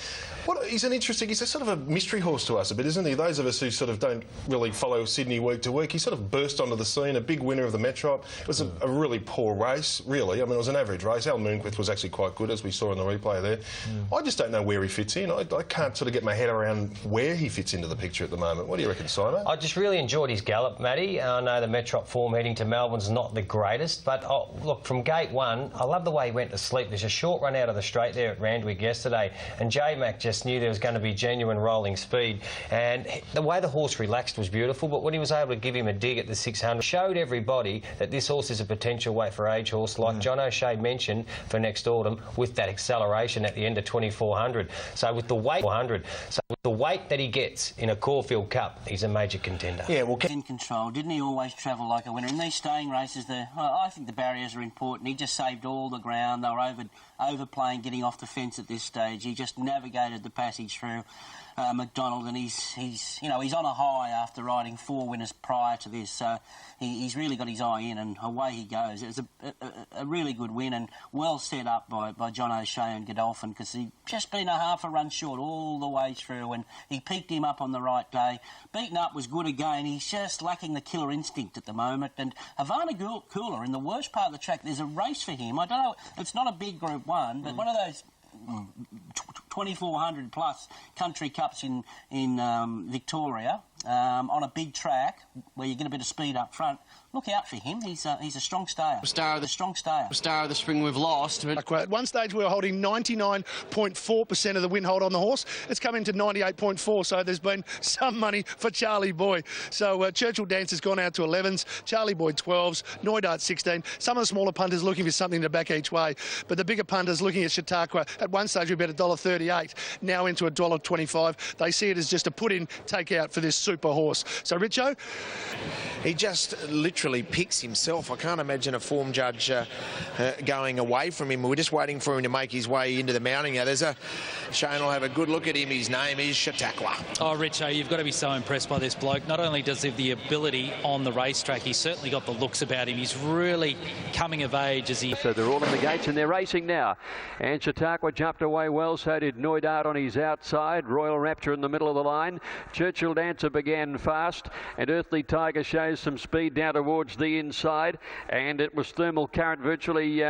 He's a sort of a mystery horse to us a bit, isn't he? Those of us who sort of don't really follow Sydney week to week, he sort of burst onto the scene, a big winner of the Metro. It was a really poor race, really. I mean, it was an average race. Al Moonquith was actually quite good, as we saw in the replay there. I just don't know where he fits in. I can't sort of get my head around where he fits into the picture at the moment. What do you reckon, Simo? I just really enjoyed his gallop, Matty. I know the Metro form heading to Melbourne's not the greatest, but look, from gate 1, I love the way he went to sleep. There's a short run out of the straight there at Randwick yesterday, and J-Mac just knew there was going to be genuine rolling speed, and the way the horse relaxed was beautiful, but when he was able to give him a dig at the 600, showed everybody that this horse is a potential weight for age horse, like John O'Shea mentioned for next autumn, with that acceleration at the end of 2400. So with the weight that he gets in a Caulfield Cup, he's a major contender. Yeah, well, in control. Didn't he always travel like a winner? In these staying races, I think the barriers are important. He just saved all the ground. They were overplaying, getting off the fence at this stage. He just navigated the passage through McDonald, and he's on a high after riding 4 winners prior to this. So he's really got his eye in, and away he goes. It was a really good win, and well set up by John O'Shea and Godolphin, because he'd just been a half a run short all the way through, and he picked him up on the right day. Beaten Up was good again. He's just lacking the killer instinct at the moment. And Havana Cooler, in the worst part of the track, there's a race for him. I don't know, it's not a big Group 1, but one of those 2400 plus country cups in Victoria, on a big track where you get a bit of speed up front, look out for him. He's a strong stayer. Star of the spring we've lost. But at one stage we were holding 99.4% of the win hold on the horse. It's come into 98.4, so there's been some money for Charlie Boy. So Churchill Dance has gone out to 11s, Charlie Boy 12s, Noidart 16. Some of the smaller punters looking for something to back each way, but the bigger punters looking at Chautauqua. At one stage we bet $1.38, now into $1.25. They see it as just a put-in, take-out for this super horse. So Richo? He just literally picks himself. I can't imagine a form judge going away from him. We're just waiting for him to make his way into the mounting. Now, Shane will have a good look at him. His name is Chautauqua. Oh, Richo, you've got to be so impressed by this bloke. Not only does he have the ability on the racetrack, he's certainly got the looks about him. He's really coming of age as he... So they're all in the gates and they're racing now. And Chautauqua jumped away well, so did Noidart on his outside. Royal Rapture in the middle of the line. Churchill Dancer began fast, and Earthly Tiger shows some speed down towards the inside, and it was Thermal Current virtually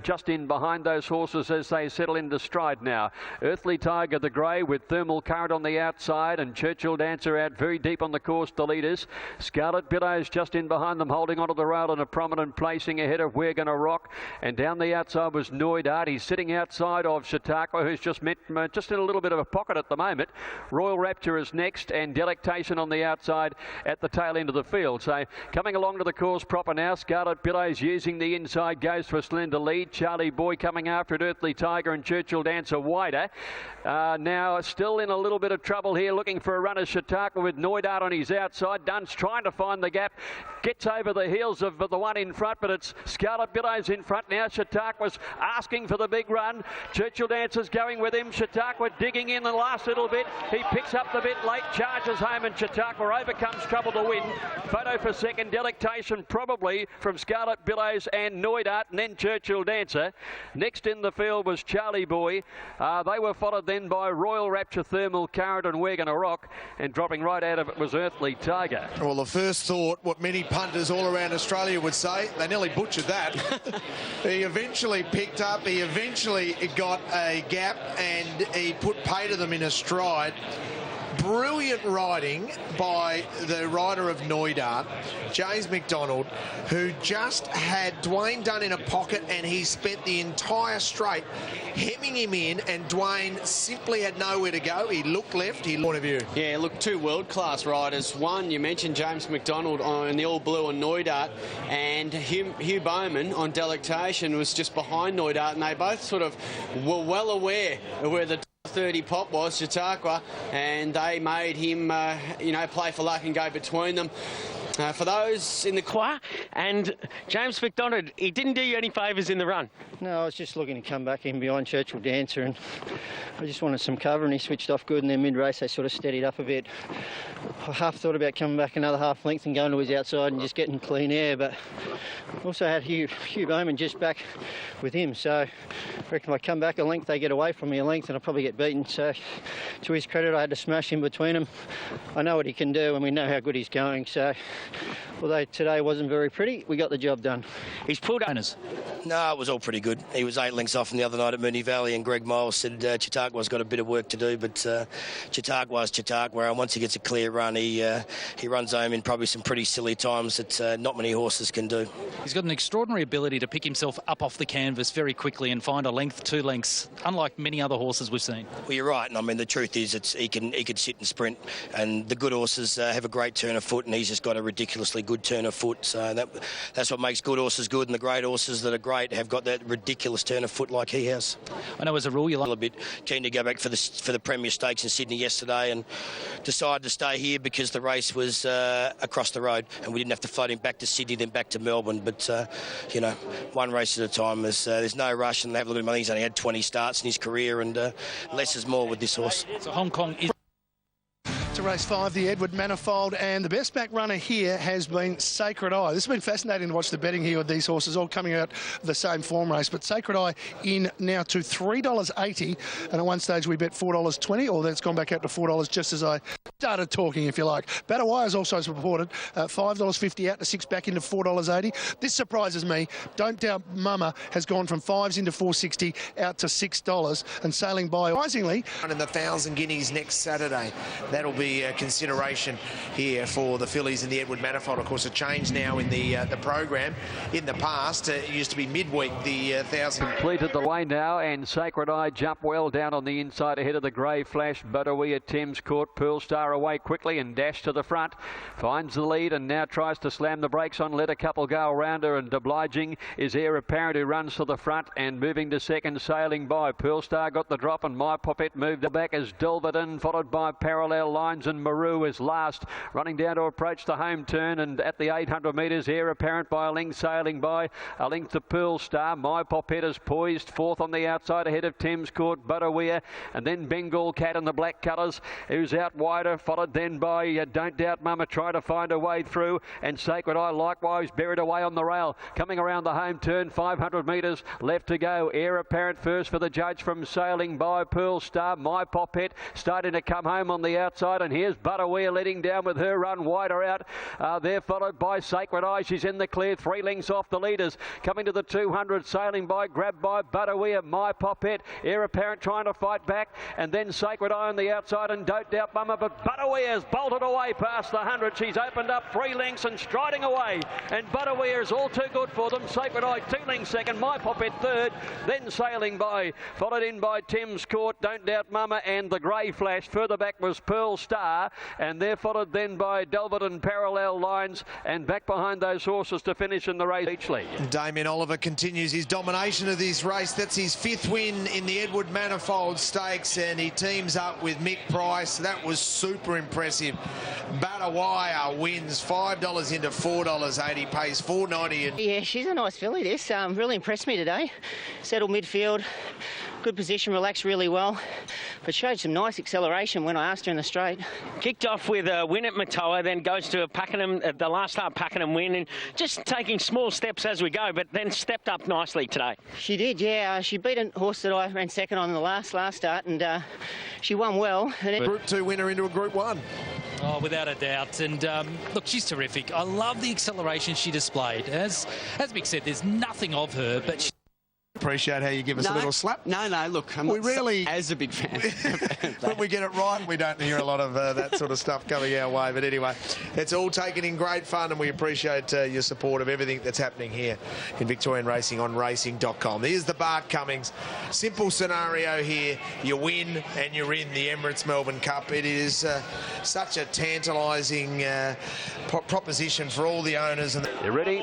just in behind those horses as they settle into stride now. Earthly Tiger the grey with Thermal Current on the outside, and Churchill Dancer out very deep on the course, the leaders. Scarlet Billows just in behind them, holding onto the rail in a prominent placing ahead of We're Gonna Rock, and down the outside was Noidart. He's sitting outside of Chautauqua, who's just in a little bit of a pocket at the moment. Royal Rapture is next, and Delectation on the outside at the tail end of the field. So coming along to the course proper now, Scarlet Billows using the inside, goes for a slender lead. Charlie Boy coming after it, Earthly Tiger and Churchill Dancer wider. Now still in a little bit of trouble here, looking for a run as Chautauqua with Noidart on his outside. Dunn's trying to find the gap, gets over the heels of the one in front, but it's Scarlet Billows in front now. Chautauqua's asking for the big run. Churchill Dancer's going with him. Chautauqua digging in the last little bit. He picks up the bit late, charges home, and Chautauqua overcomes trouble to win. Photo for second, Delectation probably from Scarlet Billows and Noidart, and then Churchill Dancer. Next in the field was Charlie Boy. They were followed then by Royal Rapture, Thermal Current and We're Gonna Rock, and dropping right out of it was Earthly Tiger. Well, the first thought, what many punters all around Australia would say, they nearly butchered that. He eventually picked up, he eventually got a gap, and he put pay to them in a stride. Brilliant riding by the rider of Noidart, James McDonald, who just had Dwayne Dunn in a pocket, and he spent the entire straight hemming him in, and Dwayne simply had nowhere to go. He looked left, he looked view. Yeah, look, two world-class riders. One, you mentioned James McDonald on the all-blue on Noidart, and Hugh Bowman on Delectation was just behind Noidart, and they both sort of were well aware of where the 30 pop was, Chautauqua, and they made him, play for luck and go between them. For those in the and James McDonald, he didn't do you any favours in the run. No, I was just looking to come back in behind Churchill Dancer, and I just wanted some cover, and he switched off good, and then mid-race they sort of steadied up a bit. I half thought about coming back another half length and going to his outside and just getting clean air, but also had Hugh Bowman just back with him, so I reckon if I come back a length, they get away from me a length, and I'll probably get beaten. So to his credit, I had to smash in between them. I know what he can do, and we know how good he's going, so although today wasn't very pretty, we got the job done. He's pulled owners. No, it was all pretty good. He was 8 lengths off from the other night at Moonee Valley, and Greg Miles said Chautauqua's got a bit of work to do, but Chautauqua's Chautauqua, and once he gets a clear run, he runs home in probably some pretty silly times that not many horses can do. He's got an extraordinary ability to pick himself up off the canvas very quickly and find a length, 2 lengths, unlike many other horses we've seen. Well, you're right, and I mean the truth is he could sit and sprint, and the good horses have a great turn of foot, and he's just got a ridiculously good turn of foot, so that's what makes good horses good, and the great horses that are great have got that ridiculous turn of foot like he has. I know as a rule you're a bit keen to go back for the Premier Stakes in Sydney yesterday, and decided to stay here because the race was across the road, and we didn't have to float him back to Sydney then back to Melbourne, but one race at a time. There's no rush, and have a look at him. I think he's only had 20 starts in his career, and less is more with this horse. So Hong Kong is... To race 5, the Edward Manifold, and the best back runner here has been Sacred Eye. This has been fascinating to watch the betting here with these horses all coming out of the same form race, but Sacred Eye in now to $3.80, and at one stage we bet $4.20, or that's gone back up to $4 just as I started talking, if you like. Battawai is also reported $5.50 out to 6 back into $4.80. This surprises me. Don't Doubt Mama has gone from 5s into $4.60 out to $6, and Sailing By, surprisingly, in the 1,000 guineas next Saturday. That'll be be a consideration here for the fillies in the Edward Manifold. Of course, a change now in the program. In the past, it used to be midweek, the 1,000. Completed the way now, and Sacred Eye jump well down on the inside ahead of the Grey Flash. Butterwee at Thames Court. Pearl Star away quickly and dash to the front. Finds the lead and now tries to slam the brakes on. Let a couple go around her, and obliging is Heir Apparent, who runs to the front and moving to second, sailing by. Pearl Star got the drop, and My Poppet moved back as Delverton, followed by Parallel Lines, and Maru is last, running down to approach the home turn. And at the 800 metres, Heir Apparent by a length, sailing by a length to Pearl Star. My Poppet is poised fourth on the outside ahead of Thames Court, Butterweir, and then Bengal Cat in the black colours, who's out wider, followed then by Don't Doubt Mama, trying to find her way through, and Sacred Eye likewise buried away on the rail. Coming around the home turn, 500 metres left to go. Heir Apparent first for the judge from sailing by. Pearl Star, My Poppet starting to come home on the outside, and here's Butterweir letting down with her run wider out. They're followed by Sacred Eye. She's in the clear, 3 lengths off the leaders. Coming to the 200, sailing by, grabbed by Butterweir, My Poppet, Heir Apparent trying to fight back, and then Sacred Eye on the outside, and Don't Doubt Mama, but Butterweir's bolted away past the 100. She's opened up 3 lengths and striding away, and Butterweir is all too good for them. Sacred Eye 2 lengths second, My Poppet third, then sailing by, followed in by Thames Court, Don't Doubt Mama, and the Grey Flash. Further back was Pearl Star, and they're followed then by Delverton, Parallel Lines, and back behind those horses to finish in the race each lead. Damien Oliver continues his domination of this race. That's his 5th win in the Edward Manifold Stakes, and he teams up with Mick Price. That was super impressive. Battawire wins $5 into $4.80, pays $4.90. Yeah, she's a nice filly, this. Really impressed me today. Settled midfield, good position, relaxed really well, but showed some nice acceleration when I asked her in the straight. Kicked off with a win at Matoa, then goes to a Pakenham, the last start Pakenham win, and just taking small steps as we go, but then stepped up nicely today. She did, yeah. She beat a horse that I ran second on in the last start, and she won well. And Group 2 winner into a Group 1. Oh, without a doubt. And look, she's terrific. I love the acceleration she displayed. As Mick said, there's nothing of her, but she... Appreciate how you give us a little slap. No, look, I'm not as a big fan. When we get it right, we don't hear a lot of that sort of stuff coming our way. But anyway, it's all taken in great fun, and we appreciate your support of everything that's happening here in Victorian Racing on racing.com. Here's the Bart Cummings. Simple scenario here. You win and you're in the Emirates Melbourne Cup. It is such a tantalising proposition for all the owners. You ready?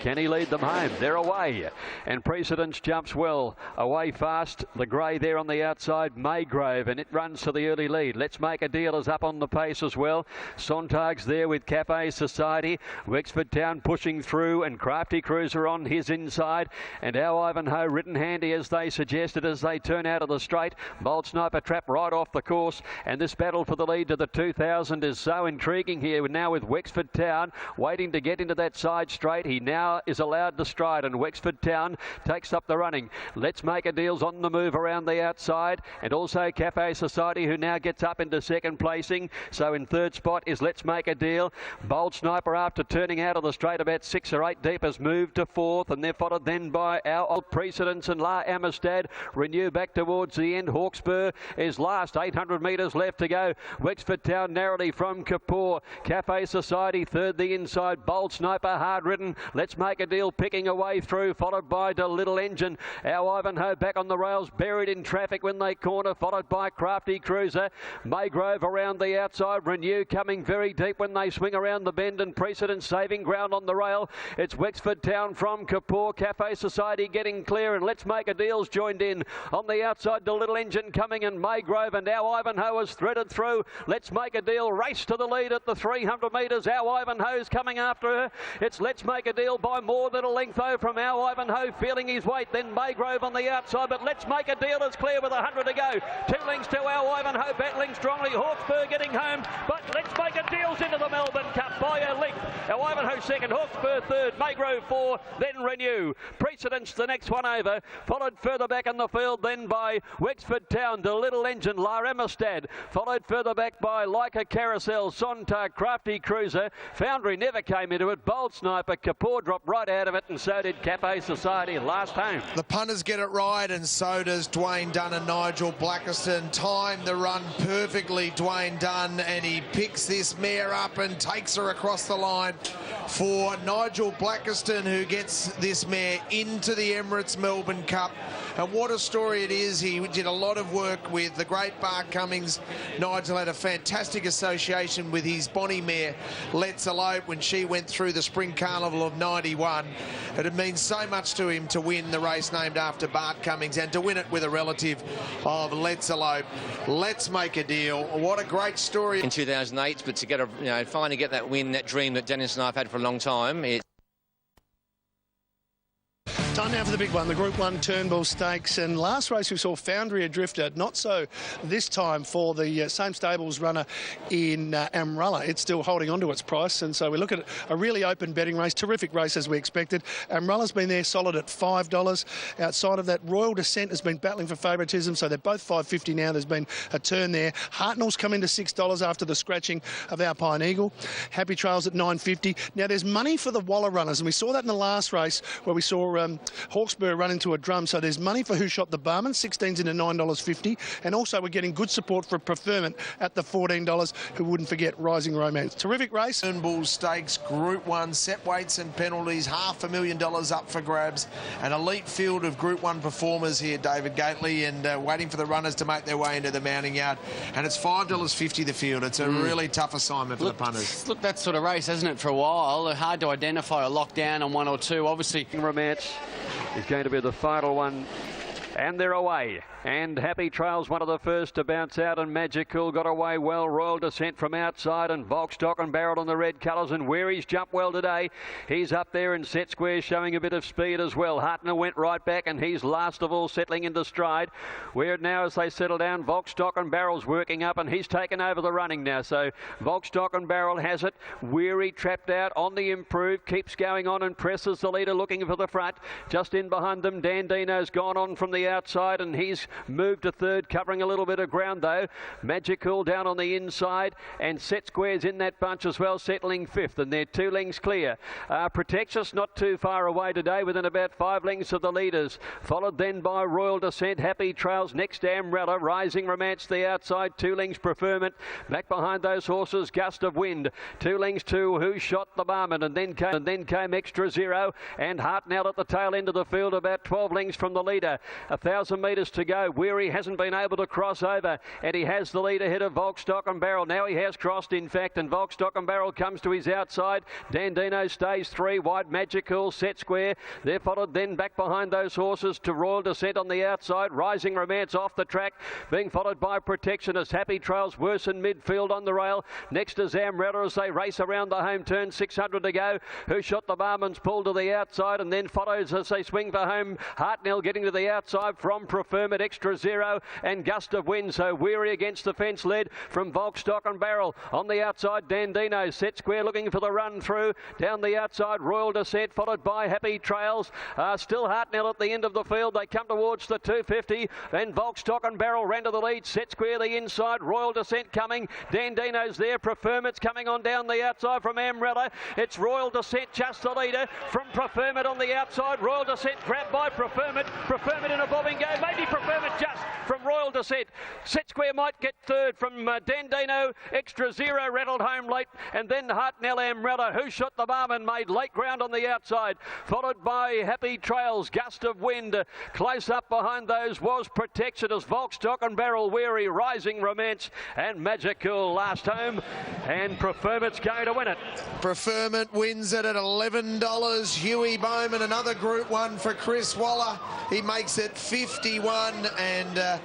Can he lead them home? They're away. And Precedence jumps well. Away fast. The grey there on the outside. Maygrove, and it runs to the early lead. Let's Make a Deal is up on the pace as well. Sontag's there with Cafe Society. Wexford Town pushing through, and Crafty Cruiser on his inside. And Our Ivanhoe ridden handy as they suggested as they turn out of the straight. Bold Sniper Trap right off the course. And this battle for the lead to the 2000 is so intriguing here now with Wexford Town waiting to get into that side straight. He now is allowed to stride, and Wexford Town takes up the running. Let's Make a Deal's on the move around the outside, and also Cafe Society, who now gets up into second placing. So in third spot is Let's Make a Deal. Bold Sniper, after turning out of the straight about 6 or 8 deep, has moved to fourth, and they're followed then by Our Old Precedence and La Amistad. Renew back towards the end. Hawkspur is last, 800 metres left to go. Wexford Town narrowly from Kapoor. Cafe Society third the inside. Bold Sniper hard ridden. Let's Make a Deal picking away through, followed by the Little Engine. Our Ivanhoe back on the rails, buried in traffic when they corner, followed by Crafty Cruiser. Maygrove around the outside. Renew coming very deep when they swing around the bend, and Precedence saving ground on the rail. It's Wexford Town from Kapoor. Cafe Society getting clear, and Let's Make a Deal's joined in. On the outside, the Little Engine coming, and Maygrove and Our Ivanhoe is threaded through. Let's Make a Deal race to the lead at the 300 metres. Our Ivanhoe's coming after her. It's Let's Make a Deal by more than a length though from Our Ivanhoe, feeling his weight. Then Maygrove on the outside, but Let's Make a Deal is clear with 100 to go. 2 lengths to Our Ivanhoe, battling strongly. Hawkspur getting home, but Let's Make a Deal's into the Melbourne Cup by a length. Our Ivanhoe second, Hawkspur third, Maygrove 4, then Renew. Precedence the next one over, followed further back in the field then by Wexford Town, the Little Engine, La Amistad, followed further back by Like a Carousel, Sontag, Crafty Cruiser. Foundry never came into it. Bold Sniper, Kapoor dropped dropped right out of it, and so did Cafe Society last home. The punters get it right, and so does Dwayne Dunn and Nigel Blackiston. Time the run perfectly, Dwayne Dunn, and he picks this mare up and takes her across the line for Nigel Blackiston, who gets this mare into the Emirates Melbourne Cup. And what a story it is. He did a lot of work with the great Bart Cummings. Nigel had a fantastic association with his Bonnie mare, Let's Elope, when she went through the Spring Carnival of 91. It had meant so much to him to win the race named after Bart Cummings, and to win it with a relative of Let's Elope. Let's make a deal. What a great story. In 2008, but to get finally get that win, that dream that Dennis and I have had for a long time. Time now for the big one, the Group 1 Turnbull Stakes. And last race we saw Foundry Adrifter, not so this time for the same stables runner in Amrella. It's still holding on to its price, and so we look at a really open betting race, terrific race as we expected. Amrella's been there solid at $5. Outside of that, Royal Descent has been battling for favouritism, so they're both $5.50 now. There's been a turn there. Hartnell's come into $6 after the scratching of Alpine Eagle. Happy Trails at $9.50. Now there's money for the Waller runners, and we saw that in the last race where we saw Hawkesbury run into a drum, so there's money for Who Shot the Barman, 16's into $9.50, and also we're getting good support for Preferment at the $14, who wouldn't forget Rising Romance. Terrific race. Turnbull Stakes, Group 1, set weights and penalties, $500,000 up for grabs. An elite field of Group 1 performers here, David Gately, and waiting for the runners to make their way into the mounting yard. And it's $5.50 the field. It's a really tough assignment for the punters. Look, that sort of race, hasn't it, for a while? Hard to identify a lockdown on one or two. Obviously, Romance is going to be the final one, and they're away. And Happy Trails, one of the first to bounce out, and Magical got away well. Royal Descent from outside, and Volk, Stock and Barrel in the red colours, and Weary's jumped well today. He's up there, and Set Square showing a bit of speed as well. Hartner went right back, and he's last of all settling into stride. Where now as they settle down, Volk, Stock and Barrel's working up, and he's taken over the running now. So Volk, Stock and Barrel has it. Weary trapped out on the improve, keeps going on and presses the leader looking for the front. Just in behind them, Dandino's gone on from the outside, and he's moved to third, covering a little bit of ground though. Magical down on the inside, and Set Square's in that bunch as well, settling fifth, and they're 2 lengths clear. Protectus not too far away today, within about 5 lengths of the leaders, followed then by Royal Descent. Happy Trails next to Amrella. Rising Romance the outside, 2 lengths Preferment. Back behind those horses, Gust of Wind, 2 lengths to Who Shot the Barman, and then came Extra Zero, and Hartnell at the tail end of the field, about 12 lengths from the leader. 1,000 metres to go. Weary hasn't been able to cross over, and he has the lead ahead of Volk, Stock and Barrel. Now he has crossed, in fact, and Volk, Stock and Barrel comes to his outside. Dandino stays 3 wide. Magical, Set Square. They're followed then back behind those horses to Royal Descent on the outside. Rising Romance off the track, being followed by Protectionist. Happy Trails worse in midfield on the rail. Next is Amrella as they race around the home turn. 600 to go. Who Shot the Barman's pulled to the outside, and then follows as they swing for home. Hartnell getting to the outside from Preferment, Extra Zero and Gust of Wind. So Weary against the fence, led from Volk, Stock and Barrel. On the outside, Dandino. Set Square looking for the run through. Down the outside, Royal Descent, followed by Happy Trails. Still Hartnell at the end of the field. They come towards the 250. Then Volk, Stock and Barrel ran to the lead. Set Square the inside. Royal Descent coming. Dandino's there. Preferment's coming on down the outside from Amrella. It's Royal Descent just the leader from Preferment on the outside. Royal Descent grabbed by Preferment. Preferment in a bobbing go. Maybe Preferment just from Royal Descent. Set Square might get third from Dandino. Extra Zero rattled home late, and then Hartnell Amrella. Who Shot the Barman made late ground on the outside, followed by Happy Trails. Gust of Wind. Close up behind those was Protection as Volk, Stock and Barrel, Weary, Rising Romance and Magical last home, and Preferment's going to win it. Preferment wins it at $11. Huey Bowman, another Group 1 for Chris Waller. He makes it 51 and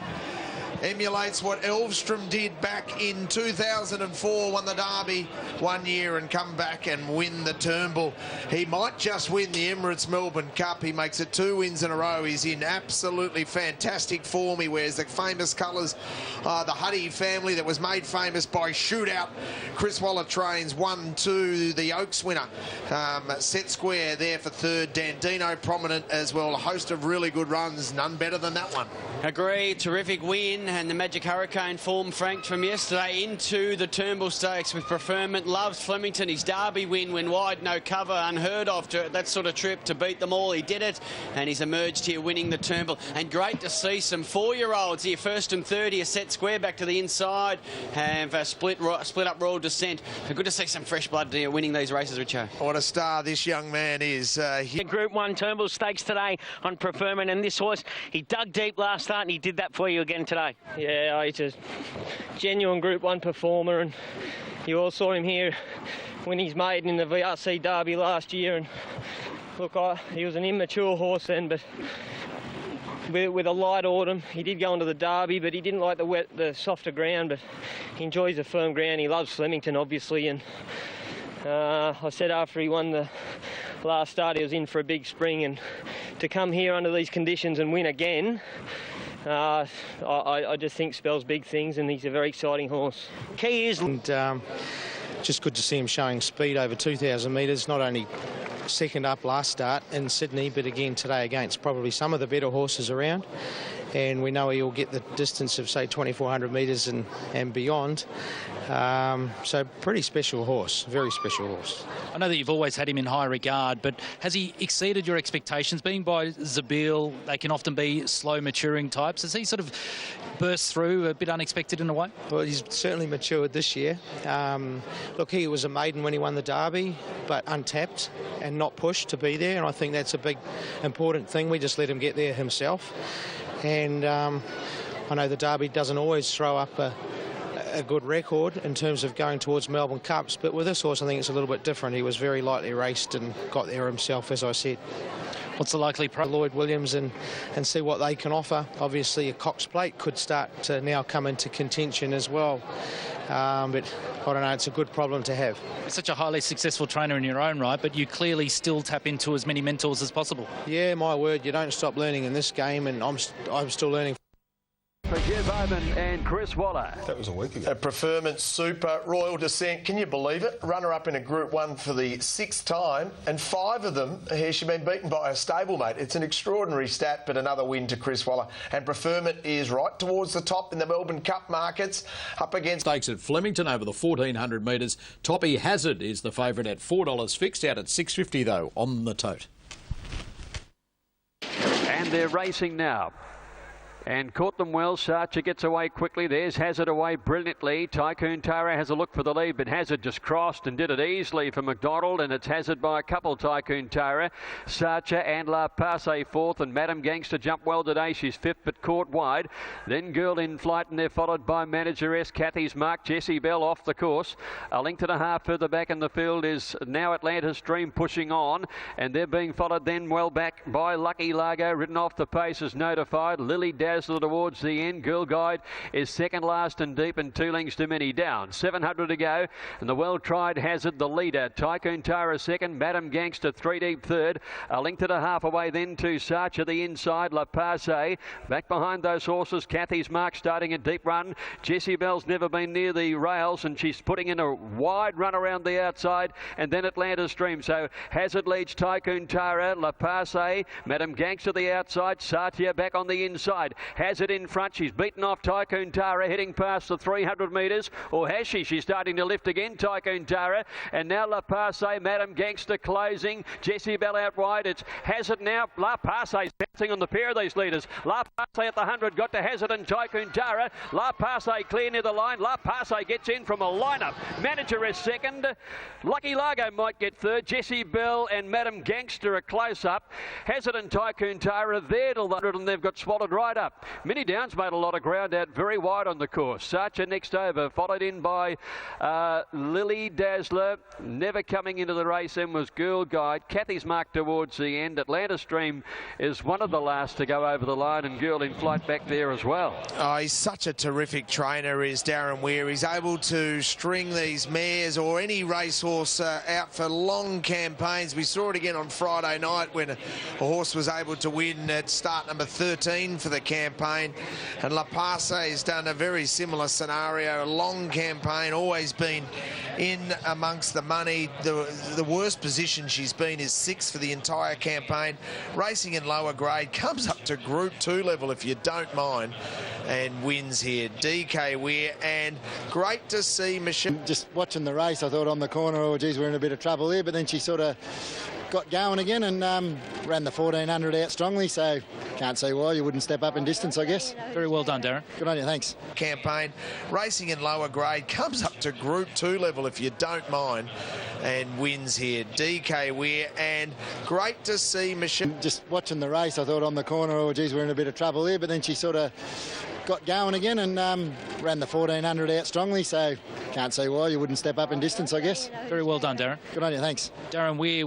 emulates what Elvstrom did back in 2004, won the Derby 1 year and come back and win the Turnbull. He might just win the Emirates Melbourne Cup. He makes it 2 wins in a row. He's in absolutely fantastic form. He wears the famous colours, the Huddy family that was made famous by Shootout. Chris Waller trains 1-2, the Oaks winner. Set Square there for third. Dandino prominent as well. A host of really good runs, none better than that one. Agree, terrific win. and the Magic Hurricane form, Frank, from yesterday into the Turnbull Stakes with preferment. Loves Flemington. His Derby win when wide, no cover, unheard of to that sort of trip to beat them all. He did it, and he's emerged here winning the Turnbull. And great to see some 4-year-olds here, first and third here, set square back to the inside, have split up Royal Descent. Good to see some fresh blood here winning these races, Richo. What a star this young man is. Group 1 Turnbull Stakes today on preferment, and this horse, he dug deep last start and he did that for you again today. Yeah, he's a genuine Group 1 performer, and you all saw him here when he's maiden in the VRC Derby last year. And look, he was an immature horse then, but with a light autumn, he did go into the Derby, but he didn't like the softer ground, but he enjoys the firm ground. He loves Flemington, obviously, and I said after he won the last start, he was in for a big spring, and to come here under these conditions and win again, I just think spells big things, and he's a very exciting horse. Key is... And, just good to see him showing speed over 2,000 metres, not only second up last start in Sydney, but again today against probably some of the better horses around. And we know he'll get the distance of, say, 2,400 metres and beyond. So pretty special horse, very special horse. I know that you've always had him in high regard, but has he exceeded your expectations? Being by Zabil, they can often be slow maturing types. Has he sort of burst through a bit unexpected in a way? Well, he's certainly matured this year. Look, he was a maiden when he won the Derby, but untapped and not pushed to be there, and I think that's a big important thing. We just let him get there himself. And I know the Derby doesn't always throw up a good record in terms of going towards Melbourne Cups, but with this horse I think it's a little bit different. He was very lightly raced and got there himself, as I said. What's the likely Lloyd Williams and see what they can offer. Obviously a Cox Plate could start to now come into contention as well. But I don't know, it's a good problem to have. You're such a highly successful trainer in your own right, but you clearly still tap into as many mentors as possible. Yeah, my word, you don't stop learning in this game, and I'm still learning. For Hugh Bowman and Chris Waller. That was a week ago. A preferment super Royal Descent. Can you believe it? Runner-up in a Group 1 for the 6th time, and 5 of them has she been beaten by a stablemate. It's an extraordinary stat, but another win to Chris Waller. And preferment is right towards the top in the Melbourne Cup markets, up against... Stakes at Flemington over the 1,400 metres. Toppy Hazard is the favourite at $4 fixed, out at $6.50 though on the tote. And they're racing now. And caught them well. Sarcher gets away quickly. There's Hazard away brilliantly. Tycoon Tara has a look for the lead, but Hazard just crossed and did it easily for McDonald, and it's Hazard by a couple, Tycoon Tara. Sarcher and La Passe fourth, and Madam Gangster jumped well today. She's fifth, but caught wide. Then Girl in Flight, and they're followed by Manageress Kathy's Mark. Jessie Bell off the course. A length and a half further back in the field is now Atlantis Dream pushing on, and they're being followed then well back by Lucky Largo. Ridden off the pace is Notified. Lily Dazzler towards the end. Girl Guide is second last and deep, and 2 lengths to Mini down. 700 to go, and the well-tried Hazard the leader. Tycoon Tara second. Madam Gangster 3 deep third. A length and a half away then to Sarcher the inside. La Passe back behind those horses. Kathy's Mark starting a deep run. Jessie Bell's never been near the rails, and she's putting in a wide run around the outside, and then Atlantis Dream. So Hazard leads Tycoon Tara. La Passe, Madam Gangster the outside. Sarcher back on the inside. Hazard in front. She's beaten off Tycoon Tara, heading past the 300 metres. Or has she? She's starting to lift again, Tycoon Tara. And now La Passe, Madam Gangster closing. Jessie Bell out wide. It's Hazard now. La Passe's bouncing on the pair of these leaders. La Passe at the 100. Got to Hazard and Tycoon Tara. La Passe clear near the line. La Passe gets in from a lineup. Manager is second. Lucky Largo might get third. Jessie Bell and Madam Gangster are close up. Hazard and Tycoon Tara there till the 100, and they've got swallowed right up. Mini Downs made a lot of ground out very wide on the course. Sarcher next over, followed in by Lily Dazzler. Never coming into the race then was Girl Guide. Kathy's Mark towards the end. Atlantis Dream is one of the last to go over the line, and Girl in Flight back there as well. Oh, he's such a terrific trainer, is Darren Weir. He's able to string these mares or any racehorse out for long campaigns. We saw it again on Friday night when a horse was able to win at start number 13 for the campaign. campaign, and La Passe has done a very similar scenario, a long campaign, always been in amongst the money. The worst position she's been is 6th for the entire campaign. Racing in lower grade, comes up to Group 2 level if you don't mind, and wins here. DK Weir, and great to see Michelle. Just watching the race, I thought on the corner, oh geez, we're in a bit of trouble here, but then she sort of got going again and ran the 1400 out strongly, so can't see why you wouldn't step up in distance, I guess. Very well done, Darren. Good on you, thanks. Campaign, racing in lower grade, comes up to Group 2 level if you don't mind, and wins here. DK Weir, and great to see Michelle. Just watching the race, I thought on the corner, oh geez, we're in a bit of trouble here, but then she sort of got going again and ran the 1400 out strongly, so can't see why you wouldn't step up in distance, I guess. Very well done, Darren. Good on you, thanks. Darren Weir.